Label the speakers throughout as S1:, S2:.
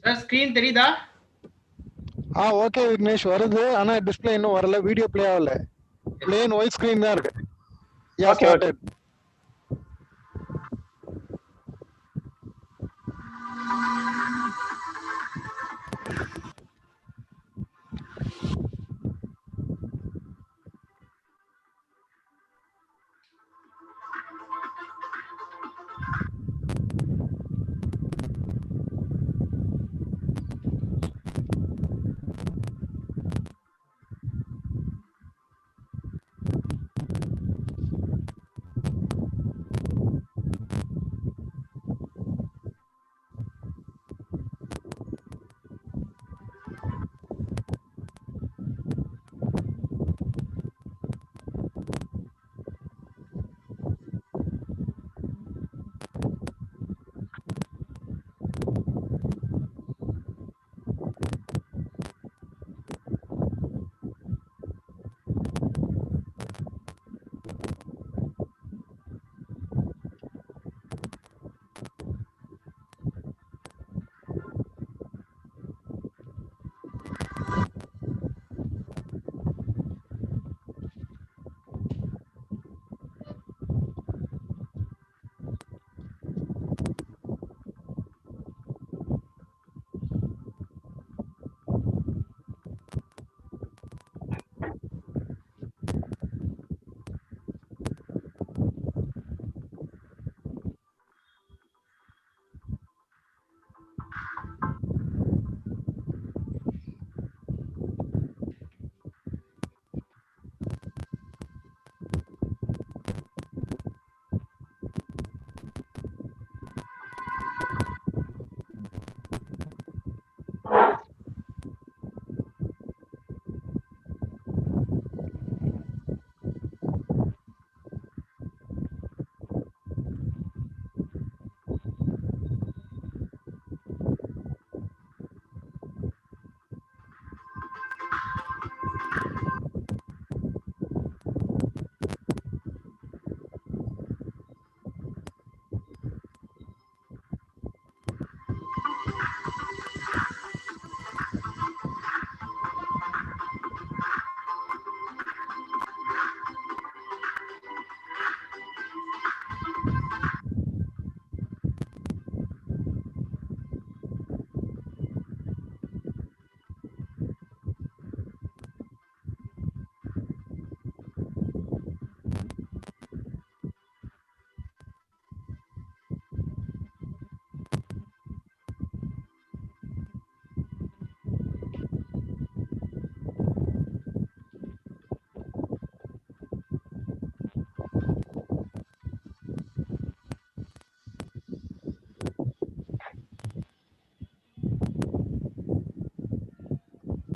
S1: Sir screen தெரியுதா?
S2: Okay Vignesh, வருது. ஆனா டிஸ்ப்ளே இன்னும் வரல, வீடியோ ப்ளே ஆகல. பிளேன் ஒயிட் ஸ்கிரீன் தான் இருக்கு. யா started.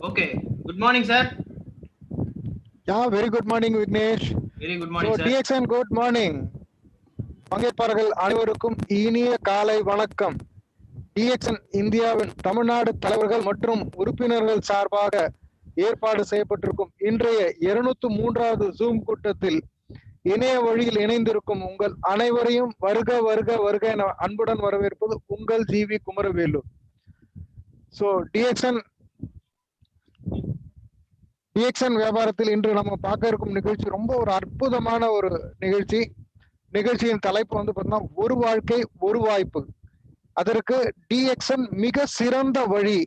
S1: Okay. Good morning, sir.
S2: Yeah, very good morning, Vignesh.
S1: Very good morning, sir.
S2: DXN, good morning. பங்கேற்பாளர்கள் அனைவருக்கும் இனிய காலை வணக்கம். DXN இந்தியாவின் தமிழ்நாடு தலைவர்கள் மற்றும் உறுப்பினர்கள் சார்பாக ஏற்பாடு செய்யப்பட்டிருக்கும் இன்றைய 203வது ஜூம் கூட்டத்தில் இணைய வழியில் இணைந்திருக்கும் உங்கள் அனைவரையும் வருக வருக வருக என அன்புடன் வரவேற்பது உங்கள் ஜிவி குமரவேலு. டிஎக்ஸ்என் வியாபாரத்தில் இன்று நம்ம பார்க்க இருக்கும் நிகழ்ச்சி ரொம்ப ஒரு அற்புதமான ஒரு நிகழ்ச்சி. நிகழ்ச்சியின் தலைப்பு வந்து பார்த்தீங்கன்னா, ஒரு வாழ்க்கை ஒரு வாய்ப்பு. அதற்கு டிஎக்ஸ்என் மிக சிறந்த வழி,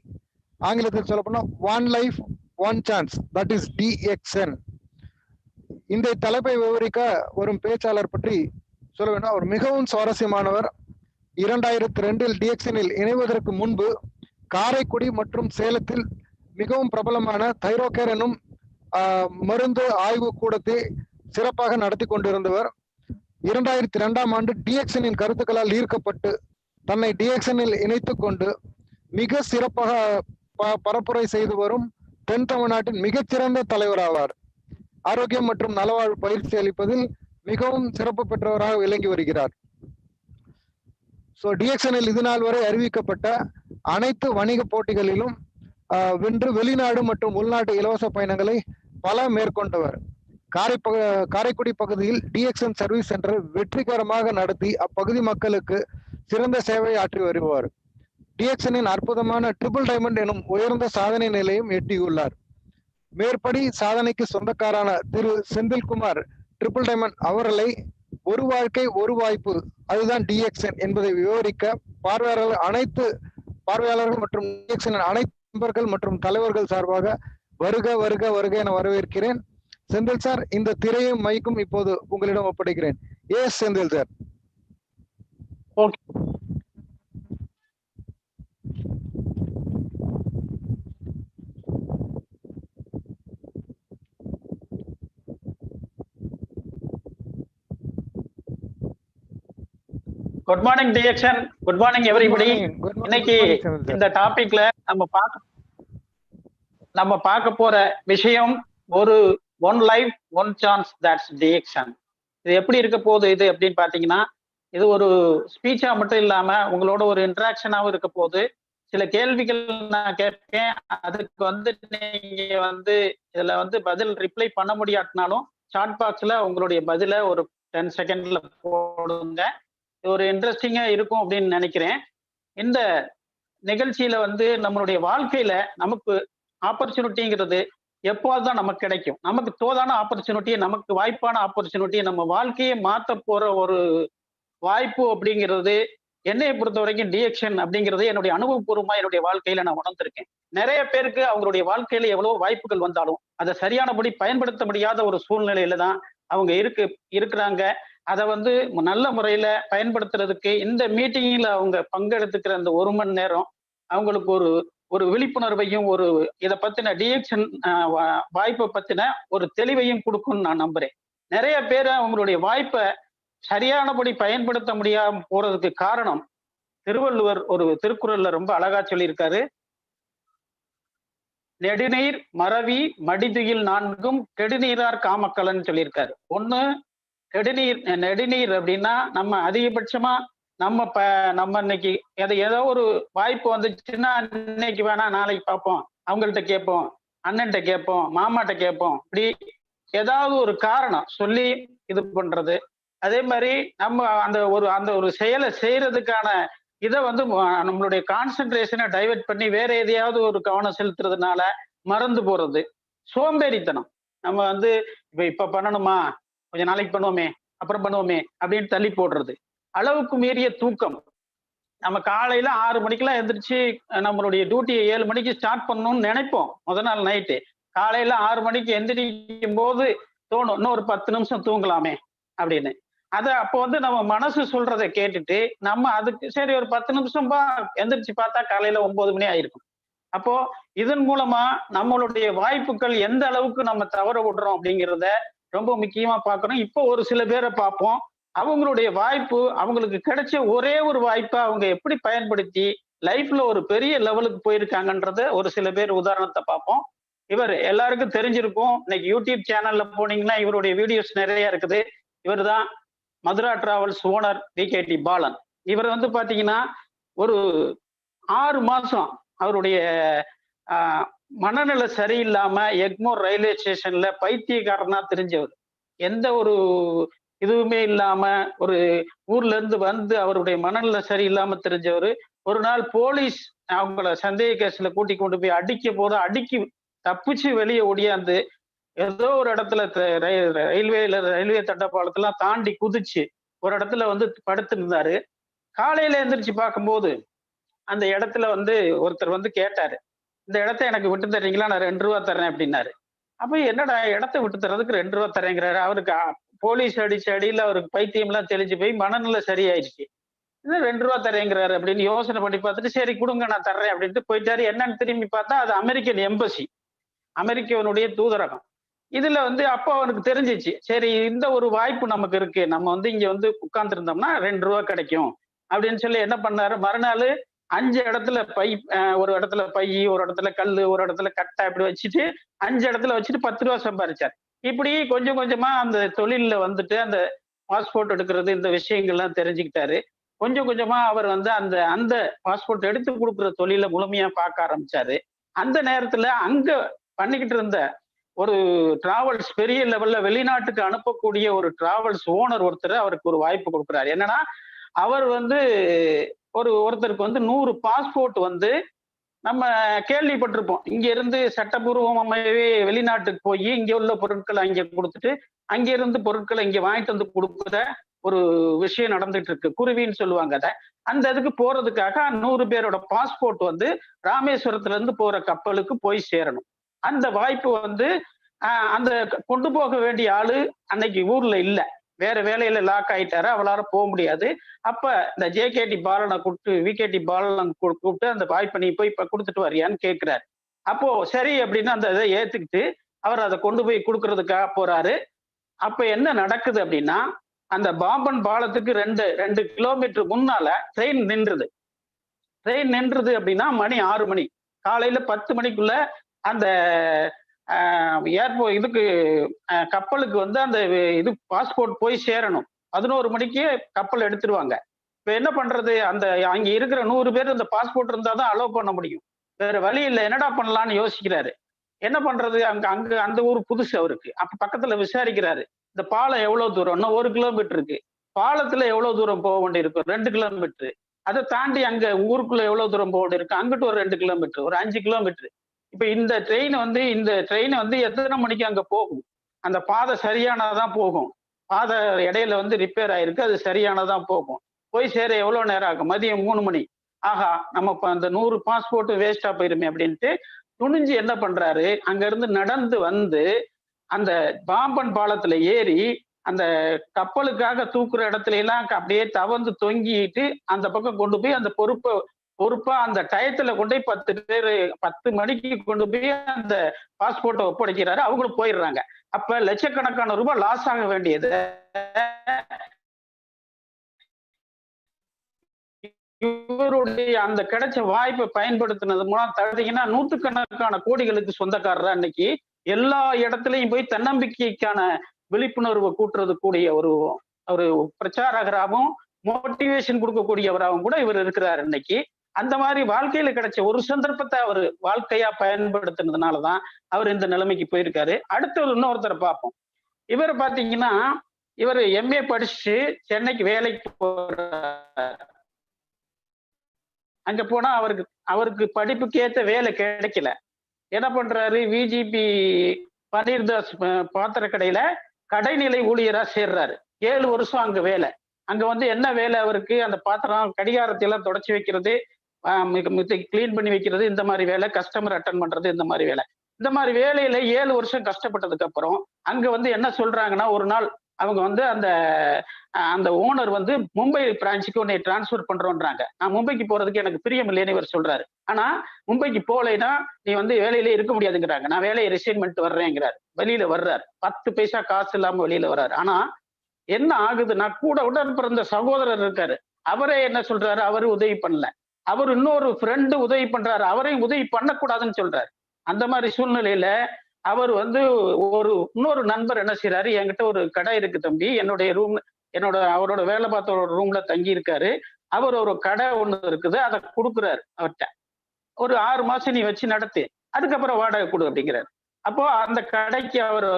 S2: ஆங்கிலத்தில் சொல்ல போனா one life one chance, that is TXN. இந்த தலைப்பை விவரிக்க வரும் பேச்சாளர் பற்றி சொல்ல வேண்டாம். அவர் மிகவும் சுவாரஸ்யமானவர். 2002 டிஎக்ஸ்எனில் இணைவதற்கு முன்பு காரைக்குடி மற்றும் சேலத்தில் மிகவும் பிரபலமான தைரோகேர் எனும் மருந்து ஆய்வு கூடத்தை சிறப்பாக நடத்தி கொண்டிருந்தவர். 2002ஆம் ஆண்டு டிஎக்ஸ்எனின் கருத்துக்களால் ஈர்க்கப்பட்டு தன்னை டிஎக்ஸ்எனில் இணைத்துக் கொண்டு மிக சிறப்பாக பரப்புரை செய்து வரும் தென் தமிழ்நாட்டின் மிகச்சிறந்த தலைவர் ஆவார். ஆரோக்கியம் மற்றும் நலவாழ்வு பயிற்சி அளிப்பதில் மிகவும் சிறப்பு பெற்றவராக விளங்கி வருகிறார். டிஎக்ஸ்எனில் இதுநாள் வரை அறிவிக்கப்பட்ட அனைத்து வணிக போட்டிகளிலும் வென்று வெளிநாடு மற்றும் உள்நாட்டு இலவச பயணங்களை பல மேற்கொண்டவர். காரைக்குடி பகுதியில் டிஎக்ஸ்என் சர்வீஸ் சென்டரை வெற்றிகரமாக நடத்தி அப்பகுதி மக்களுக்கு சிறந்த சேவை ஆற்றி வருவார். டிஎக்சனின் அற்புதமான ட்ரிபிள் டைமண்ட் எனும் உயர்ந்த சாதனை நிலையும் எட்டியுள்ளார். மேற்படி சாதனைக்கு சொந்தக்காரான திரு செந்தில்குமார் ட்ரிபிள் டைமண்ட் அவர்களை ஒரு வாழ்க்கை ஒரு வாய்ப்பு, அதுதான் டிஎக்சன் என்பதை விவரிக்க பார்வையாளர்கள் மற்றும் டிஎக்சனின் அனைத்து நண்பர்கள் மற்றும் தலைவர்கள் சார்பாக வருக வருக வருக என வரவேற்கிறேன். செந்தில் சார், இந்த திரையும் மைக்கும் இப்போது உங்களிடம் ஒப்படைக்கிறேன். Yes Senthil sir.
S3: Okay. Good morning DXN. Good morning everybody. இன்னைக்கு இந்த டாபிக்ல நம்ம பார்க்க போற விஷயம் ஒரு one life one chance, that's DXN. இது எப்படி இருக்க போகுது இது அப்படின்னு பாத்தீங்கன்னா, இது ஒரு ஸ்பீச்சா மட்டும் இல்லாம உங்களோட ஒரு இன்டராக்ஷனாவும் இருக்க போகுது. சில கேள்விகள் நான் கேட்பேன், அதுக்கு நீங்க இதுல பதில் ரிப்ளை பண்ண முடியாட்டினாலும் சாட் பாக்ஸ்ல உங்களுடைய பதில ஒரு 10 செகண்ட்ல போடுங்க. ஒரு இன்ட்ரெஸ்டிங்கா இருக்கும் அப்படின்னு நினைக்கிறேன். இந்த நிகழ்ச்சியில நம்மளுடைய வாழ்க்கையில நமக்கு ஆப்பர்ச்சுனிட்டிங்கிறது எப்போதுதான் நமக்கு கிடைக்கும். நமக்கு தோதான ஆப்பர்ச்சுனிட்டியை, நமக்கு வாய்ப்பான ஆப்பர்ச்சுனிட்டியை, நம்ம வாழ்க்கையை மாத்த போற ஒரு வாய்ப்பு அப்படிங்கிறது என்னையை பொறுத்த வரைக்கும் டிஎக்சன் அப்படிங்கிறது என்னுடைய அனுபவபூர்வமா என்னுடைய வாழ்க்கையில நான் உணர்ந்திருக்கேன். நிறைய பேருக்கு அவங்களுடைய வாழ்க்கையில எவ்வளவு வாய்ப்புகள் வந்தாலும் அதை சரியானபடி பயன்படுத்த முடியாத ஒரு சூழ்நிலையில தான் அவங்க இருக்கிறாங்க. அதை நல்ல முறையில பயன்படுத்துறதுக்கு இந்த மீட்டிங்ல அவங்க பங்கெடுத்துக்கிற அந்த 1 மணி நேரம் அவங்களுக்கு ஒரு விழிப்புணர்வையும் இதை பத்தின டிஎக்சன் வாய்ப்பை பத்தின ஒரு தெளிவையும் கொடுக்கும்னு நான் நம்புறேன். நிறைய பேர் அவங்களுடைய வாய்ப்பை சரியானபடி பயன்படுத்த முடியாம போறதுக்கு காரணம், திருவள்ளுவர் ஒரு திருக்குறள்ல ரொம்ப அழகா சொல்லியிருக்காரு. நெடுநீர் மறவி மடிதுயில் 4ம் கெடுநீரார் காமக்கலன்னு சொல்லியிருக்காரு. ஒண்ணு நெடுநீர் அப்படின்னா நம்ம அதிகபட்சமா நம்ம இன்னைக்கு ஏதோ ஒரு வாய்ப்பு வந்துச்சுன்னா இன்னைக்கு வேணா நாளைக்கு பார்ப்போம், அவங்கள்ட்ட கேட்போம், அண்ணன்ட்ட கேட்போம், மாமாட்ட கேட்போம், இப்படி ஏதாவது ஒரு காரணம் சொல்லி இது பண்றது. அதே மாதிரி நம்ம அந்த ஒரு செயலை செய்யறதுக்கான இதை நம்மளுடைய கான்சென்ட்ரேஷனை டைவெர்ட் பண்ணி வேற எதையாவது ஒரு கவனம் செலுத்துறதுனால மறந்து போறது. சோம்பேறித்தனம். நம்ம இப்ப பண்ணணுமா, கொஞ்சம் நாளைக்கு பண்ணுவோமே, அப்புறம் பண்ணுவோமே அப்படின்னு தள்ளி போடுறது. அளவுக்கு மீறிய தூக்கம். நம்ம காலையில 6 மணிக்கெல்லாம் எந்திரிச்சு நம்மளுடைய டியூட்டியை 7 மணிக்கு ஸ்டார்ட் பண்ணணும்னு நினைப்போம். முதல் நாள் நைட்டு காலையில 6 மணிக்கு எந்திரிக்கும் போது தோணும், இன்னும் ஒரு 10 நிமிஷம் தூங்கலாமே அப்படின்னு. அப்போ நம்ம மனசு சொல்றதை கேட்டுட்டு நம்ம அதுக்கு சரி ஒரு 10 நிமிஷம் எந்திரிச்சு பார்த்தா காலையில 9 மணி ஆயிருக்கும். அப்போ இதன் மூலமா நம்மளுடைய வாய்ப்புகள் எந்த அளவுக்கு நம்ம தவற விடுறோம் அப்படிங்கிறத ரொம்ப முக்கியமா பார்க்கணும். இப்போ ஒரு சில பேரை பார்ப்போம், அவங்களுடைய வாய்ப்பு, அவங்களுக்கு கிடைச்ச ஒரே ஒரு வாய்ப்பை அவங்க எப்படி பயன்படுத்தி லைஃப்ல ஒரு பெரிய லெவலுக்கு போயிருக்காங்கன்றத ஒரு சில பேர் உதாரணத்தை பார்ப்போம். இவர் எல்லாருக்கும் தெரிஞ்சிருக்கும். இன்னைக்கு யூடியூப் சேனல்ல போனீங்கன்னா இவருடைய வீடியோஸ் நிறைய இருக்குது. இவர் தான் மதுரா டிராவல்ஸ் ஓனர் விகேடி பாலன். இவர் பாத்தீங்கன்னா ஒரு 6 மாசம் அவருடைய மனநிலை சரியில்லாம எக்மோர் ரயில்வே ஸ்டேஷன்ல பைத்தியக்காரனா தெரிஞ்சவர். எந்த ஒரு இதுவுமே இல்லாம ஒரு ஊர்ல இருந்து அவருடைய மனநிலை சரியில்லாம தெரிஞ்சவர். ஒரு நாள் போலீஸ் அவங்கள சந்தேக கேஸ்ல கூட்டி கொண்டு போய் அடிக்கி தப்பிச்சு வெளியே ஓடியாந்து ஏதோ ஒரு இடத்துல ரயில்வே தண்டப்பாளத்தெல்லாம் தாண்டி குதிச்சு ஒரு இடத்துல படுத்து இருந்தாரு. காலையில எந்திரிச்சு பார்க்கும்போது அந்த இடத்துல ஒருத்தர் கேட்டாரு, இந்த இடத்த எனக்கு விட்டு தர்றீங்களா, நான் 2 ரூபா தர்றேன் அப்படின்னாரு. அப்ப என்னடா இடத்த விட்டு தர்றதுக்கு 2 ரூபா தரேங்கிறாரு. அவருக்கு போலீஸ் அடிச்ச அடியில அவருக்கு பைத்தியம் எல்லாம் தெளிஞ்சு போய் மனநிலை சரியாயிடுச்சு. 2 ரூபா தரேங்கிறாரு அப்படின்னு யோசனை பண்ணி பார்த்துட்டு சரி கொடுங்க நான் தர்றேன் அப்படின்ட்டு போயிட்டாரு. என்னன்னு திரும்பி பார்த்தா அது அமெரிக்கன் எம்பசி, அமெரிக்கனுடைய தூதரகம். இதுல அப்போ அவனுக்கு தெரிஞ்சிச்சு, சரி இந்த ஒரு வாய்ப்பு நமக்கு இருக்கு, நம்ம இங்க உட்கார்ந்து இருந்தோம்னா 2 ரூபா கிடைக்கும் அப்படின்னு சொல்லி என்ன பண்ணாரு, மறுநாள் 5 இடத்துல ஒரு இடத்துல பை, ஒரு இடத்துல கல்லு, ஒரு இடத்துல கட்டை இப்படி வச்சுட்டு 5 இடத்துல வச்சுட்டு 10 ரூபா சம்பாதிச்சார். இப்படி கொஞ்சம் கொஞ்சமா அந்த தொழில்ல அந்த பாஸ்போர்ட் எடுக்கிறது இந்த விஷயங்கள்லாம் தெரிஞ்சுக்கிட்டாரு. கொஞ்சம் கொஞ்சமா அவர் அந்த பாஸ்போர்ட் எடுத்து கொடுக்குற தொழில முழுமையா பார்க்க ஆரம்பிச்சாரு. அந்த நேரத்துல அங்க பண்ணிக்கிட்டு இருந்த ஒரு டிராவல்ஸ், பெரிய லெவல்ல வெளிநாட்டுக்கு அனுப்பக்கூடிய ஒரு டிராவல்ஸ் ஓனர் ஒருத்தர் அவருக்கு ஒரு வாய்ப்பு கொடுக்குறாரு. என்னன்னா அவர் வந்து ஒருத்தருக்கு வந்து 100 பாஸ்போர்ட் வந்து நம்ம கேள்விப்பட்டிருப்போம். இங்க இருந்து சட்டபூர்வமாகவே வெளிநாட்டுக்கு போய் இங்க உள்ள பொருட்களை அங்க கொடுத்துட்டு அங்க இருந்து பொருட்களை இங்க வாங்கிட்டு வந்து கொடுக்குற ஒரு விஷயம் நடந்துட்டு இருக்கு. குருவின்னு சொல்லுவாங்க அத. அந்த இதுக்கு போறதுக்காக 100 பேரோட பாஸ்போர்ட் வந்து ராமேஸ்வரத்துல இருந்து போற கப்பலுக்கு போய் சேரணும். அந்த வாய்ப்பு வந்து அந்த கொண்டு போக வேண்டிய ஆளு அன்னைக்கு ஊர்ல இல்ல, வேற வேலையில லாக் ஆயிட்டாரு, அவளால போக முடியாது. அப்ப இந்த ஜேகேடி பாலனை கூப்பிட்டு விகேடி பாலன் கூப்பிட்டு அந்த வாய்ப்பை நீ போய் இப்ப கொடுத்துட்டு வரியான்னு கேட்கிறாரு. அப்போ சரி அப்படின்னு அந்த இதை ஏத்துக்கிட்டு அவர் அதை கொண்டு போய் கொடுக்கறதுக்காக போறாரு. அப்ப என்ன நடக்குது அப்படின்னா, அந்த பாம்பன் பாலத்துக்கு 2 கிலோமீட்டர் முன்னால ட்ரெயின் நின்றுது. ட்ரெயின் நின்றுது அப்படின்னா மணி 6 மணி, காலையில 10 மணிக்குள்ள அந்த ஏர்போர்ட் இதுக்கு கப்பலுக்கு வந்து அந்த இது பாஸ்போர்ட் போய் சேரணும். 11 மணிக்கு கப்பல் எடுத்துருவாங்க. இப்ப என்ன பண்றது, அந்த அங்க இருக்கிற 100 பேர் அந்த பாஸ்போர்ட் இருந்தாதான் அலோவ் பண்ண முடியும். வேற வழி இல்லை, என்னடா பண்ணலாம்னு யோசிக்கிறாரு. என்ன பண்றது, அங்க அந்த ஊர் புதுசு அவருக்கு. அப்ப பக்கத்துல விசாரிக்கிறாரு, இந்த பாலம் எவ்வளவு தூரம்னா 1 கிலோமீட்டர் இருக்கு. பாலத்துல எவ்வளவு தூரம் போக வேண்டி இருக்கும், 2 கிலோமீட்டர். அதை தாண்டி அங்க ஊருக்குள்ள எவ்வளவு தூரம் போக வேண்டி இருக்கு, அங்கிட்டு ஒரு 2 கிலோமீட்டர், ஒரு 5 கிலோமீட்டர். இப்ப இந்த ட்ரெயின் வந்து எத்தனை மணிக்கு அங்க போகும், அந்த பாதை சரியானதான் போகும். பாதை இடையில வந்து ரிப்பேர் ஆயிருக்கு, அது சரியானதான் போகும். போய் சேர எவ்வளவு நேரம் ஆகும், மதியம் 3 மணி. ஆஹா, நம்ம அந்த 100 பாஸ்போர்ட் வேஸ்டா போயிருமே அப்படின்ட்டு துணிஞ்சு என்ன பண்றாரு, அங்க இருந்து நடந்து வந்து அந்த பாம்பன் பாலத்துல ஏறி அந்த கப்பலுக்காக தூக்குற இடத்துல எல்லாம் அப்படியே தவந்து தொங்கிட்டு அந்த பக்கம் கொண்டு போய் அந்த பொறுப்பா அந்த டயத்துல கொண்டு போய் 10 பேர் 10 மணிக்கு கொண்டு போய் அந்த பாஸ்போர்ட்டை ஒப்படைக்கிறாரு. அவங்களும் போயிடுறாங்க. அப்ப லட்சக்கணக்கான ரூபாய் லாஸ் ஆக வேண்டியது இவருடைய அந்த கிடைச்ச வாய்ப்பை பயன்படுத்தினது மூலம் தடுத்தீங்கன்னா நூற்றுக்கணக்கான கோடிகளுக்கு சொந்தக்காரர் அன்னைக்கு எல்லா இடத்துலையும் போய் தன்னம்பிக்கைக்கான விழிப்புணர்வு கூட்டுறது கூடிய ஒரு பிரச்சாரகராகவும் மோட்டிவேஷன் கொடுக்கக்கூடியவராகவும் கூட இவர் இருக்கிறார் இன்னைக்கு. அந்த மாதிரி வாழ்க்கையில கிடைச்ச ஒரு சந்தர்ப்பத்தை அவர் வாழ்க்கையா பயன்படுத்தினதுனாலதான் அவர் இந்த நிலைமைக்கு போயிருக்காரு. அடுத்த இன்னொருத்தரை பார்ப்போம். இவர் பாத்தீங்கன்னா இவர் எம்ஏ படிச்சு சென்னைக்கு வேலைக்கு போறார். அங்க போனா அவருக்கு படிப்புக்கு ஏற்ற வேலை கிடைக்கல. என்ன பண்றாரு, விஜிபி பன்னீர்தாஸ் பாத்திர கடையில கடைநிலை ஊழியரா சேர்றாரு. 7 வருஷம் அங்க வேலை. அங்க வந்து என்ன வேலை அவருக்கு, அந்த பாத்திரம் கடிகாரத்தை எல்லாம் தொடச்சி வைக்கிறது, கிளீன் பண்ணி வைக்கிறது, இந்த மாதிரி வேலை, கஸ்டமர் அட்டன் பண்றது, இந்த மாதிரி வேலை. இந்த மாதிரி வேலையில 7 வருஷம் கஷ்டப்பட்டதுக்கு அப்புறம் அங்க வந்து என்ன சொல்றாங்கன்னா, ஒரு நாள் அவங்க வந்து அந்த ஓனர் வந்து மும்பை பிரான்ச்சுக்கு உன்னை டிரான்ஸ்பர் பண்றோன்றாங்க. நான் மும்பைக்கு போறதுக்கு எனக்கு பிரியம் இல்லைன்னு இவர் சொல்றாரு. ஆனா மும்பைக்கு போலைன்னா நீ வந்து வேலையில இருக்க முடியாதுங்கிறாங்க. நான் வேலையை ரிசைன் பண்ணிட்டு வர்றேங்கிறாரு. வெளியில வர்றாரு, 10 பைசா காசு இல்லாம வெளியில வர்றாரு. ஆனா என்ன ஆகுதுன்னா, கூட உடன் பிறந்த சகோதரர் இருக்காரு, அவரே என்ன சொல்றாரு, அவரு உதவி பண்ணல. அவர் இன்னொரு ஃப்ரெண்டு உதவி பண்றாரு, அவரையும் உதவி பண்ணக்கூடாதுன்னு சொல்றாரு. அந்த மாதிரி சூழ்நிலையில அவர் வந்து இன்னொரு நண்பர் என்ன செய்யறாரு, என்கிட்ட ஒரு கடை இருக்கு தம்பி, அவரோட வேலை பார்த்த ஒரு ரூம்ல தங்கி இருக்காரு, அவர் ஒரு கடை ஒண்ணு இருக்குது, அதை கொடுக்குறாரு அவர்கிட்ட. ஒரு 6 மாசம் நீ வச்சு நடத்து, அதுக்கப்புறம் வாடகை கொடு அப்படிங்கிறாரு. அப்போ அந்த கடைக்கு அவர்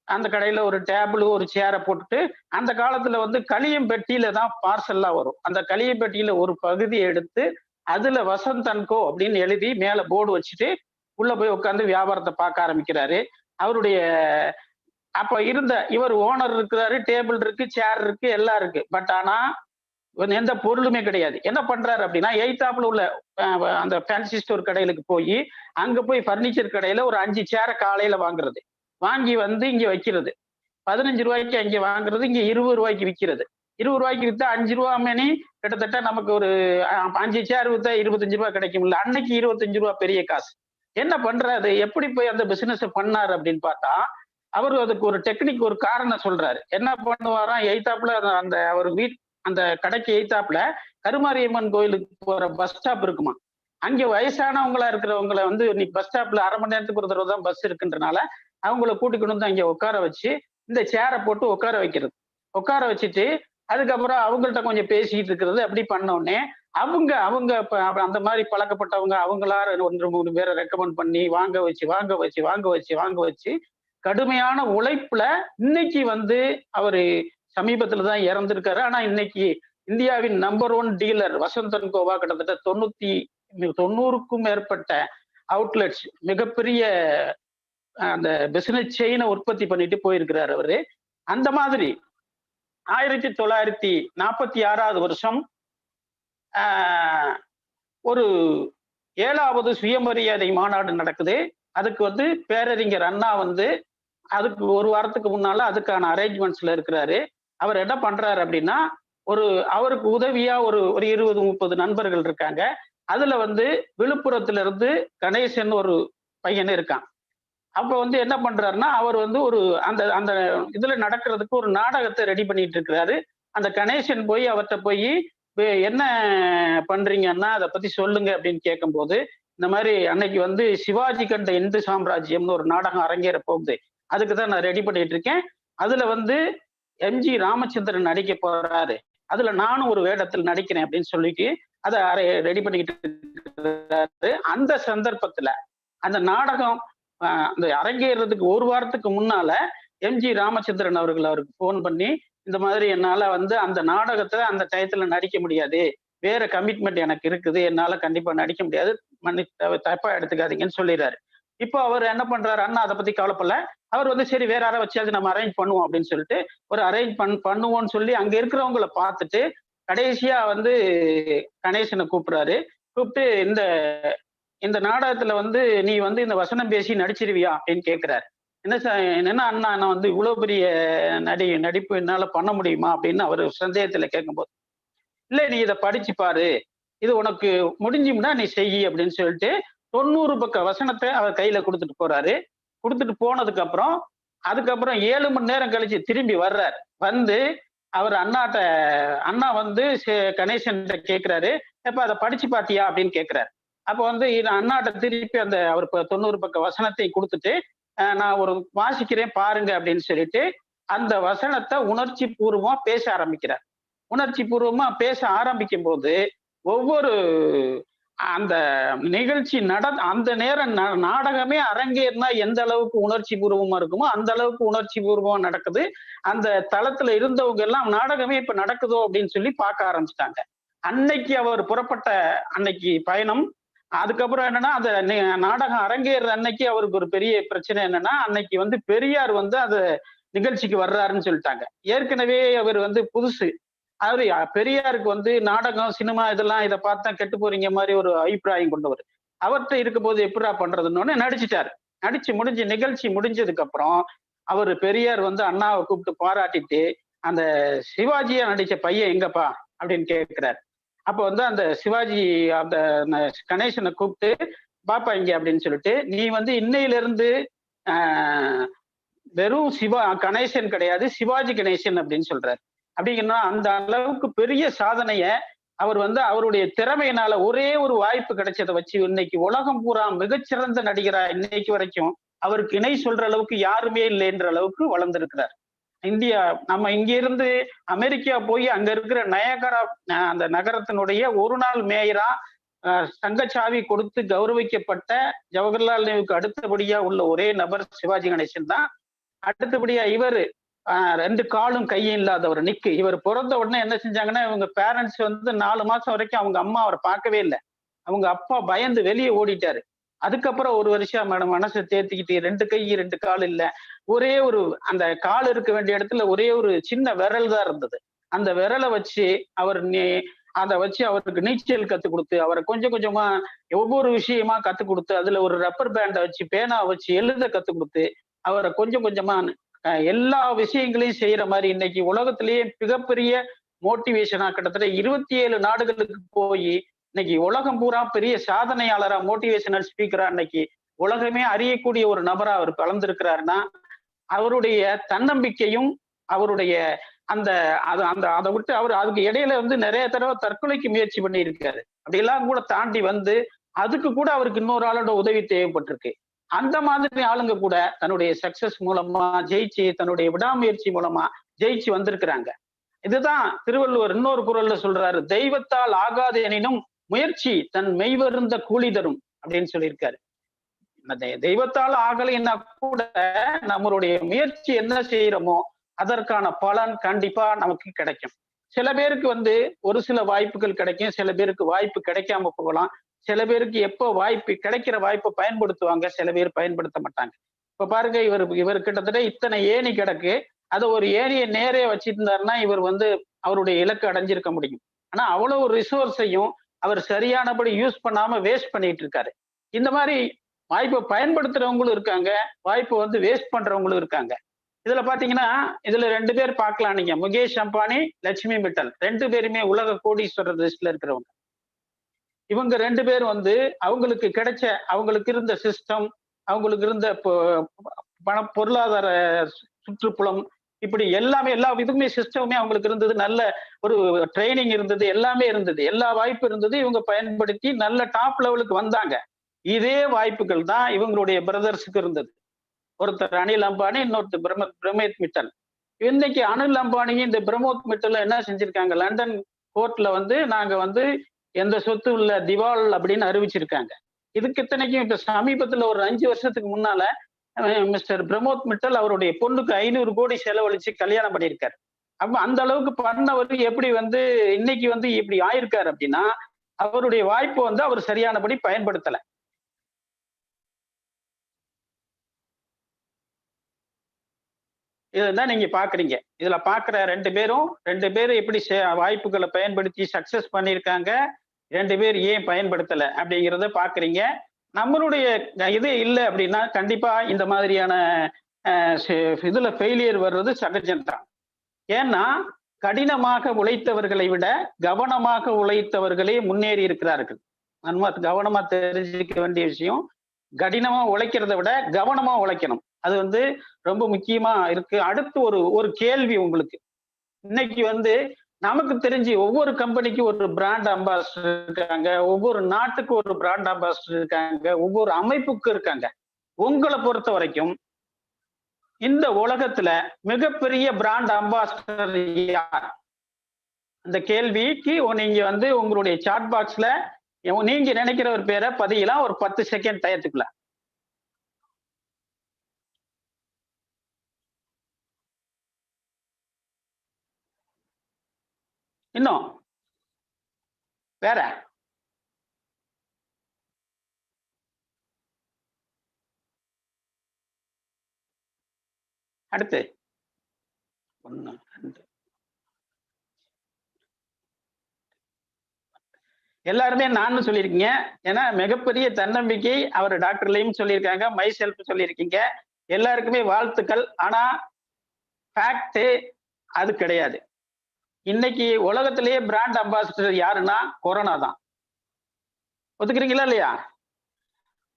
S3: அந்த கடையில ஒரு டேபிள் ஒரு சேரை போட்டுட்டு, அந்த காலத்துல வந்து களியம் பெட்டியில தான் பார்சல்லாம் வரும். அந்த களியம் பெட்டியில ஒரு பகுதியை எடுத்து அதுல வசந்த் அண்ட் கோ அப்படின்னு எழுதி மேல போர்டு வச்சுட்டு உள்ள போய் உட்காந்து வியாபாரத்தை பார்க்க ஆரம்பிக்கிறாரு. அவருடைய அப்ப இவர் ஓனர் இருக்கிறாரு, டேபிள் இருக்கு, சேர் இருக்கு, எல்லாம் இருக்கு. பட் ஆனா எந்த பொருளுமே கிடையாது. என்ன பண்றாரு அப்படின்னா, எய்தாப்புல உள்ள அந்த ஃபேன்சி ஸ்டோர் கடைகளுக்கு போய் அங்க போய் பர்னிச்சர் கடையில ஒரு 5 சேரை காலையில வாங்குறது, வாங்கி வந்து இங்க வைக்கிறது. 15 ரூபாய்க்கு அங்க வாங்குறது, இங்க 20 ரூபாய்க்கு விற்கிறது. 20 ரூபாய்க்கு வித்தா 5 ரூபா மணி, கிட்டத்தட்ட நமக்கு ஒரு 5 சேர் வித்தா 25 ரூபாய் கிடைக்கும்ல. அன்னைக்கு 25 ரூபாய் பெரிய காசு. என்ன பண்றாரு, எப்படி போய் அந்த பிசினஸ் பண்ணாரு அப்படின்னு பார்த்தா, அவரு அதுக்கு ஒரு டெக்னிக், ஒரு காரணம் சொல்றாரு. என்ன பண்ணுவாராம், எய்தாப்புல அவர் அந்த கடைக்கு எய்தாப்புல கருமாரியம்மன் கோயிலுக்கு போற பஸ் ஸ்டாப் இருக்குமா, அங்க வயசானவங்களா இருக்கிறவங்களை வந்து இன்னைக்கு பஸ் ஸ்டாப்ல 1/2 மணி நேரத்துக்கு ஒரு தடவை தான் பஸ் இருக்குன்றனால அவங்கள கூட்டிக்கொண்டு வந்து அங்க உட்கார வச்சு இந்த சேரை போட்டு உட்கார வைக்கிறது. உட்கார வச்சுட்டு அதுக்கப்புறம் அவங்கள்ட்ட கொஞ்சம் பேசிட்டு இருக்கிறது. அப்படி பண்ணோடனே அவங்க அந்த மாதிரி பழக்கப்பட்டவங்க அவங்களார 1-3 பேரை ரெக்கமெண்ட் பண்ணி வாங்க வச்சு கடுமையான உழைப்புல இன்னைக்கு வந்து அவரு சமீபத்துல தான் இறந்திருக்காரு. ஆனா இன்னைக்கு இந்தியாவின் நம்பர் 1 டீலர் வசந்தன் கோவா கிட்டத்தட்ட 90க்கும் மேற்பட்ட அவுட்லெட்ஸ், மிகப்பெரிய அந்த பிசினஸ் செயினை உற்பத்தி பண்ணிட்டு போயிருக்கிறார் அவரு. அந்த மாதிரி 1946வது வருஷம் ஒரு 7வது சுயமரியாதை மாநாடு நடக்குது. அதுக்கு வந்து பேரறிஞர் அண்ணா வந்து அதுக்கு ஒரு வாரத்துக்கு முன்னால அதுக்கான அரேஞ்ச்மெண்ட்ஸ்ல இருக்கிறாரு. அவர் என்ன பண்றாரு அப்படின்னா, அவருக்கு உதவியா ஒரு 20-30 நண்பர்கள் இருக்காங்க. அதுல வந்து விழுப்புரத்துல இருந்து கணேசன் ஒரு பையன் இருக்கான். அப்ப வந்து என்ன பண்றாருன்னா, அவர் வந்து அந்த அந்த இதுல நடக்கிறதுக்கு ஒரு நாடகத்தை ரெடி பண்ணிட்டு இருக்கிறாரு. அந்த கணேசன் போய் அவர்கிட்ட போய் என்ன பண்றீங்கன்னா அதை பத்தி சொல்லுங்க அப்படின்னு கேட்கும்போது, இந்த மாதிரி அன்னைக்கு வந்து சிவாஜி கண்ட இந்து சாம்ராஜ்யம்னு ஒரு நாடகம் அரங்கேற போகுது, அதுக்கு தான் நான் ரெடி பண்ணிட்டு இருக்கேன். அதுல வந்து எம்ஜி ராமச்சந்திரன் நடிக்க போறாரு, அதுல நானும் ஒரு வேடத்தில் நடிக்கிறேன் அப்படின்னு சொல்லிட்டு அதை ரெடி பண்ணிக்கிட்டு இருக்காரு. அந்த சந்தர்ப்பத்துல அந்த நாடகம் அந்த அரங்கேறதுக்கு ஒரு வாரத்துக்கு முன்னால எம்ஜி ராமச்சந்திரன் அவருக்கு போன் பண்ணி, இந்த மாதிரி என்னால வந்து அந்த நாடகத்தை அந்த டயத்துல நடிக்க முடியாது, வேற கமிட்மெண்ட் எனக்கு இருக்குது, என்னால கண்டிப்பா நடிக்க முடியாது, தப்பா எடுத்துக்காதீங்கன்னு சொல்லிடுறாரு. இப்போ அவர் என்ன பண்றாரு, அண்ணா அதை பத்தி கவலைப்படல. அவர் வந்து சரி வேற யாரை வச்சாவது நம்ம அரேஞ்ச் பண்ணுவோம் அப்படின்னு சொல்லிட்டு ஒரு அரேஞ்ச் பண்ணுவோம்னு சொல்லி அங்க இருக்கிறவங்களை பார்த்துட்டு கடைசியா வந்து கணேசனை கூப்பிடுறாரு. கூப்பிட்டு இந்த நாடகத்துல வந்து நீ வந்து இந்த வசனம் பேசி நடிச்சிருவியா அப்படின்னு கேட்கிறாரு. என்ன அண்ணா, நான் வந்து இவ்வளவு பெரிய நடிப்பு என்னால பண்ண முடியுமா அப்படின்னு அவர் சந்தேகத்துல கேட்கும்போது, இல்ல நீ இதை படிச்சு பாரு, இது உனக்கு முடிஞ்சும்னா நீ செய் அப்படின்னு சொல்லிட்டு 90 பக்க வசனத்தை அவர் கையில கொடுத்துட்டு போறாரு. கொடுத்துட்டு போனதுக்கு அப்புறம் அதுக்கப்புறம் 7 மணி நேரம் கழிச்சு திரும்பி வர்றாரு. வந்து அவர் அண்ணா வந்து கணேசன் கேட்கிறாரு, எப்ப அதை படிச்சு பாத்தியா அப்படின்னு கேட்கிறாரு. அப்ப வந்து அண்ணாட்ட திருப்பி அவர் 90 பக்க வசனத்தை கொடுத்துட்டு, நான் ஒரு வாசிக்கிறேன் பாருங்க அப்படின்னு சொல்லிட்டு அந்த வசனத்தை உணர்ச்சி பூர்வமா பேச ஆரம்பிக்கிறார். உணர்ச்சி பூர்வமா பேச ஆரம்பிக்கும் போது ஒவ்வொரு அந்த நிகழ்ச்சி அந்த நேரம் நாடகமே அரங்கேறினா எந்த அளவுக்கு உணர்ச்சி பூர்வமா இருக்குமோ அந்த அளவுக்கு உணர்ச்சி பூர்வமா நடக்குது. அந்த தளத்துல இருந்தவங்க எல்லாம் நாடகமே இப்ப நடக்குதோ அப்படின்னு சொல்லி பார்க்க ஆரம்பிச்சிட்டாங்க. அன்னைக்கு அவர் புறப்பட்ட அன்னைக்கு பயணம். அதுக்கப்புறம் என்னன்னா, அந்த நாடகம் அரங்கேற அன்னைக்கு அவருக்கு ஒரு பெரிய பிரச்சனை என்னன்னா, அன்னைக்கு வந்து பெரியார் வந்து அந்த நிகழ்ச்சிக்கு வர்றாருன்னு சொல்லிட்டாங்க. ஏற்கனவே அவர் வந்து புதுசு. அவரு பெரியாருக்கு வந்து நாடகம், சினிமா இதெல்லாம் இதை பார்த்தா கெட்டு போறீங்க மாதிரி ஒரு அபிப்பிராயம் கொண்டவர். அவர்கிட்ட இருக்கும் போது எப்படா பண்றதுன்னு நடிச்சிட்டாரு. நடிச்சு நிகழ்ச்சி முடிஞ்சதுக்கு அப்புறம் அவர் பெரியார் வந்து அண்ணாவை கூப்பிட்டு பாராட்டிட்டு, அந்த சிவாஜியா நடிச்ச பையன் எங்கப்பா அப்படின்னு கேட்கிறாரு. அப்ப வந்து அந்த சிவாஜி அந்த கணேசனை கூப்பிட்டு, பாப்பா இங்க அப்படின்னு சொல்லிட்டு, நீ வந்து இன்னையில இருந்து வெறும் கணேசன் கிடையாது, சிவாஜி கணேசன் அப்படின்னு சொல்றாரு. அப்படிங்கன்னா அந்த அளவுக்கு பெரிய சாதனைய அவர் வந்து அவருடைய திறமையினால ஒரே ஒரு வாய்ப்பு கிடைச்சதை வச்சு இன்னைக்கு உலகம் பூரா மிகச்சிறந்த நடிகரா இன்னைக்கு வரைக்கும் அவருக்கு இணை சொல்ற அளவுக்கு யாருமே இல்லைன்ற அளவுக்கு வளர்ந்திருக்கிறார். நம்ம இங்க இருந்து அமெரிக்கா போய் அங்க இருக்கிற நயகரா அந்த நகரத்தினுடைய ஒரு நாள் மேயரா தங்கச்சாவி கொடுத்து கௌரவிக்கப்பட்ட ஜவஹர்லால் நேருவுக்கு அடுத்தபடியா உள்ள ஒரே நபர் சிவாஜி கணேசன் தான். அடுத்தபடியா இவரு 2 காலும் கையும் இல்லாதவர் நிக்கு. இவர் பிறந்த உடனே என்ன செஞ்சாங்கன்னா, இவங்க பேரண்ட்ஸ் வந்து 4 மாசம் வரைக்கும் அவங்க அம்மா அவரை பார்க்கவே இல்லை. அவங்க அப்பா பயந்து வெளியே ஓடிட்டாரு. அதுக்கப்புறம் ஒரு வருஷம் மேடம் மனசை தேர்த்திக்கிட்டு 2 கை 2 கால் இல்ல, ஒரே அந்த கால் இருக்க வேண்டிய இடத்துல ஒரே ஒரு சின்ன விரல் தான் இருந்தது. அந்த விரலை வச்சு அதை வச்சு அவருக்கு நீச்சல் கத்து கொடுத்து, அவரை கொஞ்சம் கொஞ்சமா ஒவ்வொரு விஷயமா கத்து கொடுத்து, அதுல ஒரு ரப்பர் பேண்டை வச்சு பேனா வச்சு எழுத கத்து கொடுத்து, அவரை கொஞ்சம் கொஞ்சமா எல்லா விஷயங்களையும் செய்யற மாதிரி இன்னைக்கு உலகத்திலேயே மிகப்பெரிய மோட்டிவேஷனா கிட்டத்தட்ட 27 நாடுகளுக்கு போய் இன்னைக்கு உலகம் பூரா பெரிய சாதனையாளரா மோட்டிவேஷனல் ஸ்பீக்கரா இன்னைக்கு உலகமே அறியக்கூடிய ஒரு நபரா அவர் கலந்திருக்கிறாருன்னா, அவருடைய தன்னம்பிக்கையும் அவருடைய அதை விட்டு அவர் அதுக்கு இடையில வந்து நிறைய தடவை தற்கொலைக்கு முயற்சி பண்ணி இருக்காரு. அப்படியெல்லாம் கூட தாண்டி வந்து அதுக்கு கூட அவருக்கு இன்னொரு ஆளோட உதவி தேவைப்பட்டிருக்கு. அந்த மாதிரி ஆளுங்க கூட தன்னுடைய சக்சஸ் மூலமா ஜெயிச்சு, தன்னுடைய விடாமுயற்சி மூலமா ஜெயிச்சு வந்திருக்கிறாங்க. இதுதான் திருவள்ளுவர் இன்னொரு குறள்ல சொல்றாரு, தெய்வத்தால் ஆகாது எனினும் முயற்சி தன் மெய்வருந்த கூலி தரும் அப்படின்னு சொல்லியிருக்காரு. தெய்வத்தால் ஆகலைன்னா கூட நம்மளுடைய முயற்சி என்ன செய்யறோமோ அதற்கான பலன் கண்டிப்பா நமக்கு கிடைக்கும். சில பேருக்கு வந்து ஒரு சில வாய்ப்புகள் கிடைக்கும், சில பேருக்கு வாய்ப்பு கிடைக்காம போகலாம். சில பேருக்கு எப்போ வாய்ப்பு கிடைக்கிற வாய்ப்பை பயன்படுத்துவாங்க, சில பேர் பயன்படுத்த மாட்டாங்க. இப்ப பாருங்க, இவர் கிட்டத்தட்ட இத்தனை ஏணி கிடக்கு. அதை ஒரு ஏணியை நேரே வச்சிருந்தாருன்னா இவர் வந்து அவருடைய இலக்கு அடைஞ்சிருக்க முடியும். ஆனா அவ்வளவு ரிசோர்ஸையும் அவர் சரியானபடி யூஸ் பண்ணாம வேஸ்ட் பண்ணிட்டு இருக்காரு. இந்த மாதிரி வாய்ப்பை பயன்படுத்துறவங்களும் இருக்காங்க, வாய்ப்பை வந்து வேஸ்ட் பண்றவங்களும் இருக்காங்க. இதுல பாத்தீங்கன்னா இதுல 2 பேர் பார்க்கலாம் நீங்க. முகேஷ் அம்பானி, லட்சுமி மிட்டல் 2 பேருமே உலக கோடீஸ்வரர் லிஸ்ட்ல இருக்கிறவங்க. இவங்க 2 பேர் வந்து அவங்களுக்கு கிடைச்ச, அவங்களுக்கு இருந்த சிஸ்டம், அவங்களுக்கு இருந்த பொருளாதார சுற்றுப்புலம், இப்படி எல்லாமே எல்லா விதமே சிஸ்டமுமே அவங்களுக்கு இருந்தது. நல்ல ஒரு ட்ரைனிங் இருந்தது, எல்லாமே இருந்தது, எல்லா வாய்ப்பு இருந்தது. இவங்க பயன்படுத்தி நல்ல டாப் லெவலுக்கு வந்தாங்க. இதே வாய்ப்புகள் தான் இவங்களுடைய பிரதர்ஸுக்கு இருந்தது. ஒருத்தர் அனில் அம்பானி, இன்னொருத்தர் பிரமோத் மிட்டல். இன்னைக்கு அனில் அம்பானியும் இந்த பிரமோத் மிட்டல் என்ன செஞ்சிருக்காங்க, லண்டன் கோர்ட்ல வந்து நாங்க வந்து எந்த சொத்து உள்ள திவால் அப்படின்னு அறிவிச்சிருக்காங்க. இதுக்கு இத்தனைக்கும் இப்ப சமீபத்துல ஒரு 5 வருஷத்துக்கு முன்னால மிஸ்டர் பிரமோத் மிட்டல் அவருடைய பொண்ணுக்கு 500 கோடி செலவழிச்சு கல்யாணம் பண்ணியிருக்காரு. அப்ப அந்த அளவுக்கு பண்ணவர் எப்படி வந்து இன்னைக்கு வந்து இப்படி ஆயிருக்காரு அப்படின்னா, அவருடைய வாய்ப்பு வந்து அவர் சரியானபடி பயன்படுத்தல. இதுதான் நீங்க பாக்குறீங்க. இதுல பாக்குற 2 பேரும் எப்படி வாய்ப்புகளை பயன்படுத்தி சக்சஸ் பண்ணியிருக்காங்க, 2 பேர் ஏன் பயன்படுத்தல அப்படிங்கிறத பாக்குறீங்க. நம்மளுடைய இது இல்லை அப்படின்னா கண்டிப்பா இந்த மாதிரியான இதுல ஃபெயிலியர் வர்றது சகஜம்தான். ஏன்னா கடினமாக உழைத்தவர்களை விட கவனமாக உழைத்தவர்களே முன்னேறி இருக்கிறார்கள். நம்ம கவனமா தெரிஞ்சுக்க வேண்டிய விஷயம், கடினமா உழைக்கிறத விட கவனமா உழைக்கணும். அது வந்து ரொம்ப முக்கியமா இருக்கு. அடுத்து ஒரு கேள்வி உங்களுக்கு. இன்னைக்கு வந்து நமக்கு தெரிஞ்சு ஒவ்வொரு கம்பெனிக்கு ஒரு பிராண்ட் அம்பாசிடர் இருக்காங்க, ஒவ்வொரு நாட்டுக்கு ஒரு பிராண்ட் அம்பாசிடர் இருக்காங்க, ஒவ்வொரு அமைப்புக்கு இருக்காங்க. உங்களை பொறுத்த வரைக்கும் இந்த உலகத்துல மிகப்பெரிய பிராண்ட் அம்பாசிடர் யார்? அந்த கேள்விக்கு நீங்க வந்து உங்களுடைய சாட் பாக்ஸ்ல நீங்க நினைக்கிற ஒரு பேரை பதியலாம், ஒரு 10 செகண்ட் டயத்துக்குள்ள. இன்னும் வேற அடுத்து 1 2 எல்லாருமே நான் சொல்லியிருக்கீங்க. ஏன்னா மிகப்பெரிய தன்னம்பிக்கை அவர் டாக்டர்லையும் சொல்லியிருக்காங்க, மை செல்ஃப் சொல்லியிருக்கீங்க. எல்லாருக்குமே வாழ்த்துக்கள். ஆனா ஃபேக்ட் அது கிடையாது. இன்னைக்கு உலகத்திலேயே பிராண்ட் அம்பாசிடர் யாருன்னா கொரோனா தான். ஒத்துக்கிறீங்களா இல்லையா?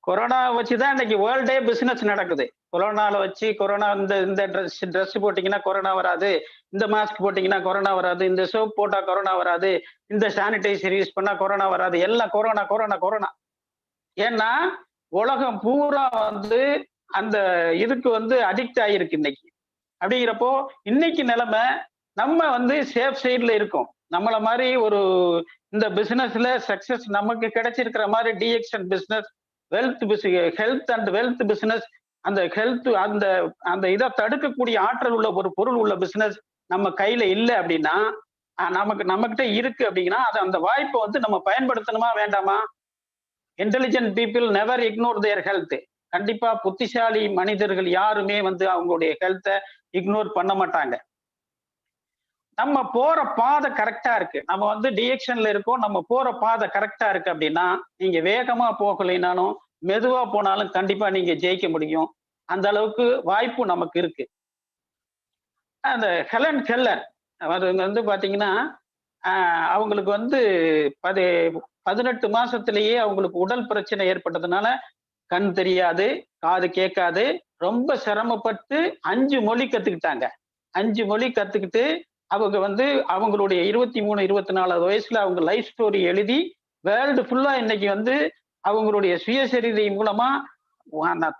S3: கொரோனா வச்சுதான் இன்னைக்கு வேர்ல்டே பிசினஸ் நடக்குது. கொரோனால வச்சு கொரோனா இந்த ட்ரெஸ் போட்டீங்கன்னா கொரோனா வராது, இந்த மாஸ்க் போட்டீங்கன்னா கொரோனா வராது, இந்த சோப் போட்டா கொரோனா வராது, இந்த சானிடைசர் யூஸ் பண்ணா கொரோனா வராது, எல்லாம் கொரோனா கொரோனா கொரோனா. ஏன்னா உலகம் பூரா வந்து அந்த இதுக்கு வந்து அடிக்ட் ஆகிருக்கு இன்னைக்கு. அப்படிங்கிறப்போ இன்னைக்கு நிலைமை நம்ம வந்து சேஃப் சைட்ல இருக்கோம். நம்மள மாதிரி ஒரு இந்த பிசினஸ்ல சக்சஸ் நமக்கு கிடைச்சிருக்கிற மாதிரி DXN business, health and wealth business, அந்த ஹெல்த் அந்த இதை தடுக்கக்கூடிய ஆற்றல் உள்ள ஒரு பொருள் உள்ள பிசினஸ் நம்ம கையில இல்லை அப்படின்னா, நம்மகிட்ட இருக்கு அப்படின்னா அந்த வாய்ப்பை வந்து நம்ம பயன்படுத்தணுமா வேண்டாமா? இன்டெலிஜென்ட் பீப்புள் நெவர் இக்னோர் தேர் ஹெல்த். கண்டிப்பா புத்திசாலி மனிதர்கள் யாருமே வந்து அவங்களுடைய ஹெல்த்தை இக்னோர் பண்ண மாட்டாங்க. நம்ம போற பாதை கரெக்டா இருக்கு, நம்ம வந்து டிஎக்ஷன்ல இருக்கோம், நம்ம போற பாதை கரெக்டா இருக்கு அப்படின்னா நீங்க வேகமா போகலைனாலும் மெதுவா போனாலும் கண்டிப்பா நீங்க ஜெயிக்க முடியும். அந்த அளவுக்கு வாய்ப்பு நமக்கு இருக்கு. அந்த ஹெலன் கெல்லர் வந்து பாத்தீங்கன்னா அவங்களுக்கு வந்து 18 மாசத்திலேயே அவங்களுக்கு உடல் பிரச்சனை ஏற்பட்டதுனால கண் தெரியாது, காது கேட்காது, ரொம்ப சிரமப்பட்டு 5 மொழி கத்துக்கிட்டாங்க. 5 மொழி கத்துக்கிட்டு அவங்க வந்து அவங்களுடைய 23, 24 வயசுல அவங்க லைஃப் ஸ்டோரி எழுதி வேர்ல்டு ஃபுல்லா இன்னைக்கு வந்து அவங்களுடைய சுயசரிதை மூலமா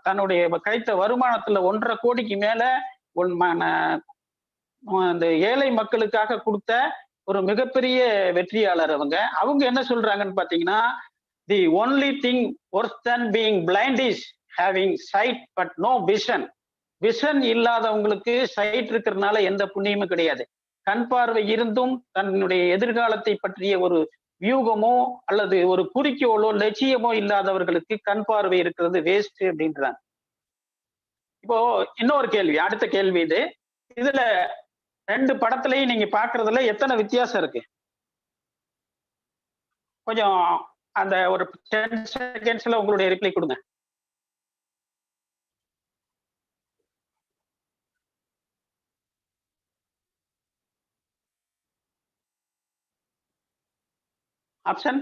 S3: தன்னுடைய கிடைத்த வருமானத்துல 1.5 கோடிக்கு மேல அந்த ஏழை மக்களுக்காக கொடுத்த ஒரு மிகப்பெரிய வெற்றியாளர் அவங்க என்ன சொல்றாங்கன்னு பாத்தீங்கன்னா, the only thing worse than being blind is having sight but no vision. Vision இல்லாதவங்களுக்கு சைட் இருக்கிறதுனால எந்த புண்ணியமும் கிடையாது. கண் பார்வை இருந்தும் தன்னுடைய எதிர்காலத்தை பற்றிய ஒரு வியூகமோ அல்லது ஒரு குறிக்கோளோ லட்சியமோ இல்லாதவர்களுக்கு கண் பார்வை இருக்கிறது வேஸ்ட் அப்படின்றாங்க. இப்போ இன்னொரு கேள்வி, அடுத்த கேள்வி இது. இதுல 2 படத்துலயும் நீங்க பாக்குறதுல எத்தனை வித்தியாசம் இருக்கு? கொஞ்சம் அந்த ஒரு 10 செகண்ட்ஸ்ல உங்களுடைய ரிப்ளை கொடுங்க. ஆப்ஷன்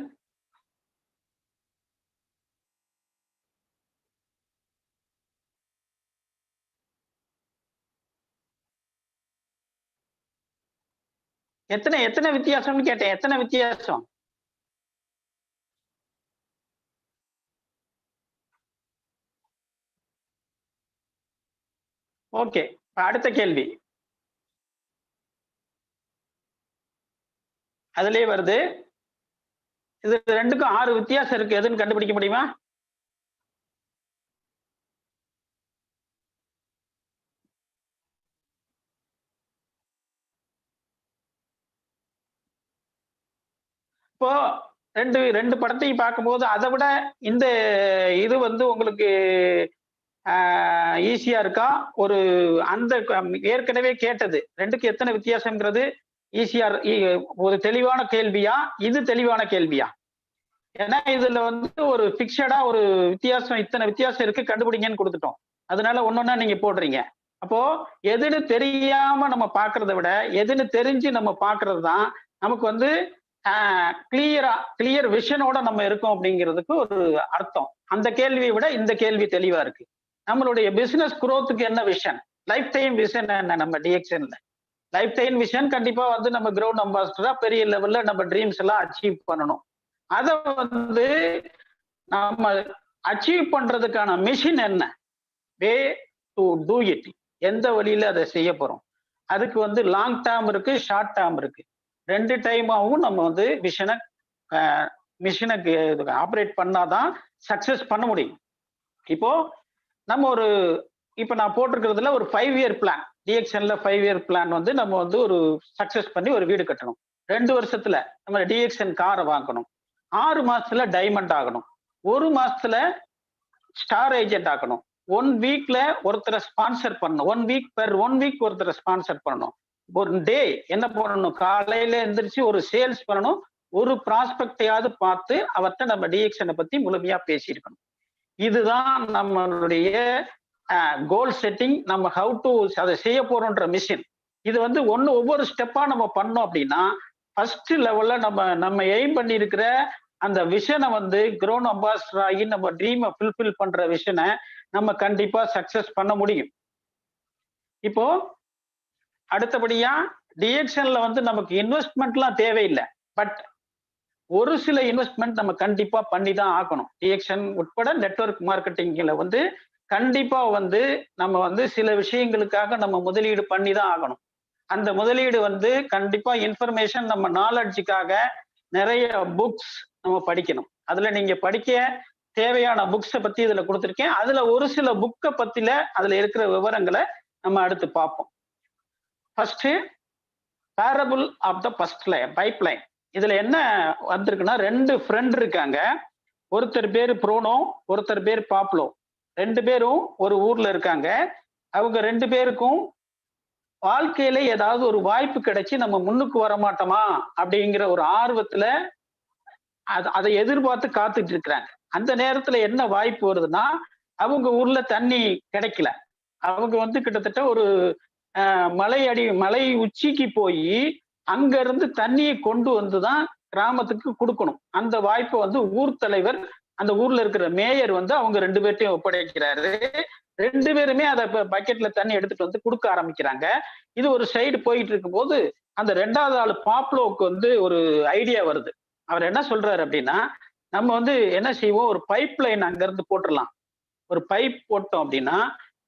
S3: எத்தனை வித்தியாசம்னு கேட்டேன். எத்தனை வித்தியாசம்? ஓகே, அடுத்த கேள்வி அதுலயே வருது. இது 2க்கும் 6 வித்தியாசம் இருக்கு. எதுன்னு கண்டுபிடிக்க முடியுமா? இப்போ ரெண்டு படத்தையும் பார்க்கும்போது அதை விட இந்த இது வந்து உங்களுக்கு ஈஸியா இருக்கா? ஒரு அந்த ஏற்கனவே கேட்டது 2க்கு எத்தனை வித்தியாசம்ங்கிறது ஈஸியா ஒரு தெளிவான கேள்வியா? இது தெளிவான கேள்வியா? ஏன்னா இதுல வந்து ஒரு பிக்சடா ஒரு வித்தியாசம், இத்தனை வித்தியாசம் இருக்கு கண்டுபிடிங்கன்னு கொடுத்துட்டோம். அதனால ஒன்னொன்னா நீங்க போடுறீங்க. அப்போ எதுன்னு தெரியாம நம்ம பாக்குறத விட எதுன்னு தெரிஞ்சு நம்ம பாக்குறது தான் நமக்கு வந்து கிளியர் விஷனோட நம்ம இருக்கோம் அப்படிங்கிறதுக்கு ஒரு அர்த்தம். அந்த கேள்வியை விட இந்த கேள்வி தெளிவா இருக்கு. நம்மளுடைய பிசினஸ் குரோத்துக்கு என்ன விஷன், லைஃப் டைம் விஷன் என்ன? நம்ம டிஎக்ஷன்ல லைஃப் டைம் விஷன் கண்டிப்பா வந்து நம்ம கிரவுண்ட் அம்பாசிடரா பெரிய லெவல்ல நம்ம ட்ரீம்ஸ் எல்லாம் அச்சீவ் பண்ணணும். அதை வந்து நம்ம அச்சீவ் பண்றதுக்கான மிஷின் என்ன, வே டு டூ இட், எந்த வழியில அதை செய்ய போறோம். அதுக்கு வந்து லாங் டேர்ம் இருக்கு, ஷார்ட் டேர்ம் இருக்கு. 2 டைமாவும் நம்ம வந்து மிஷினுக்கு ஆப்ரேட் பண்ணாதான் சக்சஸ் பண்ண முடியும். இப்போ நம்ம இப்ப நான் போட்டிருக்கிறதுல ஒரு 5 இயர் பிளான், டிஎக்ஷன்ல 5 இயர் பிளான் வந்து நம்ம வந்து ஒரு சக்சஸ் பண்ணி ஒரு வீடு கட்டணும். 2 வருஷத்துல நம்ம டிஎக்ஷன் காரை வாங்கணும். 6 மாசத்துல டைமண்ட் ஆகணும். 1 மாசத்துல ஸ்டார் ஏஜென்ட் ஆகணும். 1 வீக்ல ஒருத்தரை ஸ்பான்சர் பண்ணணும். 1 வீக் ஒருத்தரை ஸ்பான்சர் பண்ணணும். ஒரு டே என்ன பண்ணணும், காலையில எந்திரிச்சு ஒரு சேல்ஸ் பண்ணணும். ஒரு ப்ராஸ்பெக்டையாவது பார்த்து அவர்கிட்ட நம்ம டிஎக்ஷனை பத்தி முழுமையா பேசியிருக்கணும். இதுதான் நம்மளுடைய கோல் செட்டிங். நம்ம ஹவு டு அதை செய்ய போறோம்ன்ற மிஷின். இது வந்து ஒவ்வொரு ஸ்டெப்பா நம்ம பண்ணோம் அப்படின்னா ஃபர்ஸ்ட் லெவல்ல நம்ம எய்ம் பண்ணி இருக்கிற அந்த விஷனை வந்து கிரவுண்ட் அம்பாசிடர் ஆகி நம்ம ட்ரீமை ஃபுல்ஃபில் பண்ற விஷனை நம்ம கண்டிப்பா சக்சஸ் பண்ண முடியும். இப்போ அடுத்தபடியா டிஎக்ஷன்ல வந்து நமக்கு இன்வெஸ்ட்மெண்ட்லாம் தேவையில்லை. பட் ஒரு சில இன்வெஸ்ட்மெண்ட் நம்ம கண்டிப்பா பண்ணி தான் ஆகணும். டிஎக்ஷன் உட்பட நெட்வொர்க் மார்க்கெட்டிங்ல வந்து கண்டிப்பா வந்து நம்ம வந்து சில விஷயங்களுக்காக நம்ம முதலீடு பண்ணி தான் ஆகணும். அந்த முதலீடு வந்து கண்டிப்பா இன்ஃபர்மேஷன், நம்ம நாலெட்ஜுக்காக நிறைய புக்ஸ் நம்ம படிக்கணும். அதுல நீங்க படிக்க தேவையான புக்ஸை பத்தி இதுல கொடுத்துருக்கேன். அதுல ஒரு சில புக்கை பத்தில அதுல இருக்கிற விவரங்களை நம்ம அடுத்து பார்ப்போம். First parable of the first pipeline. இதுல என்ன வந்திருக்குன்னா 2 ஃப்ரெண்ட் இருக்காங்க. ஒருத்தர் பேரு ப்ரோனோ, ஒருத்தர் பேர் பாப்லோ. 2 பேரும் ஒரு ஊர்ல இருக்காங்க. அவங்க 2 பேருக்கும் வாழ்க்கையில ஏதாவது ஒரு வாய்ப்பு கிடைச்சி நம்ம முன்னுக்கு வர மாட்டோமா அப்படிங்கிற ஒரு ஆர்வத்துல அதை எதிர்பார்த்து காத்துட்டு இருக்கிறாங்க. அந்த நேரத்துல என்ன வாய்ப்பு வருதுன்னா, அவங்க ஊர்ல தண்ணி கிடைக்கல. அவங்க வந்து கிட்டத்தட்ட ஒரு மலை உச்சிக்கு போய் அங்க இருந்து தண்ணியை கொண்டு வந்துதான் கிராமத்துக்கு கொடுக்கணும். அந்த வாய்ப்பை வந்து ஊர் தலைவர், அந்த ஊர்ல இருக்கிற மேயர் வந்து அவங்க 2 பேர்ட்டையும் ஒப்படைக்கிறாரு. 2 பேருமே அதை பக்கெட்ல தண்ணி எடுத்துட்டு வந்து கொடுக்க ஆரம்பிக்கிறாங்க. இது ஒரு சைடு போயிட்டு இருக்கும் போது அந்த 2வது ஆளு பாப்லோவுக்கு வந்து ஒரு ஐடியா வருது. அவர் என்ன சொல்றாரு அப்படின்னா, நம்ம வந்து என்ன செய்வோம், ஒரு பைப் லைன் அங்க இருந்து போட்டுடலாம். ஒரு பைப் போட்டோம் அப்படின்னா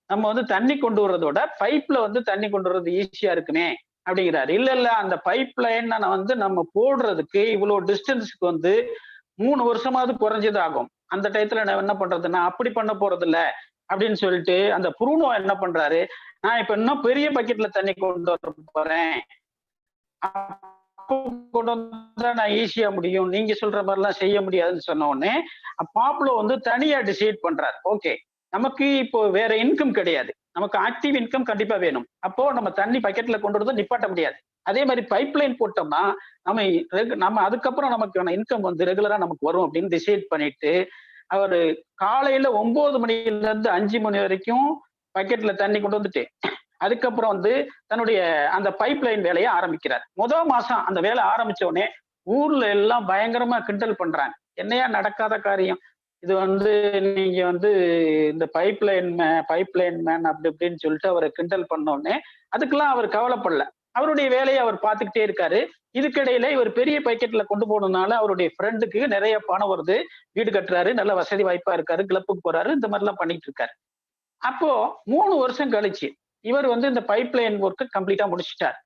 S3: நம்ம வந்து தண்ணி கொண்டு வர்றதோட பைப்ல வந்து தண்ணி கொண்டு வர்றது ஈஸியா இருக்குமே அப்படிங்கிறாரு. இல்ல அந்த பைப் லைன் வந்து நம்ம போடுறதுக்கு இவ்வளவு டிஸ்டன்ஸுக்கு வந்து 3 வருஷமாவது குறைஞ்சது ஆகும். அந்த டயத்துல நான் என்ன பண்றதுன்னா, அப்படி பண்ண போறது இல்ல, அப்படின்னு சொல்லிட்டு அந்த புருனோ என்ன பண்றாரு, நான் இப்ப இன்னும் பெரிய பக்கெட்ல தண்ணி கொண்டு வர போறேன், கொண்டு வந்தா நான் ஈஸியா முடியும், நீங்க சொல்ற மாதிரி எல்லாம் செய்ய முடியாதுன்னு சொன்ன உடனே பாப்லோ வந்து தனியா டிசைட் பண்றாரு. ஓகே, நமக்கு இப்போ வேற இன்கம் கிடையாது, நமக்கு ஆக்டிவ் இன்கம் கண்டிப்பா வேணும். அப்போ நம்ம தண்ணி பக்கெட்ல கொண்டு வரத நிப்பாட்ட முடியாது. அதே மாதிரி பைப் லைன் போட்டோம்னா நம்ம அதுக்கப்புறம் நமக்கான இன்கம் வந்து ரெகுலரா நமக்கு வரும் அப்படின்னு டிசைட் பண்ணிட்டு அவரு காலையில 9 மணில இருந்து 5 மணி வரைக்கும் பக்கெட்ல தண்ணி கொண்டு வந்துட்டு அதுக்கப்புறம் வந்து தன்னுடைய அந்த பைப் லைன் வேலையை ஆரம்பிக்கிறார். மாசம் அந்த வேலை ஆரம்பிச்ச உடனே ஊர்ல எல்லாம் பயங்கரமா கிண்டல் பண்றாங்க. என்னையா நடக்காத காரியம் இது, வந்து நீங்க வந்து இந்த பைப் லைன் மேன் அப்படி இப்படின்னு சொல்லிட்டு அவரை கிண்டல் பண்ண உடனே அதுக்கெல்லாம் அவர் கவலைப்படல. அவருடைய வேலையை அவர் பார்த்துக்கிட்டே இருக்காரு. இதுக்கிடையில இவர் பெரிய பக்கெட்ல கொண்டு போனதுனால அவருடைய ஃப்ரெண்டுக்கு நிறைய பணம் வருது, வீடு கட்டுறாரு, நல்ல வசதி வாய்ப்பா இருக்காரு, கிளப்புக்கு போறாரு, இந்த மாதிரி எல்லாம் பண்ணிட்டு இருக்காரு. அப்போ 3 வருஷம் கழிச்சு இவர் வந்து இந்த பைப் லைன் ஒர்க்கு கம்ப்ளீட்டா முடிச்சிட்டார்.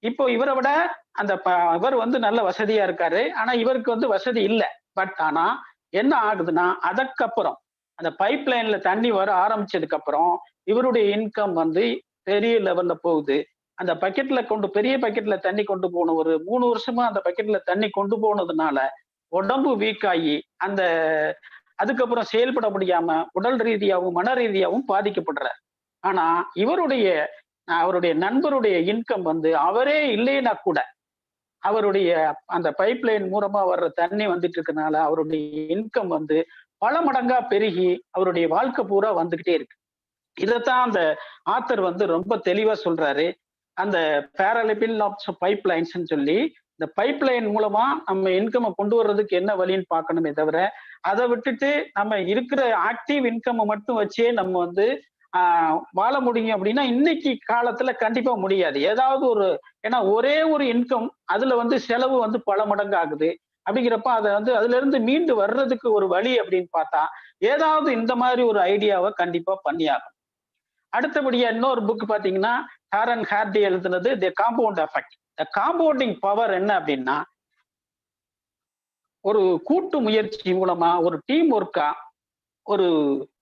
S3: இப்போ இவரை விட இவர் வந்து நல்ல வசதியா இருக்காரு. ஆனா இவருக்கு வந்து வசதி இல்லை. பட் ஆனா என்ன ஆகுதுன்னா, அதுக்கப்புறம் அந்த பைப் லைன்ல தண்ணி வர ஆரம்பிச்சதுக்கு அப்புறம் இவருடைய இன்கம் வந்து பெரிய லெவல்ல போகுது. அந்த பக்கெட்ல பெரிய பக்கெட்ல தண்ணி கொண்டு போகணும். ஒரு 3 வருஷமா அந்த பக்கெட்ல தண்ணி கொண்டு போனதுனால உடம்பு வீக் ஆகி அதுக்கப்புறம் செயல்பட முடியாம உடல் ரீதியாகவும் மன ரீதியாகவும் பாதிக்கப்படுறார். ஆனா அவருடைய நண்பருடைய இன்கம் வந்து அவரே இல்லைன்னா கூட அவருடைய அந்த பைப் லைன் மூலமா வர்ற தண்ணி வந்துட்டு இருக்கனால அவருடைய இன்கம் வந்து பல மடங்கா பெருகி அவருடைய வாழ்க்கை பூரா வந்துகிட்டே இருக்கு. இதைத்தான் அந்த ஆத்தர் வந்து ரொம்ப தெளிவா சொல்றாரு. அந்த பேரலிபில் ஆஃப் பைப் லைன்ஸ் சொல்லி இந்த பைப் லைன் மூலமா நம்ம இன்கம் கொண்டு வர்றதுக்கு என்ன வழின்னு பார்க்கணுமே தவிர அதை விட்டுட்டு நம்ம இருக்கிற ஆக்டிவ் இன்கம் மட்டும் வச்சே நம்ம வந்து வாழ முடியும் அப்படின்னா இன்னைக்கு காலத்துல கண்டிப்பா முடியாது. ஏதாவது ஏன்னா ஒரே ஒரு இன்கம் அதுல வந்து செலவு வந்து பல மடங்கு ஆகுது. அப்படிங்கிறப்ப அதை வந்து அதுல இருந்து மீண்டு வர்றதுக்கு ஒரு வழி அப்படின்னு பார்த்தா ஏதாவது இந்த மாதிரி ஒரு ஐடியாவை கண்டிப்பா பண்ணியாகும். அடுத்தபடியா இன்னொரு புக் பாத்தீங்கன்னா ஹாரன் ஹார்டி எழுதுனது தி காம்பவுண்ட் எஃபெக்ட். காம்பவுண்டிங் பவர் என்ன அப்படின்னா, ஒரு கூட்டு முயற்சி மூலமா ஒரு டீம் ஒர்க்கா ஒரு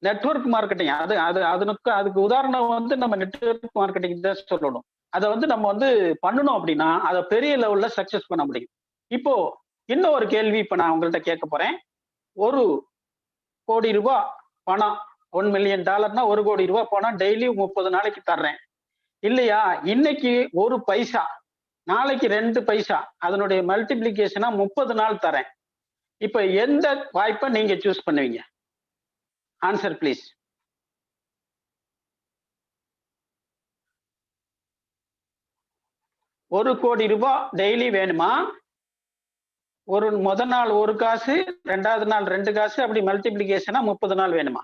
S3: நெட்வொர்க் மார்க்கெட்டிங் அதுக்கு உதாரணம் வந்து நம்ம நெட்வொர்க் மார்க்கெட்டிங் தான் சொல்லணும். அதை வந்து நம்ம வந்து பண்ணணும் அப்படின்னா அதை பெரிய லெவல்ல சக்சஸ் பண்ண முடியும். இப்போ இன்னும் ஒரு கேள்வி இப்ப நான் உங்கள்கிட்ட கேட்க போறேன். 1 கோடி ரூபாய் பணம், $1 மில்லியன் 1 கோடி ரூபாய் பணம் டெய்லி 30 நாளைக்கு தர்றேன் இல்லையா? இன்னைக்கு 1 பைசா, நாளைக்கு 2 பைசா, அதனுடைய மல்டிபிளிகேஷனா 30 நாள் தரேன். இப்ப எந்த வாய்ப்பை நீங்க சூஸ் பண்ணுவீங்க? Answer please. $1 கோடி ரூபாய் டெய்லி வேணுமா? முதல் நாள் 1 காசு, 2வது நாள் 2 காசு, அப்படி மல்டிபிளிகேஷனா 30 நாள் வேணுமா?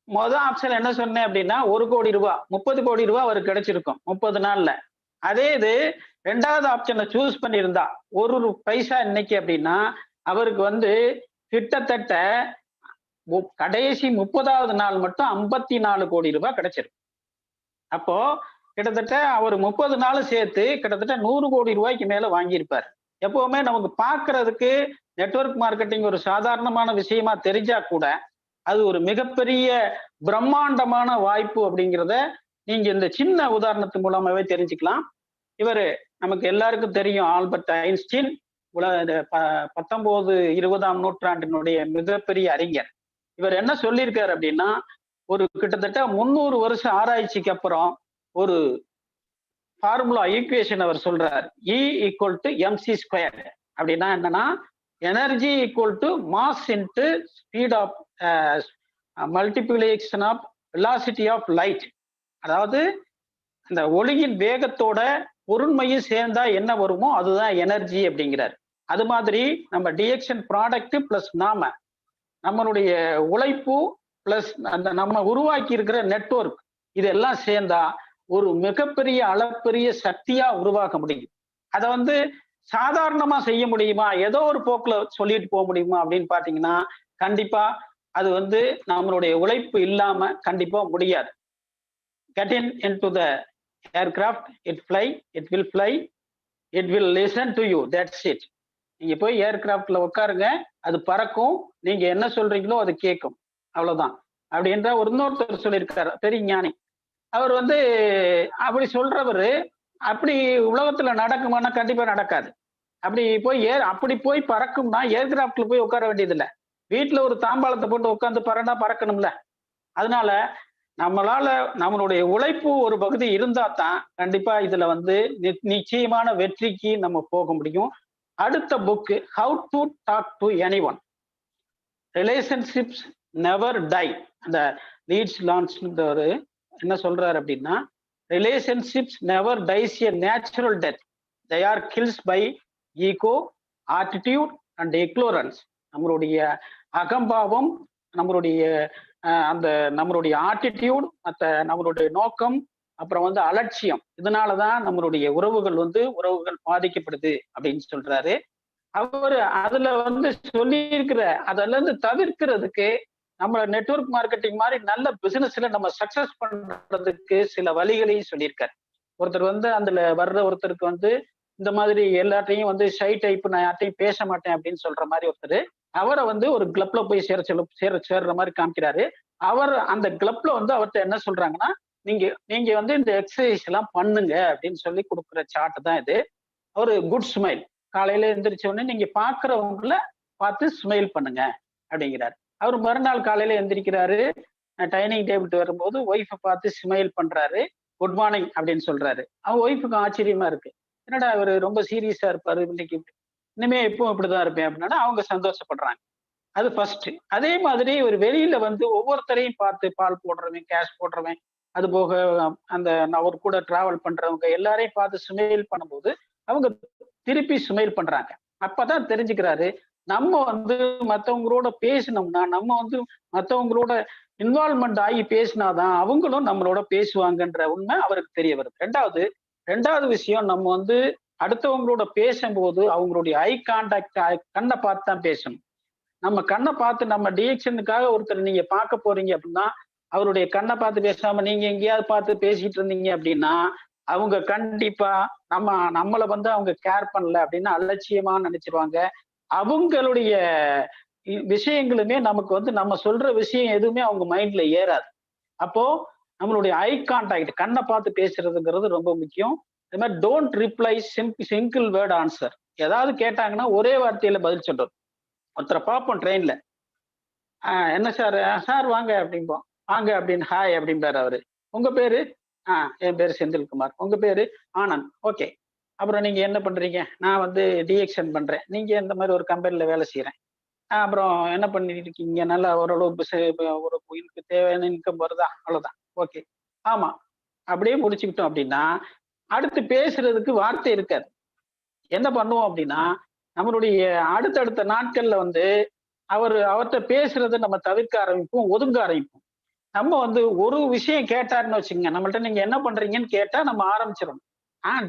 S3: மொதல் ஆப்ஷன் என்ன சொன்னேன் அப்படின்னா 1 கோடி ரூபாய் 30 கோடி ரூபாய் அவருக்கு கிடைச்சிருக்கும் 30 நாள்ல. அதே இது 2வது ஆப்ஷனை சூஸ் பண்ணியிருந்தா 1 பைசா இன்னைக்கு அப்படின்னா அவருக்கு வந்து கிட்டத்தட்ட கடைசி 30வது நாள் மட்டும் 54 கோடி ரூபாய் கிடைச்சிருக்கும். அப்போ கிட்டத்தட்ட அவர் 30 நாள் சேர்த்து கிட்டத்தட்ட 100 கோடி ரூபாய்க்கு மேல வாங்கியிருப்பார். எப்பவுமே நமக்கு பார்க்கறதுக்கு நெட்வொர்க் மார்க்கெட்டிங் ஒரு சாதாரணமான விஷயமா தெரிஞ்சா கூட அது ஒரு மிகப்பெரிய பிரம்மாண்டமான வாய்ப்பு அப்படிங்கிறத நீங்க இந்த சின்ன உதாரணத்து மூலமாவே தெரிஞ்சுக்கலாம். இவர் நமக்கு எல்லாருக்கும் தெரியும், ஆல்பர்ட் ஐன்ஸ்டீன், 19, 20ஆம் நூற்றாண்டினுடைய மிகப்பெரிய அறிஞர். இவர் என்ன சொல்லியிருக்காரு அப்படின்னா, ஒரு கிட்டத்தட்ட 300 வருஷ ஆராய்ச்சிக்கு அப்புறம் ஒரு ஃபார்முலா ஈக்குவேஷன் அவர் சொல்றார். E = mc². அப்படின்னா என்னன்னா, energy = mass into speed of multiplication of velocity of light. அதாவது இந்த ஒளியின் வேகத்தோட பொருண்மையும் சேர்ந்தா என்ன வருமோ அதுதான் எனர்ஜி அப்படிங்கிறார். அது மாதிரி நம்ம டிஎக்ஷன் ப்ராடக்ட் பிளஸ் நம்மளுடைய உழைப்பு பிளஸ் அந்த நம்ம உருவாக்கி இருக்கிற நெட்வொர்க் இதெல்லாம் சேர்ந்தா ஒரு மிகப்பெரிய அளப்பெரிய சக்தியா உருவாக்க முடியும். அதை வந்து சாதாரணமா செய்ய முடியுமா, ஏதோ ஒரு போக்குல சொல்லிட்டு போக முடியுமா அப்படின்னு பாத்தீங்கன்னா கண்டிப்பா அது வந்து நம்மளுடைய உழைப்பு இல்லாம கண்டிப்பா முடியாது. Get into the aircraft, it will fly, it will listen to you, that's it. நீங்க போய் ஏர்கிராஃப்ட்ல உட்காருங்க, அது பறக்கும், நீங்க என்ன சொல்றீங்களோ அது கேட்கும், அவ்வளவுதான் அப்படின்ற ஒரு இன்னொருத்தர் சொல்லியிருக்காரு, பெரிய ஞானி. அவர் வந்து அப்படி சொல்றவரு அப்படி உலகத்துல நடக்குமானா கண்டிப்பா நடக்காது. அப்படி போய் பறக்கும்னா ஏர்கிராஃப்ட்ல போய் உட்கார வேண்டியது இல்லை, வீட்டுல ஒரு தாம்பாளத்தை போட்டு உட்காந்து பறந்தா பறக்கணும்ல. அதனால நம்மளால நம்மளுடைய உழைப்பு ஒரு பகுதி இருந்தா தான் கண்டிப்பா இதுல வந்து நிச்சயமான வெற்றிக்கு நம்ம போக முடியும். அடுத்த book how to talk to anyone, relationships never die. அந்த லீட்ஸ் லான்ச்ன்றவரு என்ன சொல்றாரு அப்படின்னா, relationships never dies a natural death, they are kills by ego, attitude and ignorance. நம்மளுடைய அகம்பாவம், நம்மளுடைய ஆட்டிடியூட், நம்மளுடைய நோக்கம், அப்புறம் வந்து அலட்சியம், இதனாலதான் நம்மளுடைய உறவுகள் பாதிக்கப்படுது அப்படின்னு சொல்றாரு. அவரு அதுல வந்து சொல்லி இருக்கிற அதுல இருந்து தவிர்க்கிறதுக்கு நம்ம நெட்வொர்க் மார்க்கெட்டிங் மாதிரி நல்ல பிசினஸ்ல நம்ம சக்சஸ் பண்றதுக்கு சில வழிகளையும் சொல்லியிருக்காரு. ஒருத்தர் வந்து அதுல வர்ற ஒருத்தருக்கு வந்து இந்த மாதிரி எல்லாத்தையும் வந்து ஷை டைப், நான் யார்ட்டையும் பேச மாட்டேன் அப்படின்னு சொல்ற மாதிரி ஒருத்தர், அவரை வந்து ஒரு கிளப்ல போய் சேர்ற மாதிரி காமிக்கிறாரு. அவர் அந்த கிளப்ல வந்து அவர்கிட்ட என்ன சொல்றாங்கன்னா, நீங்க வந்து இந்த எக்ஸசைஸ் எல்லாம் பண்ணுங்க அப்படின்னு சொல்லி கொடுக்குற சார்ட் தான் இது. ஒரு குட் ஸ்மைல், காலையில எந்திரிச்ச உடனே நீங்க பாக்குறவங்கள பார்த்து ஸ்மைல் பண்ணுங்க அப்படிங்கிறாரு. அவர் மறுநாள் காலையில எந்திரிக்கிறாரு, டைனிங் டேபிள் வரும்போது ஒய்ஃபை பார்த்து ஸ்மைல் பண்றாரு, குட் மார்னிங் அப்படின்னு சொல்றாரு. அவன் ஒய்ஃபுக்கு ஆச்சரியமா இருக்கு, என்னடா அவரு ரொம்ப சீரியஸா இருப்பாரு இன்னைக்கு, இனிமே எப்பவும் இப்படிதான் இருப்பேன் அப்படின்னா அவங்க சந்தோஷப்படுறாங்க. அது ஃபர்ஸ்ட். அதே மாதிரி ஒரு வெளியில வந்து ஒவ்வொருத்தரையும் பார்த்து, பால் போடுறவன், கேஷ் போடுறவன், அது போக அந்த அவர் கூட டிராவல் பண்றவங்க எல்லாரையும் பார்த்து ஸ்மைல் பண்ணும்போது அவங்க திருப்பி ஸ்மைல் பண்றாங்க. அப்பதான் தெரிஞ்சுக்கிறாரு, நம்ம வந்து மற்றவங்களோட பேசினோம்னா, நம்ம வந்து மற்றவங்களோட இன்வால்மெண்ட் ஆகி பேசினாதான் அவங்களும் நம்மளோட பேசுவாங்கன்ற உண்மை அவருக்கு தெரிய வருது. ரெண்டாவது விஷயம், நம்ம வந்து அடுத்தவங்களோட பேசும்போது அவங்களுடைய ஐ கான்டாக்ட், கண்ணை பார்த்து தான் பேசணும். நம்ம கண்ணை பார்த்து நம்ம டிஎக்ஷனுக்காக ஒருத்தர் நீங்க பார்க்க போறீங்க அப்படின்னா, அவருடைய கண்ணை பார்த்து பேசாம நீங்க எங்கேயாவது பார்த்து பேசிட்டு இருந்தீங்க அப்படின்னா, அவங்க கண்டிப்பா நம்மளை வந்து அவங்க கேர் பண்ணல அப்படின்னு அலட்சியமா நினைச்சிருவாங்க. அவங்களுடைய விஷயங்களுமே நமக்கு வந்து நம்ம சொல்ற விஷயம் எதுவுமே அவங்க மைண்ட்ல ஏறாது. அப்போ நம்மளுடைய ஐ கான்டாக்ட், கண்ணை பார்த்து பேசுறதுங்கிறது ரொம்ப முக்கியம். அது மாதிரி don't reply single word answer. ஏதாவது கேட்டாங்கன்னா ஒரே வார்த்தையில பதில் சொல்றோம். ஒருத்தரை பார்ப்போம் ட்ரெயின்ல, என்ன சார், சார் வாங்க அப்படிம்போம், வாங்க அப்படின்னு ஹாய் அப்படின்றாரு அவரு. உங்க பேரு? என் பேரு செந்தில்குமார். உங்க பேரு? ஆனந்த். ஓகே, அப்புறம் நீங்க என்ன பண்றீங்க? நான் வந்து டிஎக்ஷன் பண்றேன். நீங்க இந்த மாதிரி ஒரு கம்பெனில வேலை செய்யறேன். அப்புறம் என்ன பண்ணிட்டு இருக்கீங்க? நல்லா ஓரளவு ஒரு எனக்கு தேவையான இன்கம் வருதா? அவ்வளவுதான். ஓகே, ஆமா, அப்படியே முடிச்சுக்கிட்டோம் அப்படின்னா அடுத்து பேசுறதுக்கு வார்த்தை இருக்காது. என்ன பண்ணுவோம் அப்படின்னா, நம்மளுடைய அடுத்தடுத்த நாட்கள்ல வந்து அவர்கிட்ட பேசுறதை நம்ம தவிர்க்க ஆரம்பிப்போம், ஒதுங்க ஆரம்பிப்போம். நம்ம வந்து ஒரு விஷயம் கேட்டாருன்னு வச்சுங்க, நம்மள்ட்ட நீங்க என்ன பண்றீங்கன்னு கேட்டா நம்ம ஆரம்பிச்சிடணும்.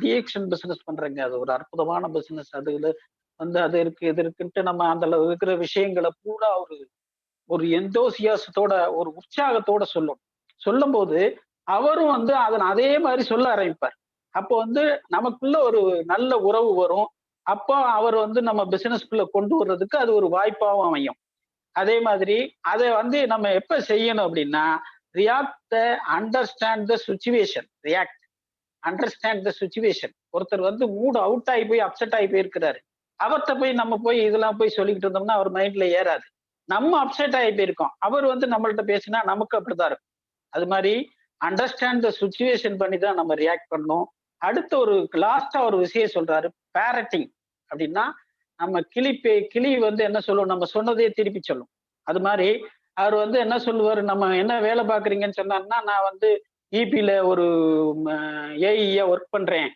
S3: டிஎக்ஷன் பிசினஸ் பண்றேங்க, அது ஒரு அற்புதமான பிசினஸ், அதுல வந்து அது இருக்கு இது இருக்குன்ட்டு நம்ம அதுல இருக்கிற விஷயங்களை பூரா ஒரு எந்தோசியாசத்தோட, ஒரு உற்சாகத்தோட சொல்லும் போது அவரும் வந்து அதே மாதிரி சொல்ல ஆரம்பிப்பார். அப்போ வந்து நமக்குள்ள ஒரு நல்ல உறவு வரும். அப்போ அவர் வந்து நம்ம பிசினஸ்குள்ள கொண்டு வர்றதுக்கு அது ஒரு வாய்ப்பாகவும் அமையும். அதே மாதிரி அதை வந்து நம்ம எப்ப செய்யணும் அப்படின்னா, understand the situation. Understand the situation. ஒருத்தர் வந்து மூட் அவுட் ஆகி போய் அப்செட் ஆகி போயிருக்கிறாரு, அவர்கிட்ட போய் நம்ம போய் இதெல்லாம் போய் சொல்லிக்கிட்டு இருந்தோம்னா அவர் மைண்ட்ல ஏறாது. நம்ம அப்செட் ஆகி போயிருக்கோம், அவர் வந்து நம்மள்ட்ட பேசினா நமக்கு அப்படிதான் இருக்கும். அது மாதிரி அண்டர்ஸ்டாண்ட் த சுச்சுவேஷன் பண்ணி தான் நம்ம ரியாக்ட் பண்ணணும். அடுத்த ஒரு லாஸ்டா ஒரு விஷயம் சொல்றாரு, பேரட்டிங் அப்படின்னா, நம்ம கிளி வந்து என்ன சொல்லுவோம், நம்ம சொன்னதே திருப்பி சொல்லும். அது மாதிரி அவர் வந்து என்ன சொல்லுவாரு, நம்ம என்ன வேலை பார்க்குறீங்கன்னு சொன்னாருன்னா, நான் வந்து இபில ஒரு ஏஇயா ஒர்க் பண்றேன்.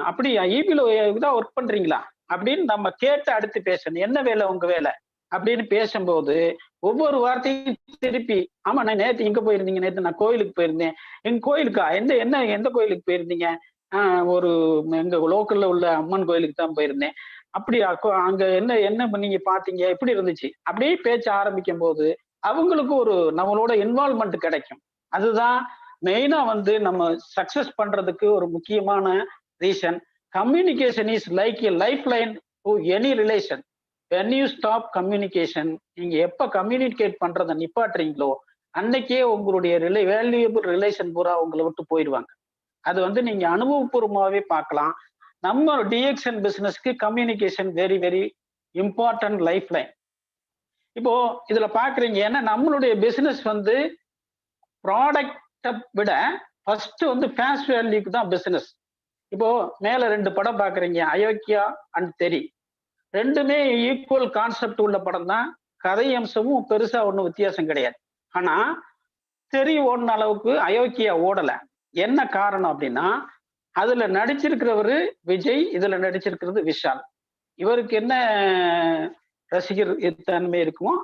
S3: அப்படியா, இபில தான் ஒர்க் பண்றீங்களா அப்படின்னு நம்ம கேட்டு அடுத்து பேசணும். என்ன வேலை உங்க வேலை அப்படின்னு பேசும்போது ஒவ்வொரு வார்த்தையும் திருப்பி, ஆமா நான் நேற்று இங்க போயிருந்தீங்க, நேற்று நான் கோயிலுக்கு போயிருந்தேன். எங்க கோயிலுக்கா? எந்த கோயிலுக்கு போயிருந்தீங்க? ஒரு எங்க லோக்கல்ல உள்ள அம்மன் கோயிலுக்கு தான் போயிருந்தேன். அப்படி அங்க என்ன நீங்க பாத்தீங்க, எப்படி இருந்துச்சு? அப்படியே பேச்ச ஆரம்பிக்கும் போது அவங்களுக்கு ஒரு நம்மளோட இன்வால்மெண்ட் கிடைக்கும். அதுதான் மெயினா வந்து நம்ம சக்சஸ் பண்றதுக்கு ஒரு முக்கியமான reason. Communication is like a life line to any relation. when you stop communication, நீங்க எப்ப கம்யூனிகேட் பண்றதை நிப்பாட்டுறீங்களோ அன்னைக்கே உங்களுடைய வேல்யூபிள் ரிலேஷன் பூரா உங்களை விட்டு போயிடுவாங்க. அது வந்து நீங்க அனுபவபூர்வமாவே பார்க்கலாம். நம்ம டிஎக்ஷன் பிசினஸ்க்கு communication very very important life line. இப்போ இதுல பாக்குறீங்க, ஏன்னா நம்மளுடைய பிசினஸ் வந்து ப்ராடக்டை விட ஃபர்ஸ்ட் வந்து ஃபேஸ் வேல்யூக்கு தான் பிசினஸ். இப்போ மேல 2 படம் பாக்குறீங்க, அயோக்கியா அண்ட் தெரி. ரெண்டுமே ஈக்குவல் கான்செப்ட் உள்ள படம் தான். கதை அம்சமும் பெருசா ஒன்றும் வித்தியாசம் கிடையாது. ஆனா தெரி ஓடின அளவுக்கு அயோக்கியா ஓடல. என்ன காரணம் அப்படின்னா, அதுல நடிச்சிருக்கிறவரு விஜய், இதுல நடிச்சிருக்கிறது விஷால். இவருக்கு என்ன ரசிகர் தன்மை இருக்குமோ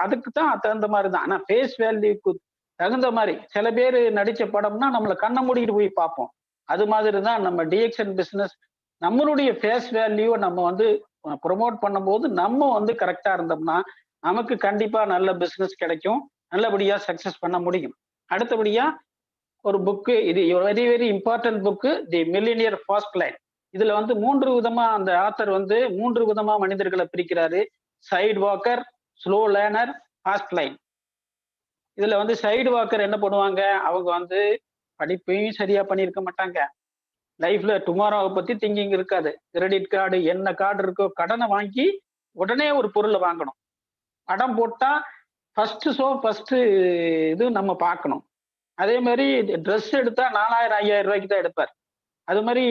S3: அதுக்கு தான் தகுந்த மாதிரி தான். ஆனா ஃபேஸ் வேல்யூக்கு தகுந்த மாதிரி சில பேர் நடிச்ச படம்னா நம்மளை கண்ணை மூடிட்டு போய் பார்ப்போம். அது மாதிரி தான் நம்ம டிஎக்ஷன் பிசினஸ். நம்மளுடைய ஃபேஸ் வேல்யூவை நம்ம வந்து ப்ரொமோட் பண்ணும்போது நம்ம வந்து கரெக்டா இருந்தோம்னா நமக்கு கண்டிப்பா நல்ல பிசினஸ் கிடைக்கும், நல்லபடியா சக்சஸ் பண்ண முடியும். அடுத்தபடியா ஒரு புக்கு, இது வெரி வெரி இம்பார்ட்டன்ட் புக்கு, தி மில்லினியர் ஃபாஸ்ட் லைன். இதுல வந்து 3 விதமா அந்த ஆத்தர் வந்து 3 விதமா மனிதர்களை பிரிக்கிறாரு. Side walker, slow learner, fast line. இதுல வந்து சைடு வாக்கர் என்ன பண்ணுவாங்க, அவங்க வந்து படிப்பையும் சரியா பண்ணியிருக்க மாட்டாங்க. லைஃப்ல டுமாரோவை பத்தி திங்கிங் இருக்காது. கிரெடிட் கார்டு, என்ன கார்டு இருக்கோ கடனை வாங்கி உடனே ஒரு பொருளை வாங்கணும். படம் போட்டா ஃபர்ஸ்ட் ஷோ ஃபர்ஸ்ட் இது நம்ம பார்க்கணும். அதே மாதிரி ட்ரெஸ் எடுத்தா 4000 5000 ரூபாய்க்கு தான் எடுப்பார். அது மாதிரி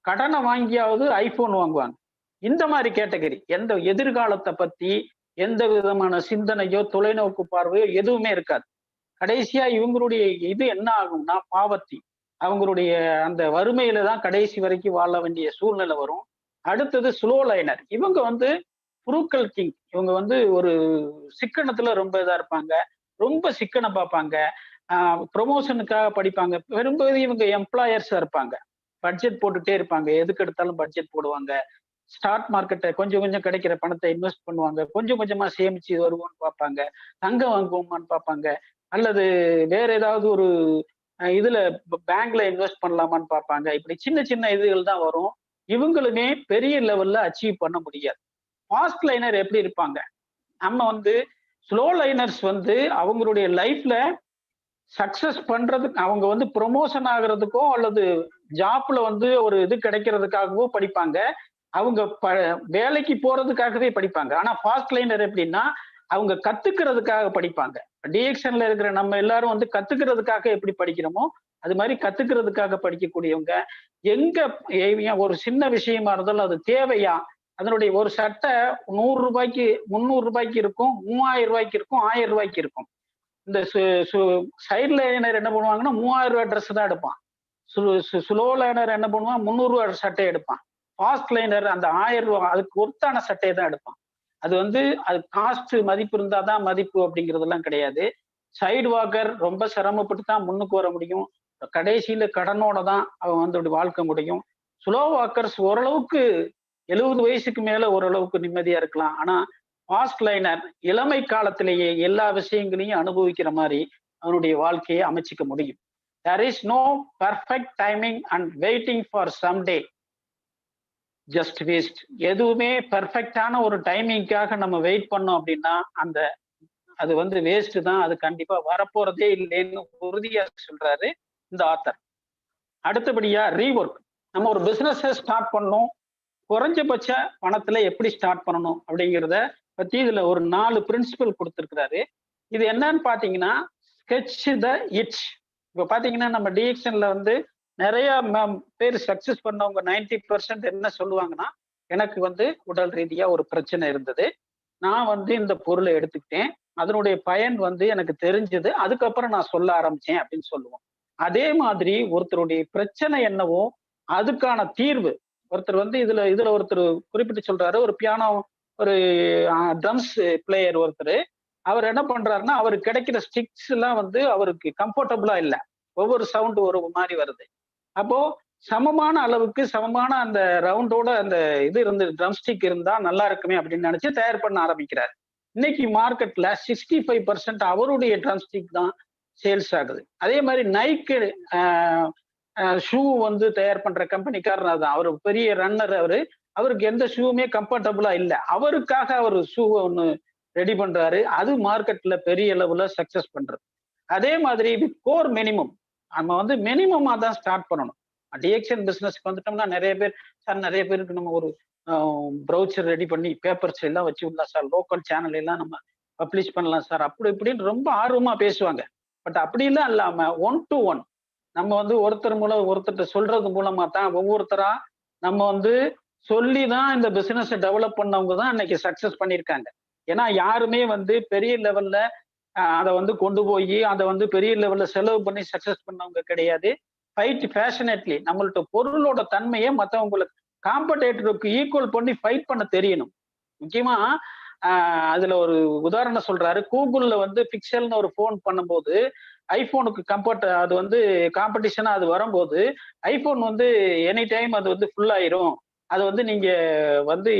S3: கடனை வாங்கியாவது ஐபோன் வாங்குவாங்க. இந்த மாதிரி கேட்டகரி. எந்த எதிர்காலத்தை பத்தி எந்த விதமான சிந்தனையோ தொலைநோக்கு பார்வையோ எதுவுமே இருக்காது. கடைசியா இவங்களுடைய இது என்ன ஆகும்னா பாவர்ட்டி. அவங்களுடைய அந்த வறுமையில தான் கடைசி வரைக்கும் வாழ வேண்டிய சூழ்நிலை வரும். அடுத்தது ஸ்லோ லைனர். இவங்க வந்து புரூக்கல் கிங். இவங்க வந்து ஒரு சிக்கனத்துல ரொம்ப இதா இருப்பாங்க, ரொம்ப சிக்கனை பார்ப்பாங்க, ப்ரொமோஷனுக்காக படிப்பாங்க. பெரும்பகுதி இவங்க எம்ப்ளாயர்ஸா இருப்பாங்க. பட்ஜெட் போட்டுட்டே இருப்பாங்க, எதுக்கு எடுத்தாலும் பட்ஜெட் போடுவாங்க. ஸ்டாக் மார்க்கெட்டை கொஞ்சம் கொஞ்சம் கிடைக்கிற பணத்தை இன்வெஸ்ட் பண்ணுவாங்க, கொஞ்சம் கொஞ்சமா சேமிச்சு வருவோம்னு பார்ப்பாங்க, தங்கம் வாங்குவோமான்னு பார்ப்பாங்க, அல்லது வேற ஏதாவது ஒரு இதுல பேங்க்ல இன்வெஸ்ட் பண்ணலாமான்னு பார்ப்பாங்க. இப்படி சின்ன சின்ன இதுகள் தான் வரும். இவங்களுமே பெரிய லெவல்ல அச்சீவ் பண்ண முடியாது. ஃபாஸ்ட் லைனர் எப்படி இருப்பாங்க, நம்ம வந்து ஸ்லோ லைனர்ஸ் வந்து அவங்களுடைய லைஃப்ல சக்சஸ் பண்றதுக்கு, அவங்க வந்து ப்ரொமோஷன் ஆகுறதுக்கோ அல்லது ஜாப்ல வந்து ஒரு இது கிடைக்கிறதுக்காகவோ படிப்பாங்க. அவங்க வேலைக்கு போறதுக்காகவே படிப்பாங்க. ஆனா ஃபாஸ்ட் லைனர் எப்படின்னா அவங்க கத்துக்கிறதுக்காக படிப்பாங்க. டிஎக்ஷன்ல இருக்கிற நம்ம எல்லாரும் வந்து கத்துக்கிறதுக்காக எப்படி படிக்கிறோமோ அது மாதிரி கத்துக்கிறதுக்காக படிக்கக்கூடியவங்க. எங்க ஒரு சின்ன விஷயமா இருந்தாலும் அது தேவையா, அதனுடைய ஒரு சட்டை 100 ரூபாய்க்கு 300 ரூபாய்க்கு இருக்கும், 3000 ரூபாய்க்கு இருக்கும், 1000 ரூபாய்க்கு இருக்கும். இந்த சைட் லைனர் என்ன பண்ணுவாங்கன்னா 3000 ரூபாய் ட்ரெஸ் தான் எடுப்பான். ஸ்லோ லைனர் என்ன பண்ணுவான் 300 ரூபாய் சட்டையை எடுப்பான். ஃபாஸ்ட் லைனர் அந்த 1000 ரூபாய் அதுக்கு ஒருத்தான சட்டையை தான் எடுப்பான். அது வந்து அது காஸ்ட் மதிப்பு இருந்தாதான் மதிப்பு அப்படிங்கிறதெல்லாம் கிடையாது. சைடு வாக்கர் ரொம்ப சிரமப்பட்டு தான் முன்னுக்கு வர முடியும். கடைசியில கடனோட தான் அவன் வந்து வாழ்க்கை முடியும். ஸ்லோ வாக்கர்ஸ் ஓரளவுக்கு 70 வயசுக்கு மேல ஓரளவுக்கு நிம்மதியா இருக்கலாம். ஆனா ஃபாஸ்ட் லைனர் இளமை காலத்திலேயே எல்லா விஷயங்களையும் அனுபவிக்கிற மாதிரி அவனுடைய வாழ்க்கையை அமைச்சிக்க முடியும். There is no perfect timing and waiting for someday. Just waste. எதுவுமே பெர்ஃபெக்டான ஒரு டைமிங்காக நம்ம வெயிட் பண்ணோம் அப்படின்னா அது வந்து வேஸ்ட் தான். அது கண்டிப்பா வரப்போறதே இல்லைன்னு உறுதியா சொல்றாரு இந்த ஆத்தர். அடுத்தபடியா ரீவொர்க். நம்ம ஒரு பிசினஸ் ஸ்டார்ட் பண்ணணும், குறைஞ்சபட்ச பணத்துல எப்படி ஸ்டார்ட் பண்ணணும் அப்படிங்கிறத பத்தி இதுல ஒரு 4 பிரின்சிபல் கொடுத்துருக்கிறாரு. இது என்னன்னு பாத்தீங்கன்னா ஸ்கெட்ச் த இட்ச். இப்ப பாத்தீங்கன்னா நம்ம டிஎக்ஷன்ல வந்து நிறைய பேர் சக்சஸ் பண்ணவங்க 90% என்ன சொல்லுவாங்கன்னா, எனக்கு வந்து உடல் ரீதியா ஒரு பிரச்சனை இருந்தது, நான் வந்து இந்த பொருளை எடுத்துக்கிட்டேன், அதனுடைய பயன் வந்து எனக்கு தெரிஞ்சது, அதுக்கப்புறம் நான் சொல்ல ஆரம்பிச்சேன் அப்படின்னு சொல்லுவோம். அதே மாதிரி ஒருத்தருடைய பிரச்சனை என்னவோ அதுக்கான தீர்வு. ஒருத்தர் வந்து இதுல ஒருத்தர் குறிப்பிட்டு சொல்றாரு, ஒரு பியானோ ஒரு ட்ரம்ஸ் பிளேயர் ஒருத்தர், அவர் என்ன பண்றாருன்னா அவருக்கு கிடைக்கிற ஸ்டிக்ஸ் எல்லாம் வந்து அவருக்கு கம்ஃபர்டபுளா இல்லை, ஒவ்வொரு சவுண்ட் ஒரு மாதிரி வருது. அப்போ சமமான அளவுக்கு சமமான அந்த ரவுண்டோட அந்த இது இருந்து ட்ரம் ஸ்டிக் இருந்தா நல்லா இருக்குமே அப்படின்னு நினைச்சு தயார் பண்ண ஆரம்பிக்கிறார். இன்னைக்கு மார்க்கெட்ல 65% அவருடைய ட்ரம்ஸ்டிக் தான் சேல்ஸ் ஆகுது. அதே மாதிரி நைக்கு ஷூ வந்து தயார் பண்ற கம்பெனிக்காரர் தான், அவரு பெரிய ரன்னர். அவருக்கு எந்த ஷூவுமே கம்ஃபர்டபுளா இல்லை, அவருக்காக அவர் ஷூ ஒன்று ரெடி பண்றாரு. அது மார்க்கெட்ல பெரிய லெவல்ல சக்சஸ் பண்றது. அதே மாதிரி இது கோர் மினிமம், நம்ம வந்து மினிமமா தான் ஸ்டார்ட் பண்ணணும். டிஎக்ஷன் பிசினஸ்க்கு வந்துட்டோம்னா நிறைய பேர் சார், நிறைய பேருக்கு நம்ம ஒரு ப்ரௌச்சர் ரெடி பண்ணி பேப்பர்ஸ் எல்லாம் வச்சு விடலாம் சார், லோக்கல் சேனல் எல்லாம் நம்ம பப்ளிஷ் பண்ணலாம் சார், அப்படி இப்படின்னு ரொம்ப ஆர்வமா பேசுவாங்க. பட் அப்படிலாம் இல்லாம 1 to 1 நம்ம வந்து ஒருத்தர் மூலம் ஒருத்தர் சொல்றது மூலமா தான் ஒவ்வொருத்தரா நம்ம வந்து சொல்லி தான் இந்த பிசினஸ் டெவலப் பண்ணவங்க தான் இன்னைக்கு சக்சஸ் பண்ணியிருக்காங்க. ஏன்னா யாருமே வந்து பெரிய லெவல்ல அதை வந்து கொண்டு போய் அதை வந்து பெரிய லெவல்ல செலவு பண்ணி சக்சஸ் பண்ணவங்க கிடையாது. ஃபைட் பேஷனேட்லி நம்மள்ட்ட பொருளோட தன்மையை மற்றவங்களுக்கு காம்படேட்டருக்கு ஈக்குவல் பண்ணி ஃபைட் பண்ண தெரியணும். முக்கியமா அதுல ஒரு உதாரணம் சொல்றாரு. கூகுள்ல வந்து பிக்சல்னு ஒரு போன் பண்ணும்போது ஐபோனுக்கு அது வந்து காம்படிஷனா அது வரும்போது ஐபோன் வந்து எனி டைம் அது வந்து ஃபுல் ஆயிரும், அது வந்து நீங்க வந்து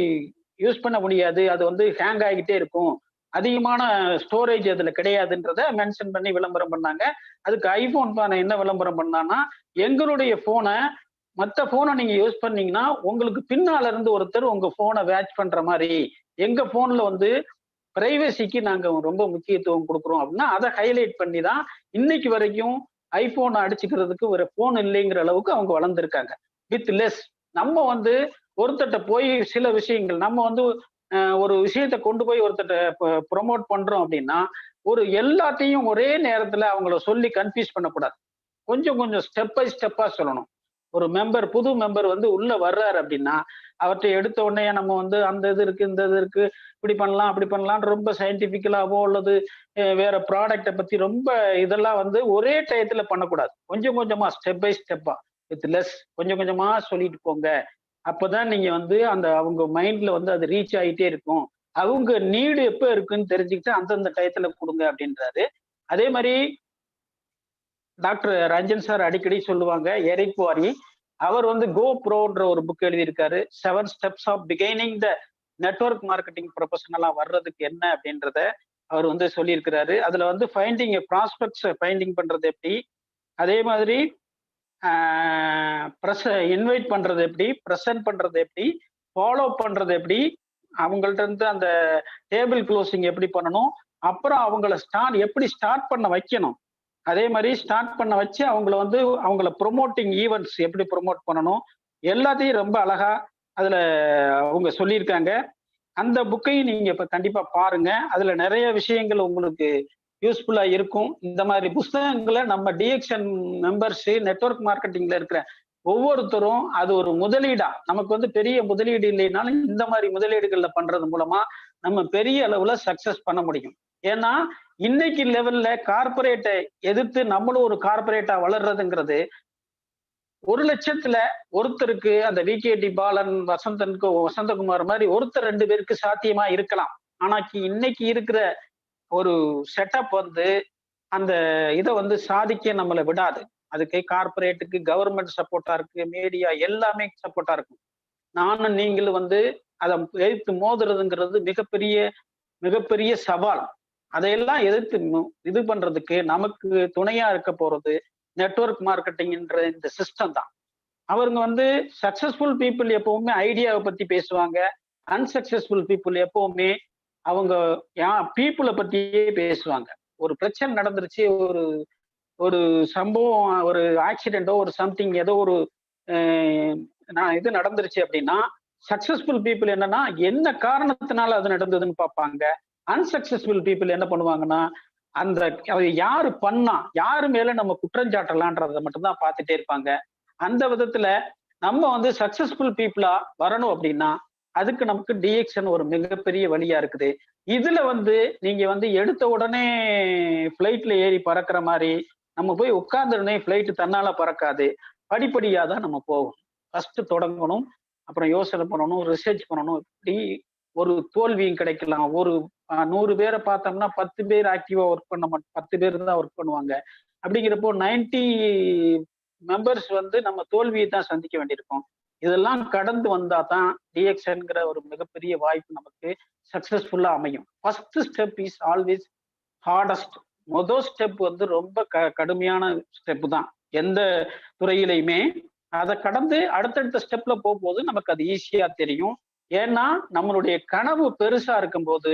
S3: யூஸ் பண்ண முடியாது, அது வந்து ஹேங் ஆகிட்டே இருக்கும், அதிகமான ஸ்டோரேஜ் அதுல கிடையாதுன்றத மென்ஷன் பண்ணி விளம்பரம் பண்ணாங்க. அதுக்கு ஐபோன் என்ன விளம்பரம் பண்ணான்னா, எங்களுடைய போனை மற்ற போனை நீங்க யூஸ் பண்ணீங்கன்னா உங்களுக்கு பின்னால இருந்து ஒருத்தர் உங்க போனை வேட்ச் பண்ற மாதிரி, எங்க போன்ல வந்து பிரைவசிக்கு நாங்க ரொம்ப முக்கியத்துவம் கொடுக்குறோம் அப்படின்னா அதை ஹைலைட் பண்ணி தான் இன்னைக்கு வரைக்கும் ஐபோனை அடிச்சுக்கிறதுக்கு ஒரு போன் இல்லைங்கிற அளவுக்கு அவங்க வளர்ந்துருக்காங்க. வித் லெஸ் நம்ம வந்து ஒருத்தட்ட போய் சில விஷயங்கள் நம்ம வந்து ஒரு விஷயத்த கொண்டு போய் ஒருத்தட்ட ப்ரொமோட் பண்றோம் அப்படின்னா ஒரு எல்லாத்தையும் ஒரே நேரத்துல அவங்கள சொல்லி கன்ஃபியூஸ் பண்ணக்கூடாது. கொஞ்சம் கொஞ்சம் ஸ்டெப் பை ஸ்டெப்பா சொல்லணும். ஒரு புது மெம்பர் வந்து உள்ள வர்றாரு அப்படின்னா அவர்கிட்ட எடுத்த உடனே நம்ம வந்து அந்த இது இருக்கு இந்த இது இருக்கு இப்படி பண்ணலாம் அப்படி பண்ணலாம்னு ரொம்ப சயின்டிபிக்கலாவோ அல்லது வேற ப்ராடக்டை பத்தி ரொம்ப இதெல்லாம் வந்து ஒரே டயத்துல பண்ணக்கூடாது. கொஞ்சம் கொஞ்சமா ஸ்டெப் பை ஸ்டெப்பா வித் லெஸ் கொஞ்சம் கொஞ்சமா சொல்லிட்டு போங்க. அப்பதான் நீங்க வந்து அந்த அவங்க மைண்ட்ல வந்து அது ரீச் ஆகிட்டே இருக்கும். அவங்க நீடு எப்ப இருக்குன்னு தெரிஞ்சுக்கிட்டு அந்தந்த டயத்துல கொடுங்க அப்படின்றாரு. அதே மாதிரி டாக்டர் ரஞ்சன் சார் அடிக்கடி சொல்லுவாங்க, எரிக் வாரி அவர் வந்து கோ ப்ரோன்ற ஒரு புக் எழுதியிருக்காரு. 7 steps of becoming the network marketing ப்ரொஃபஷனலா வர்றதுக்கு என்ன அப்படின்றத அவர் வந்து சொல்லியிருக்கிறாரு. அதுல வந்து ஃபைண்டிங் ப்ராஸ்பெக்ட்ஸ் ஃபைண்டிங் பண்றது எப்படி, அதே மாதிரி இன்வைட் பண்றது எப்படி, ப்ரெசென்ட் பண்றது எப்படி, ஃபாலோ பண்றது எப்படி, அவங்கள்ட்ட இருந்து அந்த டேபிள் க்ளோசிங் எப்படி பண்ணணும், அப்புறம் எப்படி ஸ்டார்ட் பண்ண வைக்கணும், அதே மாதிரி ஸ்டார்ட் பண்ண வச்சு அவங்கள ப்ரொமோட்டிங் ஈவெண்ட்ஸ் எப்படி ப்ரொமோட் பண்ணணும், எல்லாத்தையும் ரொம்ப அழகா அதுல அவங்க சொல்லியிருக்காங்க. அந்த புக்கையும் நீங்க இப்ப கண்டிப்பா பாருங்க. அதுல நிறைய விஷயங்கள் உங்களுக்கு யூஸ்ஃபுல்லா இருக்கும். இந்த மாதிரி புத்தகங்களை நம்ம டிஎக்ஷன் மெம்பர்ஸ் நெட்வொர்க் மார்க்கெட்டிங்ல இருக்கிற ஒவ்வொருத்தரும் அது ஒரு முதலீடா, நமக்கு வந்து பெரிய முதலீடு இல்லைனாலும் இந்த மாதிரி முதலீடுகள்ல பண்றது மூலமா நம்ம பெரிய அளவுல சக்சஸ் பண்ண முடியும். ஏன்னா இன்னைக்கு லெவல்ல கார்பரேட்டை எதிர்த்து நம்மளும் ஒரு கார்பரேட்டா வளர்றதுங்கிறது 1 லட்சத்துல ஒருத்தருக்கு, அந்த விகேடி பாலன் வசந்தகுமார் மாதிரி ஒருத்தர் 2 பேருக்கு சாத்தியமா இருக்கலாம். ஆனா இன்னைக்கு இருக்கிற ஒரு செட்டப் வந்து அந்த இதை வந்து சாதிக்க நம்மளை விடாது. அதுக்கு கார்பரேட்டுக்கு கவர்மெண்ட் சப்போர்ட்டா இருக்கு, மீடியா எல்லாமே சப்போர்ட்டா இருக்கும். நானும் நீங்களும் வந்து அதை எதிர்த்து மோதுறதுங்கிறது மிகப்பெரிய சவால். அதையெல்லாம் எதிர்த்து இது பண்றதுக்கு நமக்கு துணையா இருக்க போறது நெட்வொர்க் மார்க்கெட்டிங்ன்ற இந்த சிஸ்டம் தான். அவங்க வந்து சக்சஸ்ஃபுல் பீப்புள் எப்பவுமே ஐடியாவை பத்தி பேசுவாங்க, அன்சக்சஸ்ஃபுல் பீப்புள் எப்பவுமே அவங்க பீப்புளை பத்தியே பேசுவாங்க. ஒரு பிரச்சனை நடந்துருச்சு, ஒரு சம்பவம், ஒரு ஆக்சிடென்டோ ஒரு சம்திங் ஏதோ ஒரு இது நடந்துருச்சு அப்படின்னா சக்சஸ்ஃபுல் பீப்புள் என்னன்னா என்ன காரணத்தினால அது நடந்ததுன்னு பார்ப்பாங்க. அன்சக்சஸ்ஃபுல் பீப்புள் என்ன பண்ணுவாங்கன்னா அதை யாரு பண்ணா, யாரு மேல நம்ம குற்றஞ்சாட்டலான்றதை மட்டும்தான் பார்த்துட்டே இருப்பாங்க. அந்த விதத்துல நம்ம வந்து சக்சஸ்ஃபுல் பீப்புளா வரணும் அப்படின்னா அதுக்கு நமக்கு டிஎக்ஷன் ஒரு மிகப்பெரிய வழியா இருக்குது. இதுல வந்து நீங்க வந்து எடுத்த உடனே ஃபிளைட்ல ஏறி பறக்கிற மாதிரி நம்ம போய் உட்கார்ந்த உடனே ஃபிளைட் தன்னால பறக்காது. படிப்படியா தான் நம்ம போகணும். ஃபர்ஸ்ட் தொடங்கணும், அப்புறம் யோசனை பண்ணணும், ரிசர்ச் பண்ணணும். இப்படி ஒரு தோல்வியும் கிடைக்கலாம். ஒரு 100 பேரை பார்த்தோம்னா 10 பேர் ஆக்டிவா ஒர்க் பண்ண 10 பேர் தான் ஒர்க் பண்ணுவாங்க. அப்படிங்கிறப்போ 90 மெம்பர்ஸ் வந்து நம்ம தோல்வியை தான் சந்திக்க வேண்டியிருக்கும். இதெல்லாம் கடந்து வந்தா தான் டிஎக்ஸ்என்கிற ஒரு மிகப்பெரிய வாய்ப்பு நமக்கு சக்சஸ்ஃபுல்லா அமையும். First step is always hardest. முதல் ஸ்டெப் வந்து ரொம்ப கடுமையான ஸ்டெப் தான் எந்த துறையிலையுமே. அதை கடந்து அடுத்தடுத்த ஸ்டெப்ல போகும்போது நமக்கு அது ஈஸியா தெரியும். ஏன்னா நம்மளுடைய கனவு பெருசா இருக்கும்போது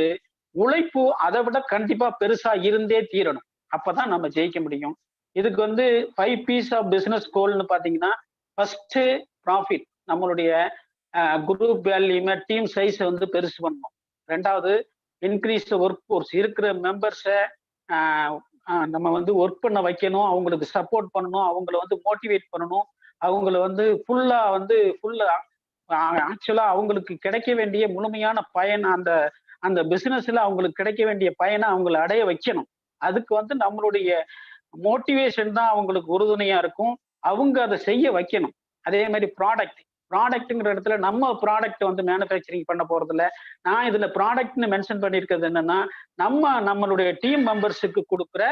S3: உழைப்பு அதை விட கண்டிப்பா பெருசா இருந்தே தீரணும். அப்பதான் நம்ம ஜெயிக்க முடியும். இதுக்கு வந்து 5 P's ஆஃப் பிசினஸ் கோல்னு பாத்தீங்கன்னா, ஃபர்ஸ்ட் ப்ராஃபிட், நம்மளுடைய குரூப் வேல்யூமே டீம் சைஸை வந்து பெருசு பண்ணணும். ரெண்டாவது இன்க்ரீஸ் ஒர்க் ஃபோர்ஸ், இருக்கிற மெம்பர்ஸை நம்ம வந்து ஒர்க் பண்ண வைக்கணும், அவங்களுக்கு சப்போர்ட் பண்ணணும், அவங்கள வந்து மோட்டிவேட் பண்ணணும், அவங்கள வந்து ஃபுல்லா ஆக்சுவலா அவங்களுக்கு கிடைக்க வேண்டிய முழுமையான பயன், அந்த பிசினஸ்ல அவங்களுக்கு கிடைக்க வேண்டிய பயனை அவங்களை அடைய வைக்கணும். அதுக்கு வந்து நம்மளுடைய மோட்டிவேஷன் தான் அவங்களுக்கு உறுதுணையா இருக்கும். அவங்க அதை செய்ய வைக்கணும். அதே மாதிரி ப்ராடக்ட்ங்கிற இடத்துல நம்ம ப்ராடக்ட் வந்து மேனுஃபேக்சரிங் பண்ண போறது இல்லை. நான் இதுல ப்ராடக்ட்னு மென்ஷன் பண்ணியிருக்கிறது என்னன்னா, நம்மளுடைய டீம் மெம்பர்ஸுக்கு கொடுக்குற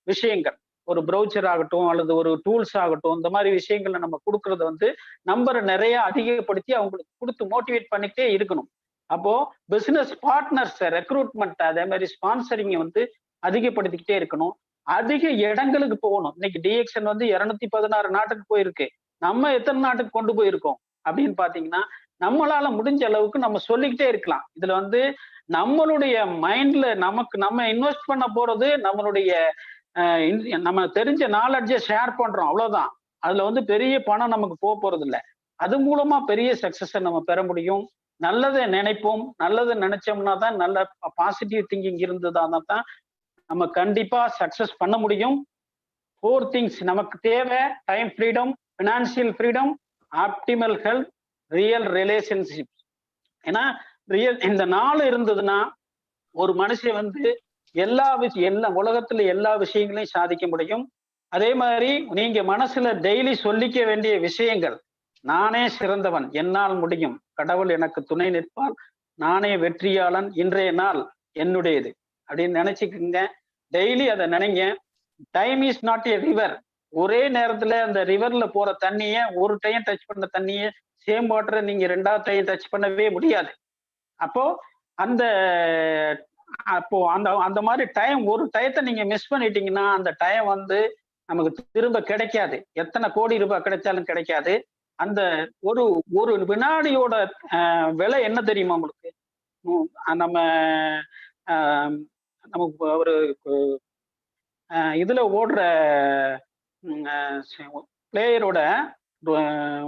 S3: விஷயங்கள், ஒரு ப்ரௌச்சர் ஆகட்டும் அல்லது ஒரு டூல்ஸ் ஆகட்டும், இந்த மாதிரி விஷயங்களை நம்ம கொடுக்கறது வந்து நம்பரை நிறைய அதிகப்படுத்தி அவங்களுக்கு கொடுத்து மோட்டிவேட் பண்ணிக்கிட்டே இருக்கணும். அப்போ பிசினஸ் பார்ட்னர்ஸ் ரெக்ரூட்மெண்ட், அதே மாதிரி ஸ்பான்சரிங் வந்து அதிகப்படுத்திக்கிட்டே இருக்கணும். அதிக இடங்களுக்கு போகணும். இன்னைக்கு டிஎக்ஸ்என் வந்து 216 நாட்டுக்கு போயிருக்கு. நம்ம எத்தனை நாட்டுக்கு கொண்டு போயிருக்கோம் அப்படின்னு பாத்தீங்கன்னா, நம்மளால முடிஞ்ச அளவுக்கு நம்ம சொல்லிக்கிட்டே இருக்கலாம். இதுல வந்து நம்மளுடைய மைண்ட்ல நம்ம இன்வெஸ்ட் பண்ண போறது நம்மளுடைய நம்ம தெரிஞ்ச நாலெட்ஜை ஷேர் பண்றோம், அவ்வளவுதான். அதுல வந்து பெரிய பணம் நமக்கு போறது இல்லை. அது மூலமா பெரிய சக்சஸை நம்ம பெற முடியும். நல்லதை நினைப்போம், நல்லதை நினைச்சோம்னா தான், நல்ல பாசிட்டிவ் திங்கிங் இருந்ததுதான் தான் நம்ம கண்டிப்பா சக்சஸ் பண்ண முடியும். 4 things நமக்கு தேவை: time freedom, financial freedom, optimal health, real relationship. ஏன்னா இந்த 4 இருந்ததுன்னா ஒரு மனுஷன் வந்து எல்லா உலகத்துல எல்லா விஷயங்களையும் சாதிக்க முடியும். அதே மாதிரி நீங்க மனசுல டெய்லி சொல்லிக்க வேண்டிய விஷயங்கள்: நானே சிறந்தவன், என்னால் முடியும், கடவுள் எனக்கு துணை நிற்பால், நானே வெற்றியாளன், இன்றைய நாள் என்னுடையது அப்படின்னு நினைச்சுக்குங்க. டெய்லி அதை நினைங்க. Time is not a river. ஒரே நேரத்துல அந்த ரிவர்ல போற தண்ணிய, ஒரு டைம் டச் பண்ண தண்ணிய, சேம் வாட்டரை நீங்க 2வது டைம் டச் பண்ணவே முடியாது. அப்போ அந்த மாதிரி டைம், ஒரு டயத்தை நீங்க மிஸ் பண்ணிட்டீங்கன்னா அந்த டைம் வந்து நமக்கு திரும்ப கிடைக்காது. எத்தனை கோடி ரூபாய் கிடைச்சாலும் கிடைக்காது. அந்த ஒரு வினாடியோட விலை என்ன தெரியுமா உங்களுக்கு? நமக்கு ஒரு இதுல ஓடுற பிளேயரோட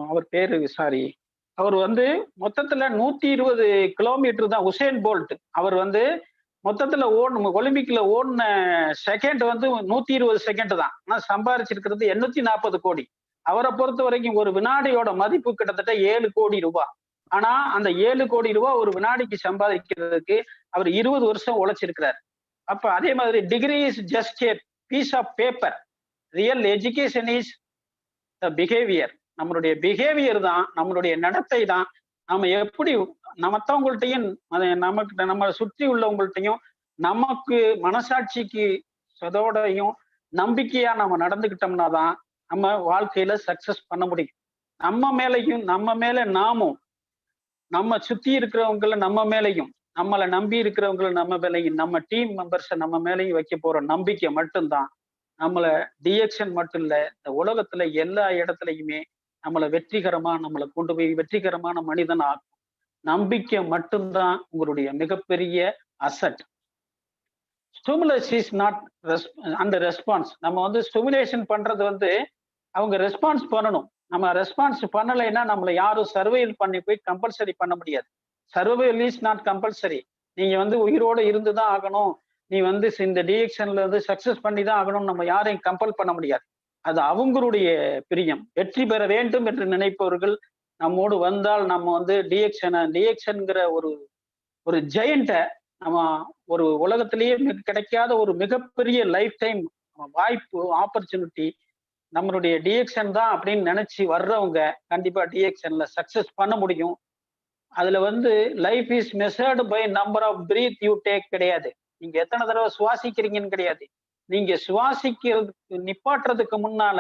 S3: அவர் பேரு அவர் வந்து மொத்தத்துல 120 கிலோமீட்டர் தான் உசேன் போல்ட். அவர் வந்து மொத்தத்துல ஒலிம்பிக்ல ஓடின செகண்ட் வந்து 120 செகண்ட் தான். ஆனா சம்பாதிச்சிருக்கிறது 840 கோடி. அவரை பொறுத்த வரைக்கும் ஒரு வினாடியோட மதிப்பு கிட்டத்தட்ட 7 கோடி ரூபாய். ஆனா அந்த 7 கோடி ரூபாய் ஒரு வினாடிக்கு சம்பாதிக்கிறதுக்கு அவர் 20 வருஷம் உழைச்சிருக்கிறார். அப்ப அதே மாதிரி degree is just a piece of paper, real education is the behaviour. நம்மளுடைய பிஹேவியர் தான், நம்மளுடைய நடத்தை தான். நம்ம எப்படி மற்றவங்கள்ட்டையும் நம்ம சுற்றி உள்ளவங்கள்ட்டையும் நமக்கு மனசாட்சிக்கு சதோடையும் நம்பிக்கையா நம்ம நடந்துக்கிட்டோம்னா தான் நம்ம வாழ்க்கையில சக்சஸ் பண்ண முடியும். நம்ம மேல நாமும், நம்ம சுத்தி இருக்கிறவங்களை நம்ம மேலையும், நம்மளை நம்பி இருக்கிறவங்களை நம்ம மேலையும், நம்ம டீம் மெம்பர்ஸை நம்ம மேலையும் வைக்க போற நம்பிக்கை மட்டும்தான் நம்மளை டிஎக்ஸ்என் மட்டும் இல்ல, இந்த உலகத்துல எல்லா இடத்துலையுமே நம்மளை நம்மளை கொண்டு போய் வெற்றிகரமான மனிதன் ஆகும். நம்பிக்கை மட்டும்தான் உங்களுடைய மிகப்பெரிய அசட். ஸ்டிமுலஸ் இஸ் நாட் அந்த ரெஸ்பான்ஸ். நம்ம வந்து ஸ்டிமுலேஷன் பண்றது வந்து அவங்க ரெஸ்பான்ஸ் பண்ணணும். நம்ம ரெஸ்பான்ஸ் பண்ணலைன்னா நம்மளை யாரும் சர்வைவல் பண்ணி போய் கம்பல்சரி பண்ண முடியாது. Survival is not compulsory. நீங்க வந்து உயிரோடு இருந்துதான் ஆகணும், நீ வந்து இந்த டிஎக்ஷன்ல இருந்து சக்சஸ் பண்ணி தான் ஆகணும்னு நம்ம யாரையும் கம்பல் பண்ண முடியாது. அது அவங்களுடைய பிரியம். வெற்றி பெற வேண்டும் என்று நினைப்பவர்கள் நம்மோடு வந்தால் நம்ம வந்து டிஎக்ஷன்ங்கிற ஒரு ஜெயண்ட்டை நம்ம ஒரு உலகத்திலேயே கிடைக்காத ஒரு மிகப்பெரிய லைஃப் டைம் வாய்ப்பு, ஆப்பர்ச்சுனிட்டி நம்மளுடைய டிஎக்ஷன் தான் அப்படின்னு நினைச்சு வர்றவங்க கண்டிப்பா டிஎக்ஷன்ல சக்சஸ் பண்ண முடியும். அதுல வந்து life is measured by number of breath you take கிடையாது. நீங்க எத்தனை தடவை சுவாசிக்கிறீங்கன்னு கிடையாது. நீங்க சுவாசிக்கிறதுக்கு நிப்பாட்டுறதுக்கு முன்னால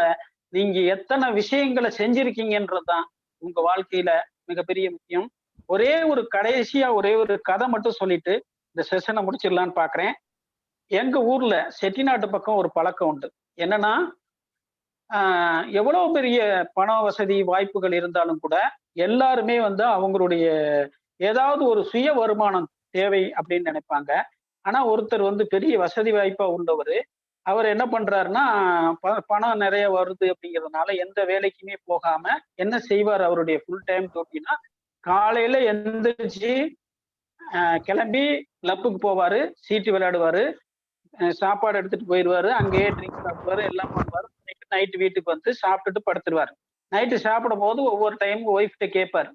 S3: நீங்க எத்தனை விஷயங்களை செஞ்சிருக்கீங்கன்றதுதான் உங்க வாழ்க்கையில மிகப்பெரிய முக்கியம். ஒரே ஒரு கடைசியா ஒரே ஒரு கதை மட்டும் சொல்லிட்டு இந்த செஷனை முடிச்சிடலான்னு பாக்குறேன். எங்க ஊர்ல செட்டிநாட்டு பக்கம் ஒரு பழக்கம் உண்டு. என்னன்னா, எவ்வளவு பெரிய பண வசதி வாய்ப்புகள் இருந்தாலும் கூட எல்லாருமே வந்து அவங்களுடைய ஏதாவது ஒரு சுய வருமானம் தேவை அப்படின்னு நினைப்பாங்க. ஆனா ஒருத்தர் வந்து பெரிய வசதி வாய்ப்பா உள்ளவர், அவர் என்ன பண்றாருன்னா, பணம் நிறைய வருது அப்படிங்கிறதுனால எந்த வேலைக்குமே போகாம என்ன செய்வார்? அவருடைய ஃபுல் டைம் டியூட்டினா, காலையில எந்திரிச்சு கிளம்பி கிளப்புக்கு போவாரு, சீட்டு விளையாடுவாரு, சாப்பாடு எடுத்துட்டு போயிடுவாரு, அங்கேயே ட்ரிங்க் சாப்பிடுவாரு, எல்லாம் பண்ணுவாரு. நைட்டு வீட்டுக்கு வந்து சாப்பிட்டுட்டு படுத்துருவாரு. நைட்டு சாப்பிடும் போது ஒவ்வொரு டைம் ஒய்ஃப்ட்ட கேட்பாரு,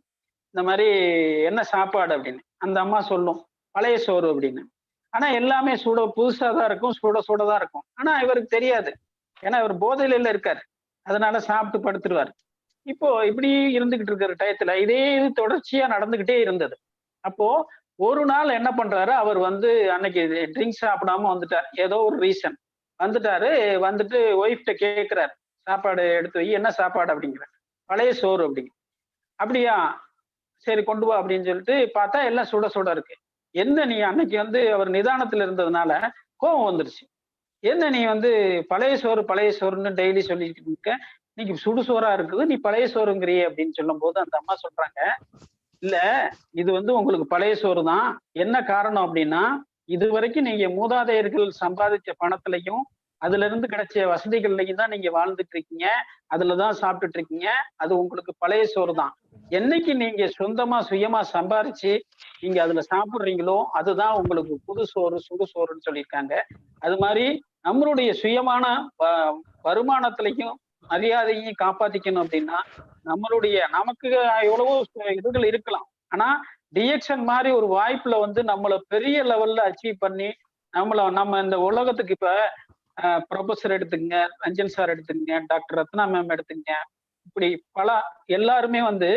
S3: இந்த மாதிரி என்ன சாப்பாடு அப்படின்னு. அந்த அம்மா சொல்லும், பழைய சோறு அப்படின்னு. ஆனா எல்லாமே புதுசா தான் இருக்கும், சுட தான் இருக்கும். ஆனா இவருக்கு தெரியாது, ஏன்னா இவர் போதையில இருக்காரு. அதனால சாப்பிட்டு படுத்துருவாரு. இப்போ இப்படி இருந்துகிட்டு இருக்கிற டயத்துல இதே இது தொடர்ச்சியா நடந்துகிட்டே இருந்தது. அப்போ ஒரு நாள் என்ன பண்றாரு, அவர் வந்து அன்னைக்கு ட்ரிங்க்ஸ் சாப்பிடாம வந்துட்டார். ஏதோ ஒரு ரீசன் வந்துட்டாரு. வந்துட்டு ஒய்ஃப்ட்ட கேட்கிறாரு, சாப்பாடு எடுத்து வை, என்ன சாப்பாடு அப்படிங்கிறார். பழைய சோறு அப்படிங்க. அப்படியா, சரி கொண்டு வா அப்படின்னு சொல்லிட்டு பார்த்தா எல்லாம் சுட இருக்கு. என்ன நீ அன்னைக்கு வந்து அவர் நிதானத்துல இருந்ததுனால கோபம் வந்துருச்சு. என்ன நீ வந்து பழைய சோறுன்னு டெய்லி சொல்லிட்டு இருக்க, இன்னைக்கு சுடுசோறா இருக்குது, நீ பழைய சோறுங்கிறியே அப்படின்னு சொல்லும் போது அந்த அம்மா சொல்றாங்க, இல்ல இது வந்து உங்களுக்கு பழைய சோறு தான். என்ன காரணம் அப்படின்னா, இது வரைக்கும் நீங்க மூதாதையர்கள் சம்பாதிச்ச பணத்திலையும் அதுல இருந்து கிடைச்ச வசதிகள்லையும் தான் நீங்க வாழ்ந்துட்டு இருக்கீங்க, அதுலதான் சாப்பிட்டுட்டு இருக்கீங்க. அது உங்களுக்கு பழைய சோறு தான். என்னைக்கு நீங்க சொந்தமா சுயமா சம்பாரிச்சு நீங்க அதுல சாப்பிடுறீங்களோ அதுதான் உங்களுக்கு புது சோறு சுடுசோறுன்னு சொல்லியிருக்காங்க. அது மாதிரி நம்மளுடைய சுயமான வருமானத்திலையும் மரியாதையும் காப்பாத்திக்கணும் அப்படின்னா, நமக்கு எவ்வளவோ இதுகள் இருக்கலாம். ஆனா டிஎக்ஷன் மாதிரி ஒரு வாய்ப்புல வந்து நம்மள பெரிய லெவல்ல அச்சீவ் பண்ணி நம்ம இந்த உலகத்துக்கு இப்ப ப்ரொஃபஸர் எடுத்துங்க, ரஞ்சன் சார் எடுத்துங்க, டாக்டர் ரத்னா மேம் எடுத்துங்க, இப்படி எல்லாருமே வந்து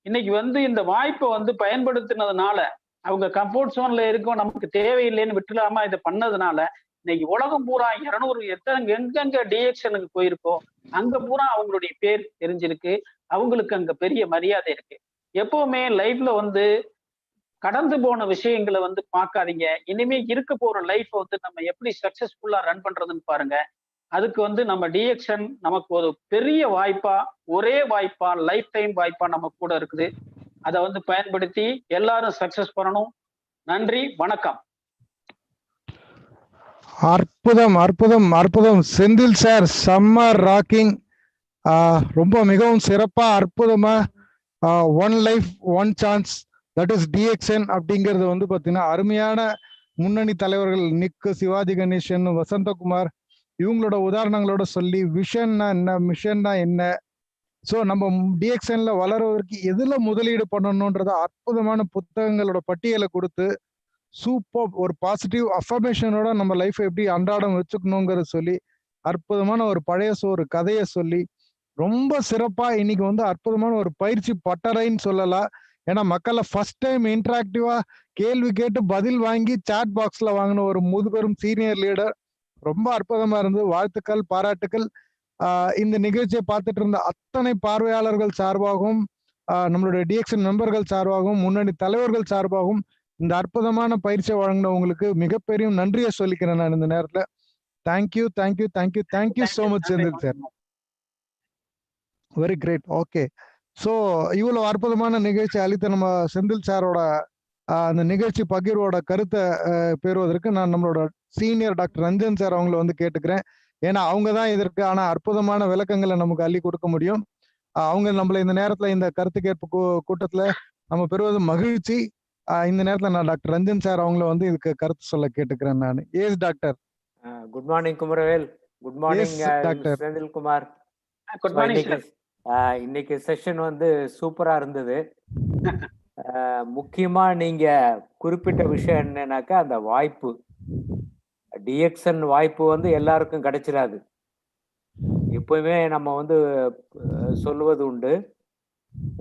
S3: இன்னைக்கு வந்து இந்த வாய்ப்பை வந்து பயன்படுத்தினதுனால, அவங்க கம்ஃபோர்ட் ஜோன்ல இருக்கோம், நமக்கு தேவையில்லைன்னு விட்டுலாம இதை பண்ணதுனால இன்னைக்கு உலகம் பூரா 200 எங்கெங்க டிஎக்ஷனுக்கு போயிருக்கோ அங்க பூரா அவங்களுடைய பேர் தெரிஞ்சிருக்கு. அவங்களுக்கு அங்க பெரிய மரியாதை இருக்கு. எப்பவுமே லைஃப்ல வந்து கடந்து போன விஷயங்களை வந்து பார்க்காதீங்க. இனிமே இருக்க போற லைஃப் வந்து நம்ம எப்படி சக்சஸ்ஃபுல்லா ரன் பண்றதுன்னு பாருங்க. அதுக்கு வந்து நம்ம டிஎக்ஷன் நமக்கு ஒரு பெரிய வாய்ப்பா, ஒரே வாய்ப்பா, லைஃப் டைம் வாய்ப்பா நம்ம கூட இருக்குது. அதை வந்து பயன்படுத்தி எல்லாரும் சக்சஸ் பண்ணணும். நன்றி, வணக்கம்.
S2: அற்புதம் அற்புதம் அற்புதம் செந்தில் சார், சம்மர் ராக்கிங். ரொம்ப மிகவும் சிறப்பா அற்புதமா one life one chance, that is DXN அப்படிங்கிறது வந்து பார்த்தீங்கன்னா அருமையான முன்னணி தலைவர்கள் நிக்கு, சிவாஜி கணேசன், வசந்தகுமார் இவங்களோட உதாரணங்களோட சொல்லி விஷன்னா என்ன, மிஷன்னா என்ன, ஸோ நம்ம டிஎக்ஷன்ல வளர்வதற்கு எதுல முதலீடு பண்ணணும்ன்றத அற்புதமான புத்தகங்களோட பட்டியலை கொடுத்து சூப்பர் ஒரு பாசிட்டிவ் அஃபர்மேஷனோட நம்ம லைஃப் எப்படி அன்றாடம் வச்சுக்கணுங்கிறத சொல்லி அற்புதமான ஒரு பழைய சோறு கதையை சொல்லி ரொம்ப சிறப்பா இன்னைக்கு வந்து அற்புதமான ஒரு பயிற்சி பட்டறைன்னு சொல்லலாம். ஏன்னா மக்களை ஃபர்ஸ்ட் டைம் இன்டராக்டிவா கேள்வி கேட்டு பதில் வாங்கி சாட் பாக்ஸ்ல வாங்கின ஒரு முதுபெரும் சீனியர் லீடர். ரொம்ப அற்புதமா இருந்தது. வாழ்த்துக்கள், பாராட்டுக்கள். இந்த நிகழ்ச்சியை பார்த்துட்டு இருந்த அத்தனை பார்வையாளர்கள் சார்பாகவும், நம்மளுடைய டிஎக்ஷன் மெம்பர்கள் சார்பாகவும், முன்னணி தலைவர்கள் சார்பாகவும் இந்த அற்புதமான பயிற்சியை வழங்கினவங்களுக்கு மிகப்பெரிய நன்றியை சொல்லிக்கிறேன் நான் இந்த நேரத்துல. Thank you thank you thank you thank you so much Senthil sir. Very great. Okay, so இவ்வளவு அற்புதமான நிகழ்ச்சி அளித்த நம்ம செந்தில் சாரோட அந்த நிகழ்ச்சி பகிர்வோட கருத்தை பெறுவதற்கு நான் நம்மளோட சீனியர் டாக்டர் ரஞ்சன் சார் அவங்கள வந்து கேட்டுக்கிறேன். ஏன்னா அவங்க தான் இதற்கான அற்புதமான விளக்கங்களை நமக்கு அள்ளி கொடுக்க முடியும். அவங்க நம்மள இந்த நேரத்துல இந்த கருத்து கேட்பு கூட்டத்துல நம்ம பெறுவது மகிழ்ச்சி. இந்த நேரத்துல நான் டாக்டர் ரஞ்சன் சார் அவங்கள வந்து இதுக்கு கருத்து சொல்ல கேட்டுக்கிறேன் நான். Yes doctor.
S4: Good morning Kumaravel. Good morning doctor Senthilkumar.
S3: Good morning sir.
S4: இன்னைக்கு செஷன் வந்து சூப்பரா இருந்தது. முக்கியமா நீங்க குறிப்பிட்ட விஷயம் என்னன்னாக்கா, அந்த வாய்ப்பு, டிஎக்ஷன் வாய்ப்பு வந்து எல்லாருக்கும் கிடைச்சிடாது. எப்பவுமே நம்ம வந்து சொல்லுவது உண்டு,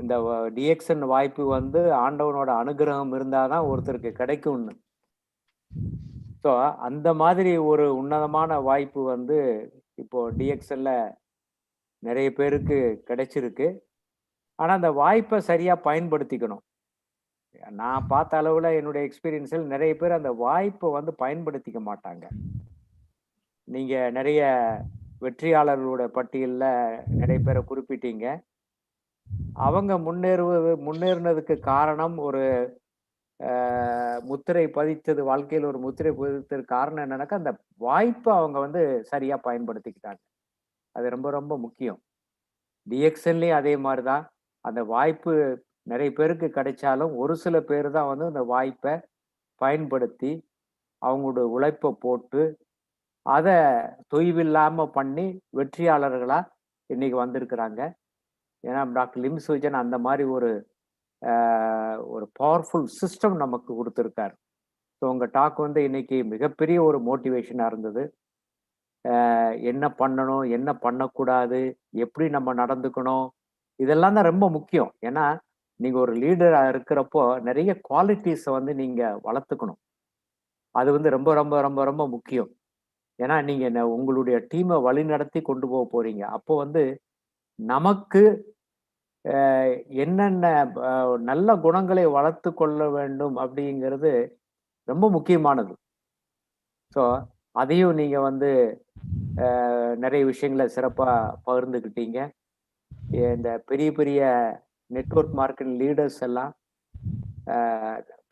S4: இந்த டிஎக்ஷன் வாய்ப்பு வந்து ஆண்டவனோட அனுகிரகம் இருந்தாதான் ஒருத்தருக்கு கிடைக்கும்னு. ஸோ அந்த மாதிரி ஒரு உன்னதமான வாய்ப்பு வந்து இப்போ டிஎக்ஷன்ல நிறைய பேருக்கு கிடைச்சிருக்கு. ஆனா அந்த வாய்ப்பை சரியா பயன்படுத்திக்கணும். நான் பார்த்த அளவுல என்னுடைய எக்ஸ்பீரியன்ஸில் நிறைய பேர் அந்த வாய்ப்பை வந்து பயன்படுத்திக்க மாட்டாங்க. நீங்க நிறைய வெற்றியாளர்களோட பட்டியல்ல நிறைய பேரை குறிப்பிட்டீங்க. அவங்க முன்னேறினதுக்கு காரணம் ஒரு முத்திரை பதித்தது, வாழ்க்கையில் ஒரு முத்திரை பதித்தது காரணம் என்னன்னாக்கா அந்த வாய்ப்பை அவங்க வந்து சரியா பயன்படுத்திக்கிட்டாங்க. அது ரொம்ப ரொம்ப முக்கியம். டிஎக்ஸ்என்லயும் அதே மாதிரிதான். அந்த வாய்ப்பு நிறைய பேருக்கு கிடைச்சாலும் ஒரு சில பேர் தான் வந்து அந்த வாய்ப்பை பயன்படுத்தி அவங்களோட உழைப்பை போட்டு அதை தொய்வில்லாம பண்ணி வெற்றியாளர்களா இன்னைக்கு வந்திருக்கிறாங்க. ஏன்னா டாக்டர் லிம் சுஜன் அந்த மாதிரி ஒரு பவர்ஃபுல் சிஸ்டம் நமக்கு கொடுத்துருக்காரு. ஸோ உங்க டாக் வந்து இன்னைக்கு மிகப்பெரிய ஒரு மோட்டிவேஷனா இருந்தது. என்ன பண்ணணும், என்ன பண்ணக்கூடாது, எப்படி நம்ம நடந்துக்கணும், இதெல்லாம் தான் ரொம்ப முக்கியம். ஏன்னா நீங்க ஒரு லீடரா இருக்கிறப்போ நிறைய குவாலிட்டிஸை வந்து நீங்க வளர்த்துக்கணும். அது வந்து ரொம்ப ரொம்ப ரொம்ப ரொம்ப முக்கியம். ஏன்னா நீங்க உங்களுடைய டீமை வழி நடத்தி கொண்டு போக போறீங்க. அப்போ வந்து நமக்கு என்னென்ன நல்ல குணங்களை வளர்த்து கொள்ள வேண்டும் அப்படிங்கிறது ரொம்ப முக்கியமானது. ஸோ அதையும் நீங்க வந்து நிறைய விஷயங்களை சிறப்பா பகிர்ந்துக்கிட்டீங்க. இந்த பெரிய பெரிய நெட்வொர்க் மார்க்கெட் லீடர்ஸ் எல்லாம்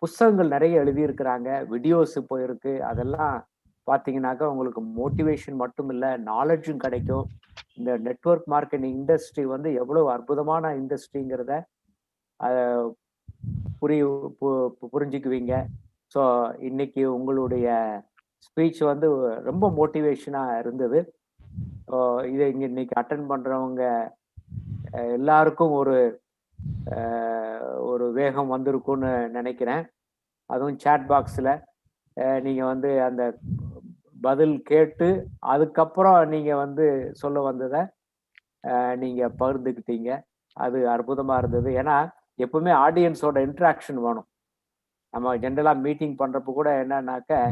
S4: புஸ்தகங்கள் நிறைய எழுதியிருக்கிறாங்க, வீடியோஸ் இப்போ இருக்கு. அதெல்லாம் பார்த்தீங்கன்னாக்கா உங்களுக்கு மோட்டிவேஷன் மட்டும் இல்லை, நாலேஜும் கிடைக்கும். இந்த நெட்வொர்க் மார்க்கெட்டிங் இண்டஸ்ட்ரி வந்து எவ்வளவு அற்புதமான இண்டஸ்ட்ரிங்கிறத புரிஞ்சுக்குவீங்க. ஸோ இன்னைக்கு உங்களுடைய ஸ்பீச் வந்து ரொம்ப மோட்டிவேஷனாக இருந்தது. இதை இன்னைக்கு அட்டன் பண்ணுறவங்க எல்லாருக்கும் ஒரு வேகம் வந்திருக்கும்னு நினைக்கிறேன். அதுவும் சாட் பாக்ஸில் நீங்கள் வந்து அந்த பதில் கேட்டு அதுக்கப்புறம் நீங்கள் வந்து சொல்ல வந்ததை நீங்கள் பகிர்ந்துக்கிட்டீங்க. அது அற்புதமாக இருந்தது. ஏன்னா எப்பவுமே ஆடியன்ஸோட இன்ட்ராக்ஷன் வேணும். நம்ம ஜென்ரலாக மீட்டிங் பண்ணுறப்ப கூட என்னன்னாக்க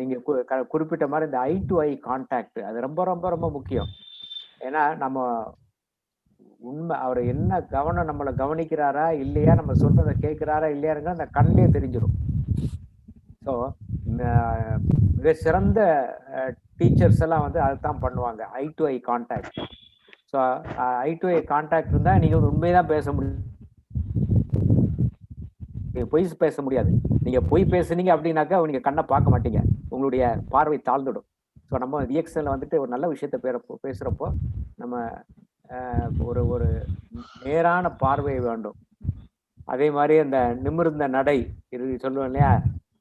S4: நீங்கள் குறிப்பிட்ட மாதிரி இந்த ஐ டு ஐ கான்டாக்ட் அது ரொம்ப ரொம்ப ரொம்ப முக்கியம். ஏன்னா நம்ம உண்மை அவர் என்ன நம்மளை கவனிக்கிறாரா இல்லையா, நம்ம சொல்றதை கேட்கிறாரா இல்லையாருங்க அந்த கண்ணிலே தெரிஞ்சிடும். ஸோ மிக சிறந்த டீச்சர்ஸ் எல்லாம் வந்து அதுதான் பண்ணுவாங்க, eye to eye contact. So eye to eye contact இருந்தால் நீங்கள் உண்மைதான் பேச முடியும், பொய் பேச முடியாது. நீங்க பொய் பேசுனீங்க அப்படின்னாக்கா நீங்க கண்ணை பார்க்க மாட்டீங்க, உங்களுடைய பார்வை தாழ்ந்துடும். ஸோ நம்ம டிஎக்ஸ்என்ல வந்துட்டு ஒரு நல்ல விஷயத்த பேசுறப்போ நம்ம ஒரு நேரான பார்வை வேண்டும். அதே மாதிரி அந்த நிமிர்ந்த நடை சொல்லுவோம் இல்லையா,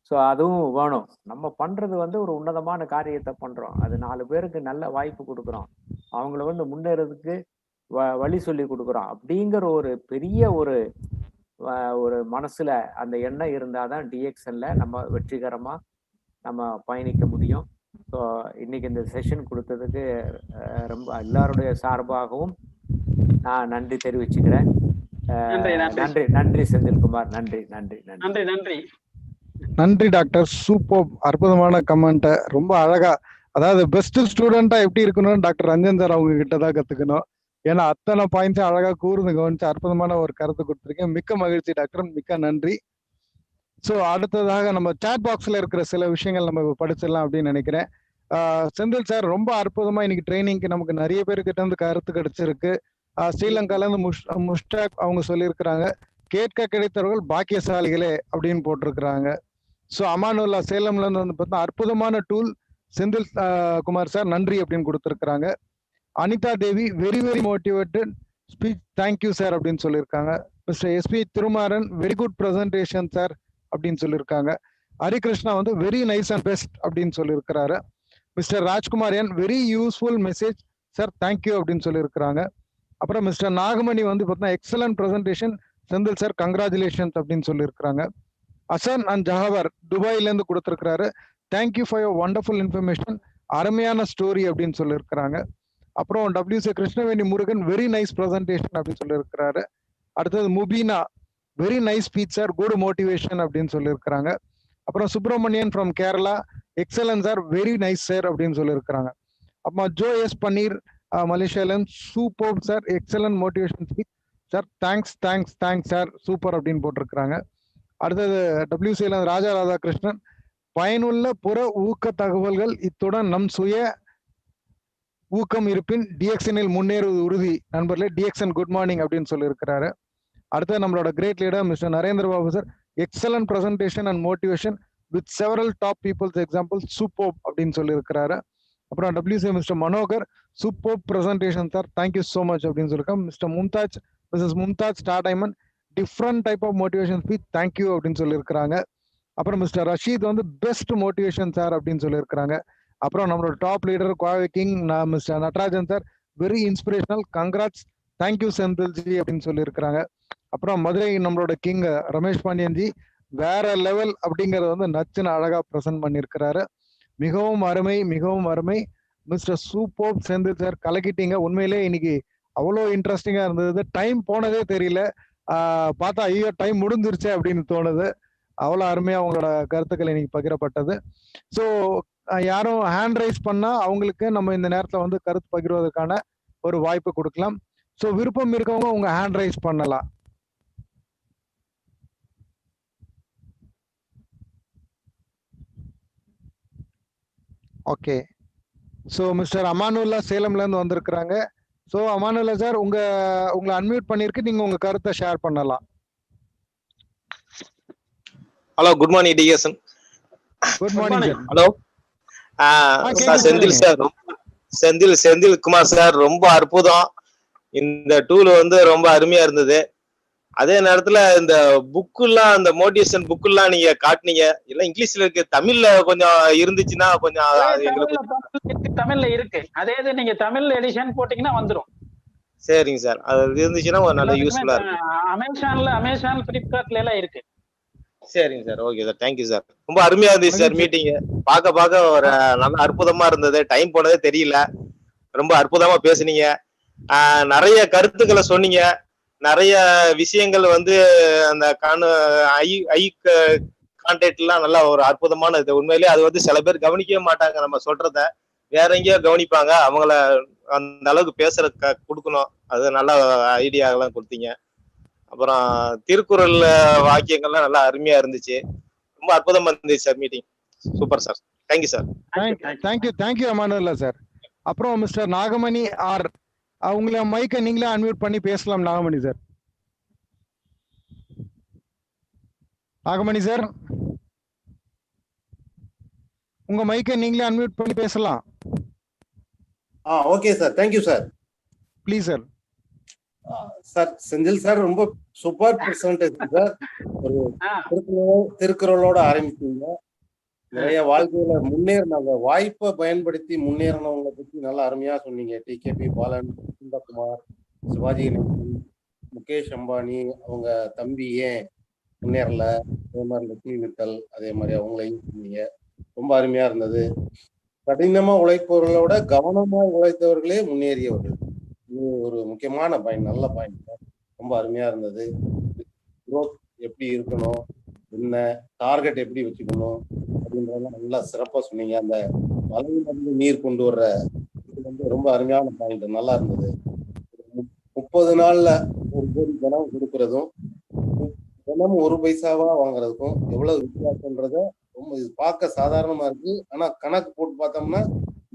S4: ஸோ அதுவும் வேணும். நம்ம பண்றது வந்து ஒரு உன்னதமான காரியத்தை பண்றோம், அது 4 பேருக்கு நல்ல வாய்ப்பு கொடுக்குறோம், அவங்கள வந்து முன்னேறதுக்கு வழி சொல்லி கொடுக்குறோம் அப்படிங்கிற ஒரு பெரிய ஒரு மனசுல அந்த எண்ணம் இருந்தாதான் டிஎக்ஸ்என்ல நம்ம வெற்றிகரமா நம்ம பயணிக்க முடியும். ஸோ இன்னைக்கு இந்த செஷன் கொடுத்ததுக்கு ரொம்ப எல்லாருடைய சார்பாகவும் நான் நன்றி தெரிவிச்சுக்கிறேன். நன்றி செந்தில்குமார், நன்றி நன்றி நன்றி நன்றி
S2: நன்றி டாக்டர். சூப்பர், அற்புதமான கமெண்ட், ரொம்ப அழகா. அதாவது பெஸ்ட் ஸ்டூடெண்டா எப்படி இருக்கணும்னு டாக்டர் ரஞ்சன் சார் அவங்க கிட்ட தான் கத்துக்கணும். ஏன்னா அத்தனை பாயிண்ட்ஸும் அழகா கூர்ந்து கவனிச்சு அற்புதமான ஒரு கருத்து கொடுத்துருக்கேன். மிக்க மகிழ்ச்சி டாக்டர், மிக்க நன்றி. ஸோ அடுத்ததாக நம்ம சாட் பாக்ஸ்ல இருக்கிற சில விஷயங்கள் நம்ம படிச்சிடலாம் அப்படின்னு நினைக்கிறேன். செந்தில் சார் ரொம்ப அற்புதமா இன்னைக்கு ட்ரைனிங்க்கு நமக்கு நிறைய பேர்கிட்ட இருந்து கருத்து கிடைச்சிருக்கு. ஸ்ரீலங்கால இருந்து முஷ்டாக் அவங்க சொல்லியிருக்கிறாங்க, கேட்க கிடைத்தவர்கள் பாக்கியசாலிகளே அப்படின்னு போட்டிருக்கிறாங்க. ஸோ அமானுல்லா சேலம்ல இருந்து வந்து பார்த்தா அற்புதமான டூல் செந்தில் குமார் சார் நன்றி அப்படின்னு கொடுத்துருக்குறாங்க. Anitha Devi very very motivated speech, thank you sir அப்படின்னு சொல்லியிருக்காங்க. Mister SP Thirumaran very good presentation sir அப்படின்னு சொல்லியிருக்காங்க. ஹரிகிருஷ்ணா வந்து வெரி நைஸ் அண்ட் பெஸ்ட் அப்படின்னு சொல்லியிருக்கிறாரு. மிஸ்டர் ராஜ்குமார் என் very useful message sir, thank you அப்படின்னு சொல்லியிருக்கிறாங்க. அப்புறம் மிஸ்டர் நாகமணி வந்து பார்த்தீங்கன்னா excellent presentation Senthil sir, congratulations அப்படின்னு சொல்லியிருக்கிறாங்க. அசன் அண்ட் ஜஹவர் துபாயிலேருந்து கொடுத்துருக்கிறாரு, thank you for your wonderful information, அருமையான ஸ்டோரி அப்படின்னு சொல்லியிருக்கிறாங்க. அப்புறம் WC Krishnaveni Murugan very nice presentation அப்படின்னு சொல்லியிருக்கிறாரு. அடுத்தது Mubeena very nice speech sir, good motivation அப்படின்னு சொல்லியிருக்கிறாங்க. அப்புறம் Subramanian from Kerala excellence sir, very nice sir அப்படின்னு சொல்லியிருக்கிறாங்க. அப்புறம் ஜோ எஸ் பன்னீர் மலேசியாலன் super sir, excellent motivation speech, sir thanks sir, super அப்படின்னு போட்டிருக்கிறாங்க. அடுத்தது WCL ராஜா ராதாகிருஷ்ணன், பயனுள்ள புற ஊக்க தகவல்கள், இத்துடன் நம் சுய ஊக்கம் இருப்பின் டிஎக்ஷனில் முன்னேறுவது உறுதி. நண்பர்களே, டிஎக்ஷன் குட் மார்னிங் அப்படின்னு சொல்லியிருக்கிறாரு. அடுத்தது நம்மளோட great leader Mr Narendra Babu sir, excellent presentation and motivation with several top peoples example, super அப்படின்னு சொல்லியிருக்கிறாரு. அப்புறம் WCL Mr Manohar, super presentation sir, thank you so much அப்படின்னு சொல்லியிருக்காங்க. Mr Mumtaz, Mrs Mumtaz star diamond, different type of motivation speech, thank you அப்படின்னு சொல்லியிருக்கிறாங்க. அப்புறம் mister Rashid வந்து best motivation sir அப்படின்னு சொல்லியிருக்கிறாங்க. அப்புறம் நம்மளோட top leader Kovai king mister Natarajan sir, very inspirational, congrats, thank you Senthilji அப்படின்னு சொல்லியிருக்கிறாங்க. அப்புறம் மதுரை நம்மளோட கிங் ரமேஷ் பாண்டியன் ஜி, வேற லெவல் அப்படிங்கறத வந்து நச்சுன்னு அழகா பிரசன்ட் பண்ணியிருக்கிறாரு. மிகவும் அருமை மிஸ்டர் சூப்பர் செந்தில் சார், கலக்கிட்டீங்க. உண்மையிலே இன்னைக்கு அவ்வளோ இன்ட்ரெஸ்டிங்கா இருந்தது. டைம் போனதே தெரியல, பார்த்தா ஐயோ டைம் முடிஞ்சிருச்சு அப்படின்னு தோணுது. அவ்வளோ அருமையா அவங்களோட கருத்துக்கள் இன்னைக்கு பகிரப்பட்டது. ஸோ யாரும் ஹேண்ட் ரைஸ் பண்ணா அவங்களுக்கு நம்ம இந்த நேரத்தில் வந்து கருத்து பகிர்வதற்கான ஒரு வாய்ப்பு கொடுக்கலாம். ஸோ விருப்பம் இருக்கவங்க உங்க ஹேண்ட் ரைஸ் பண்ணலாம். ஓகே, ஸோ மிஸ்டர் அமானுல்லா சேலம்ல இருந்து வந்திருக்கிறாங்க. ஸோ அமானுல்லா சார், உங்களை அன்மியூட் பண்ணிருக்கு, நீங்க உங்க கருத்தை ஷேர் பண்ணலாம்.
S5: Hello, good morning TSN.
S2: Good morning sir.
S5: Hello Senthil sir, Senthil Kumar sir, ரொம்ப அற்புதம். இந்த டூல் வந்து ரொம்ப அருமையா இருந்தது. அதே நேரத்துல இந்த புக்குலாம், இந்த மோட்டிவேஷன் புக்குலாம் நீங்க காட்டுனீங்க, எல்லாம் இங்கிலீஷ்ல இருக்கு, தமிழ்ல கொஞ்சம் இருந்துச்சுன்னா கொஞ்சம்
S3: தமிழ்ல இருக்கு. அதே இது நீங்க தமிழ்ல எடிஷன் போட்டீங்கன்னா வந்துரும்.
S5: சரிங்க சார், அது இருந்துச்சுன்னா ஒரு நல்ல யூஸ்ஃபுல்லா இருக்கு.
S3: அமேசான் பிளிப்கார்ட்ல எல்லாம் இருக்கு.
S5: சரிங்க sir, okay sir, thank you sir. ரொம்ப அருமையா இருந்துச்சு சார் மீட்டிங். பார்க்க ஒரு நல்ல அற்புதமா இருந்தது. டைம் போனதே தெரியல. ரொம்ப அற்புதமா பேசுனீங்க. நிறைய கருத்துக்களை சொன்னீங்க. நிறைய விஷயங்கள் வந்து அந்த ஐ கான்டாக்ட் எல்லாம் நல்லா ஒரு அற்புதமான இது. உண்மையிலேயே அது வந்து சில பேர் கவனிக்கவே மாட்டாங்க, நம்ம சொல்றத வேற எங்கேயோ கவனிப்பாங்க. அவங்கள அந்த அளவுக்கு பேசுற கொடுக்கணும். அது நல்ல ஐடியாலாம் கொடுத்தீங்க. அப்புறம் திருக்குறள் வாக்கியங்கள்லாம் நல்லா அருமையா இருந்துச்சு. ரொம்ப அற்புதமா இருந்துச்சு sir meeting. Super sir, thank you sir.
S2: Thank you Amanullah sir. அப்புறம் மிஸ்டர் நாகமணி ஆர், உங்களை மைக்கை நீங்களே அன்மியூட் பண்ணி பேசலாம். நாகமணி சார், நாகமணி சார், உங்க மைக்கை நீங்களே அன்மியூட் பண்ணி பேசலாம்.
S6: Okay sir, thank you sir.
S2: Please sir.
S6: Sir Senthil sir, ரொம்ப சூப்பர் பிரசன்டேஷன் சார். ஒரு திருக்குறளோட ஆரம்பிச்சீங்க. நிறைய வாழ்க்கையில முன்னேறினவங்க, வாய்ப்பை பயன்படுத்தி முன்னேறினவங்களை பத்தி நல்லா அருமையா சொன்னீங்க. டிகேபி பாலன், சுந்தர்குமார், சிவாஜி கணேசன், முகேஷ் அம்பானி, அவங்க தம்பி ஏன் முன்னேறல, அதே மாதிரி லட்சுமி மித்தல், அதே மாதிரி அவங்களையும் சொன்னீங்க. ரொம்ப அருமையா இருந்தது. கடினமா உழைப்பவர்களோட கவனமா உழைத்தவர்களே முன்னேறியவர்கள். இது ஒரு முக்கியமான பாயிண்ட், நல்ல பாயிண்ட். ரொம்ப அருமையா இருந்தது. குரோத் எப்படி இருக்கணும், என்ன டார்கெட் எப்படி வச்சுக்கணும் அப்படின்றதெல்லாம் நல்லா சிறப்பா சொன்னீங்க. அந்த மலையிலிருந்து நீர் கொண்டு வர்ற இது வந்து ரொம்ப அருமையான பாயிண்ட், நல்லா இருந்தது. 30 நாள்ல 1 கோடி பணம் கொடுக்கறதும் தினமும் 1 பைசாவா வாங்குறதுக்கும் எவ்வளவு வித்தியாசம்ன்றத ரொம்ப இது பார்க்க சாதாரணமா இருக்கு. ஆனா கணக்கு போட்டு பார்த்தோம்னா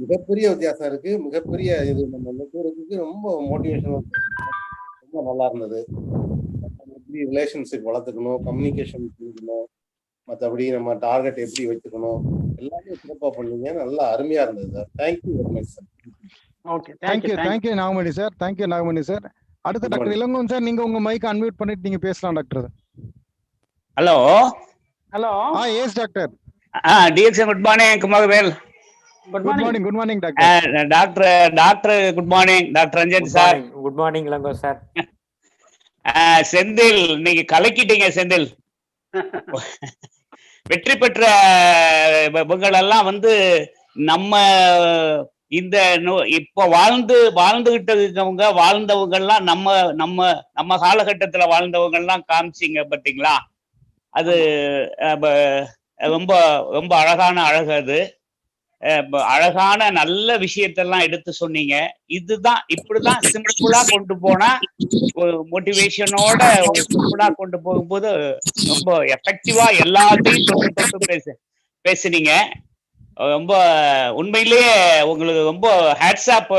S6: மிகப்பெரிய வித்தியாசம் இருக்கு. மிகப்பெரிய இது நம்ம நெட்வொர்க்கு ரொம்ப மோட்டிவேஷனல், ரொம்ப நல்லா இருந்தது. எப்படி ரிலேஷன்ஷிப் வளர்த்துக்கணும், கம்யூனிகேஷன் பண்ணிக்கணும், மற்றபடி நம்ம டார்கெட் எப்படி வச்சுக்கணும், எல்லாமே சிறப்பா பண்ணீங்க. நல்லா அருமையா இருந்தது sir. Thank you very much sir.
S3: Okay,
S2: thank you Nagamani sir. Thank you Nagamani sir. அடுத்து டாக்டர் இளங்கோவன் சார், நீங்க உங்க மைக் அன்மியூட் பண்ணிட்டு நீங்க பேசலாம் doctor.
S7: Hello
S2: yes doctor.
S7: DXN good morning. Kumaravel
S2: good morning doctor.
S7: Doctor good morning. Doctor Ranjan sir
S4: good morning. Ilango sir.
S7: Senthil, நீங்க கலக்கிட்டீங்க செந்தில். வெற்றி பெற்ற இவங்கள் எல்லாம் வந்து நம்ம இந்த இப்ப வாழ்ந்துகிட்டு இருக்கவங்க, வாழ்ந்தவங்க எல்லாம் நம்ம காலகட்டத்துல வாழ்ந்தவங்க எல்லாம் காமிச்சிங்க பாத்தீங்களா? அது ரொம்ப ரொம்ப அழகான அழகு. அது அழகான நல்ல விஷயத்தெல்லாம் எடுத்து சொன்னீங்க. இதுதான் இப்படிதான் சிம்பிளா கொண்டு போனா ஒரு மோட்டிவேஷனோட ஒரு சிம்பிளா கொண்டு போகும்போது ரொம்ப எஃபெக்டிவா எல்லாத்தையும் தொட்டு தொட்டு பேசுனீங்க. ரொம்ப உண்மையிலேயே உங்களுக்கு ரொம்ப hats off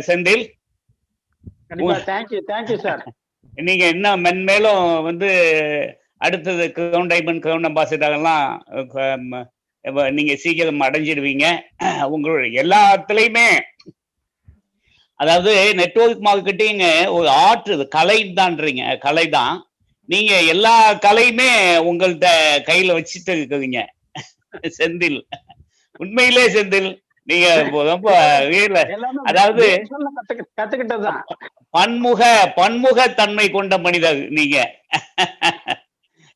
S7: Senthil.
S3: Thank you sir.
S7: நீங்க இன்னும் மென்மேலும் வந்து அடுத்தது கிரவுன் டைமண்ட் கிரவுன் அம்பாசிடர் எல்லாம் நீங்க சீக்கிரம் அடைஞ்சிடுவீங்க. உங்களுடைய எல்லாத்துலயுமே அதாவது நெட்வொர்க் மார்க்கெட்டிங் ஒரு ஆர்ட், கலை தான்றீங்க, கலை தான். நீங்க எல்லா கலையுமே உங்கள்ட்ட கையில வச்சுட்டு இருக்கிறீங்க செந்தில். உண்மையிலே செந்தில் நீங்க ரொம்ப அதாவது
S3: கத்துக்கிட்டதுதான்
S7: பன்முக தன்மை கொண்ட மனிதர் நீங்க.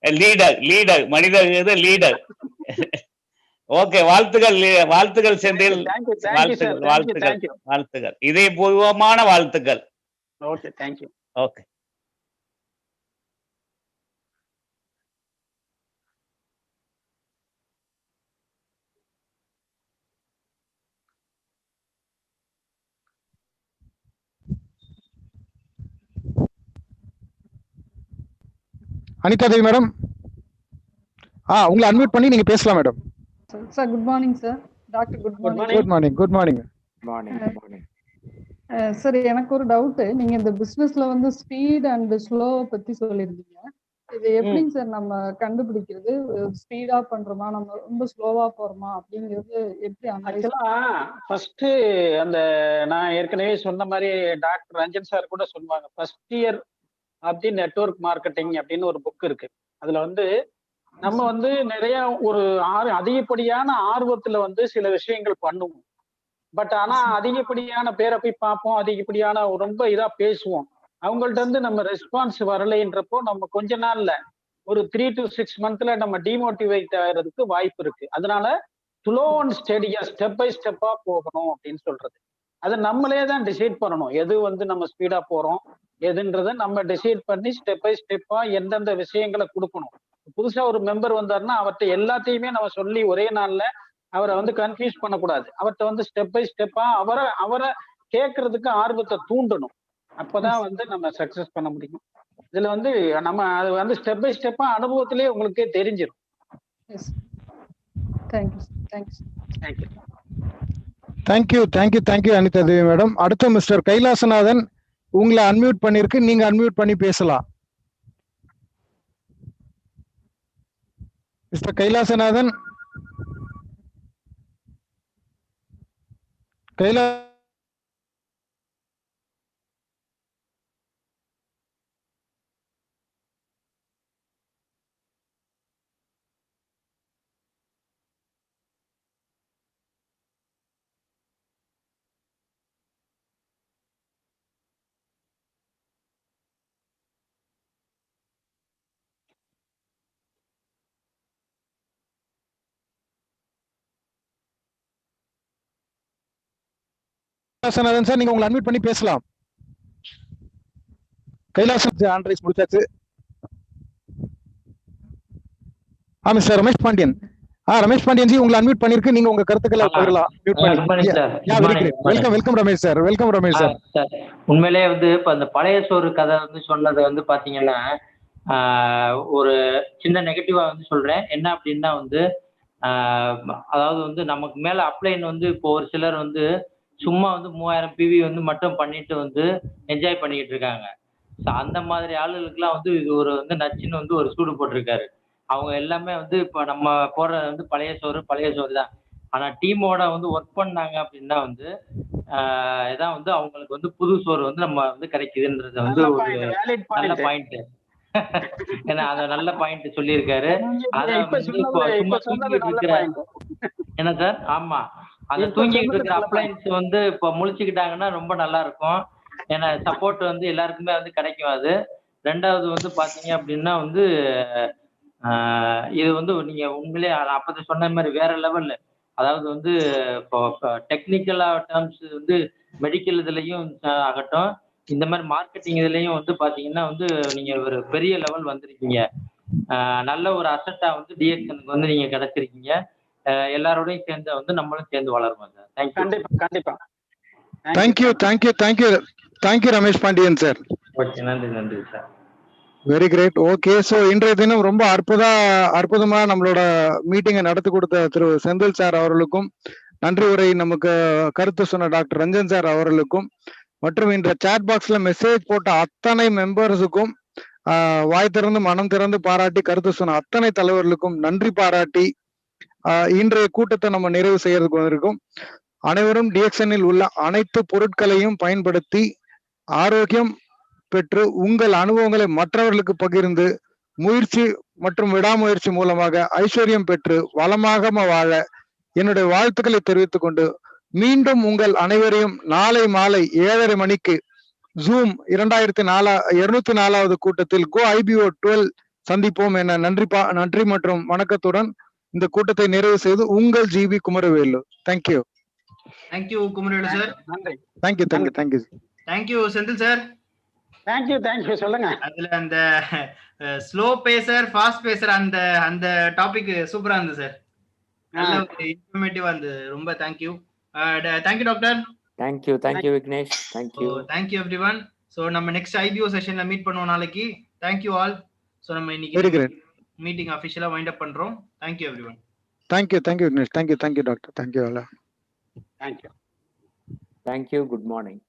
S7: லீடர் மனிதர் லீடர். ஓகே, வாழ்த்துக்கள் செந்தில். வாழ்த்துக்கள் இதே பூர்வமான வாழ்த்துக்கள்.
S3: Okay, thank you.
S7: ஓகே.
S2: அனிதா தேவி மேடம், உங்களை அன்மியூட் பண்ணி நீங்க பேசலாம் madam.
S8: Sir good morning sir. Doctor good morning.
S2: Good morning.
S8: Sir எனக்கு ஒரு டவுட். நீங்க இந்த பிசினஸ்ல வந்து ஸ்பீட் அண்ட் ஸ்லோ பத்தி சொல்லியிருந்தீங்க. இது எப்படிங்க சார் நம்ம கண்டுபிடிக்கிறது? ஸ்பீடா பண்றோமா, நம்ம ரொம்ப ஸ்லோவா போறோமா அப்படிங்கிறது எப்படி?
S3: ஆக்சுவலா ஃபர்ஸ்ட் அந்த நான் ஏற்கனவே சொன்ன மாதிரி டாக்டர் ரஞ்சன் சார் கூட சொல்லுவாங்க, ஃபர்ஸ்ட் இயர் அப்படி நெட்வொர்க் மார்க்கெட்டிங் அப்படின்னு ஒரு புக் இருக்கு. அதுல வந்து நம்ம வந்து நிறைய ஒரு அதிகப்படியான ஆர்வத்துல வந்து சில விஷயங்கள் பண்ணுவோம். பட் ஆனா அதிகப்படியான பேரை போய் பார்ப்போம், அதிகப்படியான ரொம்ப இதா பேசுவோம். அவங்கள்ட்ட இருந்து நம்ம ரெஸ்பான்ஸ் வரலைன்றப்போ நம்ம கொஞ்ச நாள்ல ஒரு 3 to 6 months நம்ம டிமோட்டிவேட் ஆகிறதுக்கு வாய்ப்பு இருக்கு. அதனால ஸ்லோ அண்ட் ஸ்டெடியா ஸ்டெப் பை ஸ்டெப்பா போகணும் அப்படின்னு சொல்றது. அதை நம்மளே தான் டிசைட் பண்ணணும், எது வந்து நம்ம ஸ்பீடா போறோம் எதுன்றத நம்ம டிசைட் பண்ணி ஸ்டெப் பை ஸ்டெப்பா எந்தெந்த விஷயங்களை கொடுக்கணும். புதுசா ஒரு மெம்பர் வந்தாருன்னா அவர்கிட்ட எல்லாத்தையுமே நம்ம சொல்லி ஒரே நாள்ல அவரை வந்து கன்ஃபியூஸ் பண்ணக்கூடாது. அவர்கிட்ட வந்து ஸ்டெப் பை ஸ்டெப்பா அவரை கேட்கறதுக்கு ஆர்வத்தை தூண்டணும். அப்பதான் வந்து நம்ம சக்சஸ் பண்ண முடியும். இதுல வந்து நம்ம அது வந்து ஸ்டெப் பை ஸ்டெப்பா அனுபவத்திலேயே உங்களுக்கே தெரிஞ்சிடும்.
S2: தேங்க்யூ அனிதா தேவி மேடம். அடுத்த மிஸ்டர் கைலாசநாதன் உங்களை அன்மியூட் பண்ணிருக்கு, நீங்க அன்மியூட் பண்ணி பேசலாம். மிஸ்டர் கைலாசநாதன், கைலாசநாதன் சார், நீங்க உங்களை அன்மியூட் பண்ணி பேசலாம். கைலாசன் ஆண்ட்ரைஸ் முடிச்சாச்சு. மிஸ்டர் ரமேஷ் பாண்டியன். ரமேஷ் பாண்டியன் ஜி உங்களை அன்மியூட் பண்ணிருக்கு, நீங்க உங்க கருத்துக்களை பகிரலாம். Welcome Ramesh sir. Welcome Ramesh sir.
S9: உண்மையிலேயே வந்து இப்ப அந்த பழைய சோறு கதை வந்து சொன்னது வந்து பாத்தீங்கன்னா ஒரு சின்ன நெகட்டிவா வந்து சொல்றேன். என்ன அப்படின்னா வந்து அதாவது வந்து நமக்கு மேல அப்ளைன் வந்து இப்போ ஒரு சிலர் வந்து சும்மா வந்து 3000 PV வந்து மட்டும் பண்ணிட்டு வந்து என்ஜாய் பண்ணிக்கிட்டு இருக்காங்க. ஸோ அந்த மாதிரி ஆளுகளுக்குலாம் வந்து இது ஒரு வந்து நச்சுன்னு வந்து ஒரு சூடு போட்டிருக்காரு. அவங்க எல்லாமே வந்து இப்போ நம்ம போடுறது வந்து பழைய சோறு தான். ஆனால் டீமோட வந்து ஒர்க் பண்ணாங்க அப்படின்னா வந்து இதான் வந்து அவங்களுக்கு வந்து புது சோறு வந்து நம்ம வந்து கிடைக்குதுன்றது வந்து ஒரு நல்ல பாயிண்ட். ஏன்னா அதை நல்ல பாயிண்ட் சொல்லியிருக்காரு. அதை வந்து இப்போ சும்மா தூங்கிட்டு இருக்கிற என்ன சார்? ஆமா, அந்த தூங்கிட்டு இருக்கிற அப்ளைன்ஸ் வந்து இப்போ முழிச்சுக்கிட்டாங்கன்னா ரொம்ப நல்லா இருக்கும். ஏன்னா சப்போர்ட் வந்து எல்லாருக்குமே வந்து கிடைக்கும். அது ரெண்டாவது வந்து பாத்தீங்க அப்படின்னா வந்து இது வந்து நீங்க உண்மையிலே அப்போ சொன்ன மாதிரி வேற லெவல்ல, அதாவது வந்து இப்போ டெக்னிக்கலா டேர்ம்ஸ் வந்து மெடிக்கல் இதுலயும் ஆகட்டும், இந்த மாதிரி மார்க்கெட்டிங் இதுலயும் வந்து பாத்தீங்கன்னா வந்து நீங்க ஒரு பெரிய லெவல் வந்திருக்கீங்க. நல்ல ஒரு அசட்டா வந்து டிஎக்ஷனுக்கு வந்து நீங்க கிடைச்சிருக்கீங்க. எல்லாரோடையும் சேர்ந்து வந்து நம்மளும் சேர்ந்து வளருவோம் சார். தேங்க்யூ.
S3: கண்டிப்பா கண்டிப்பா.
S2: Thank you Ramesh Pandian sir.
S9: Okay, நன்றி நன்றி sir.
S2: Very great. Okay, so இன்றைய தினம் ரொம்ப அற்புதமா நம்மளோட மீட்டிங்கை நடத்தி கொடுத்த திரு செந்தில் சார் அவர்களுக்கும், நன்றி உரை நமக்கு கருத்து சொன்ன டாக்டர் ரஞ்சன் சார் அவர்களுக்கும், மற்றும் இன்ற சாட் பாக்ஸ்ல மெசேஜ் போட்ட அத்தனை மெம்பர்ஸுக்கும், வாய் திறந்து மனம் திறந்து பாராட்டி கருத்து சொன்ன அத்தனை தலைவர்களுக்கும் நன்றி பாராட்டி இன்றைய கூட்டத்தை நம்ம நிறைவு செய்யறதுக்கு வந்திருக்கும். அனைவரும் டிஎக்சனில் உள்ள அனைத்து பொருட்களையும் பயன்படுத்தி ஆரோக்கியம் பெற்று உங்கள் அனுபவங்களை மற்றவர்களுக்கு பகிர்ந்து முயற்சி மற்றும் விடாமுயற்சி மூலமாக ஐஸ்வர்யம் பெற்று வளமாக வாழ என்னுடைய வாழ்த்துக்களை தெரிவித்துக் கொண்டு மீண்டும் உங்கள் அனைவரையும் நாளை மாலை 7:30 மணிக்கு ஜூம் 204வது கூட்டத்தில் கோ IBO 12 சந்திப்போம் என நன்றி மற்றும் வணக்கத்துடன் இந்த கூட்டத்தை நிறைவு செய்து உங்கள் GP Kumaravelu. Thank you.
S1: Thank you Kumaravelu sir.
S3: நன்றி.
S1: Thank you Senthil sir.
S3: தேங்க்யூ சொல்லுங்க.
S1: அதுல அந்த ஸ்லோ பேசர் ஃபாஸ்ட் பேசர் அந்த டாபிக் சூப்பரா இருந்தது சார். நல்ல ஒரு இன்ஃபர்மேட்டிவா இருந்தது. ரொம்ப thank you. Thank you doctor.
S4: Thank you Vignesh.
S1: Thank you everyone. So நம்ம நெக்ஸ்ட் IBO செஷன்ல மீட் பண்ணுவோம் நாளைக்கு. Thank you all. சோ நம்ம இன்னைக்கு மீட்டிங் அபிஷியலா வைண்ட் அப் பண்றோம். Thank you everyone.
S2: Thank you Vignesh. Thank you doctor. Thank you all.
S3: Thank you.
S4: Thank you. Good morning.